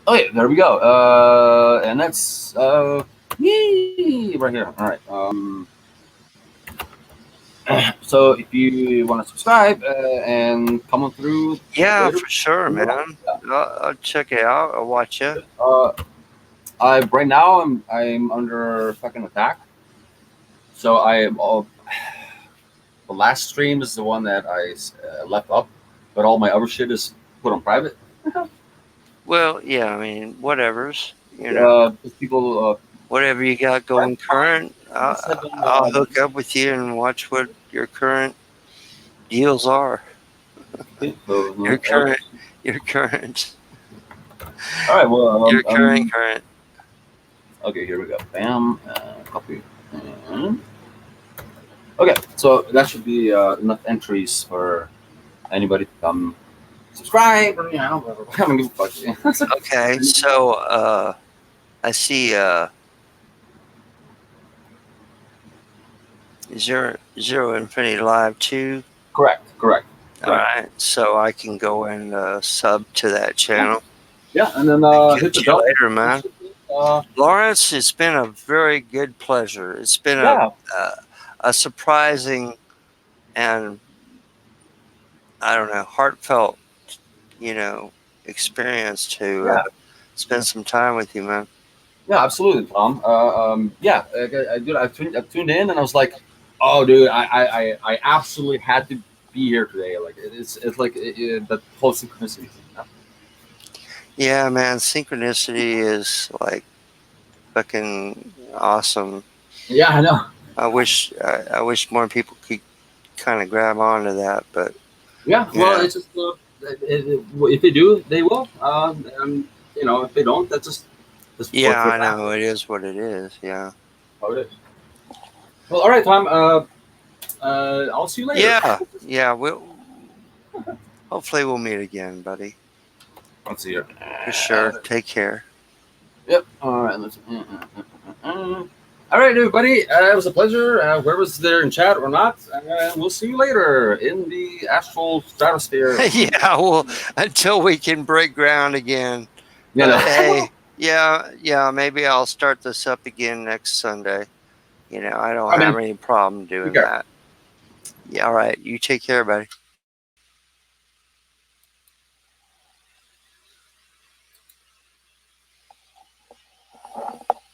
Okay, there we go. And that's me right here. All right. So if you want to subscribe and come on through Yeah, later, for sure, man. I'll check it out. I'll watch it. I right now I'm under fucking attack. So the last stream is the one that I left up, but all my other shit is put on private. Well, yeah, I mean, whatever's, People. whatever you got going current, Seven, I'll hook up with you and watch what your current deals are. Your current. All right. Well, Your current. okay, here we go. Bam. Copy. Okay, so that should be enough entries for anybody to come subscribe or whatever. I don't give a fuck. Okay, so I see Zero Infinity Live 2. Correct. All right, so I can go and sub to that channel. Yeah, and then hit the Catch you bell. later, man. Lawrence, it's been a very good pleasure. It's been a surprising and I don't know, heartfelt, experience to spend some time with you, man. Yeah, absolutely, Tom. I tuned in and I was like, oh, dude, I absolutely had to be here today. Like it's like that whole synchronicity. Yeah, man, synchronicity is like fucking awesome. Yeah, I know. I wish more people could kind of grab onto that, but Yeah, well, yeah, it's just if they do, they will. And if they don't, that's yeah, what I know happens. it is what it is. Yeah, How it is. Well, all right, Tom. I'll see you later. yeah, yeah. Hopefully we'll meet again, buddy. I'll see you. For sure. Take care. Yep. All right. All right, everybody. It was a pleasure. Whoever's there in chat or not, we'll see you later in the astral stratosphere. Yeah, well, until we can break ground again. Yeah, But no. hey, yeah, maybe I'll start this up again next Sunday. I don't All right, have man. any problem Take doing care. that. Yeah, all right. You take care, buddy.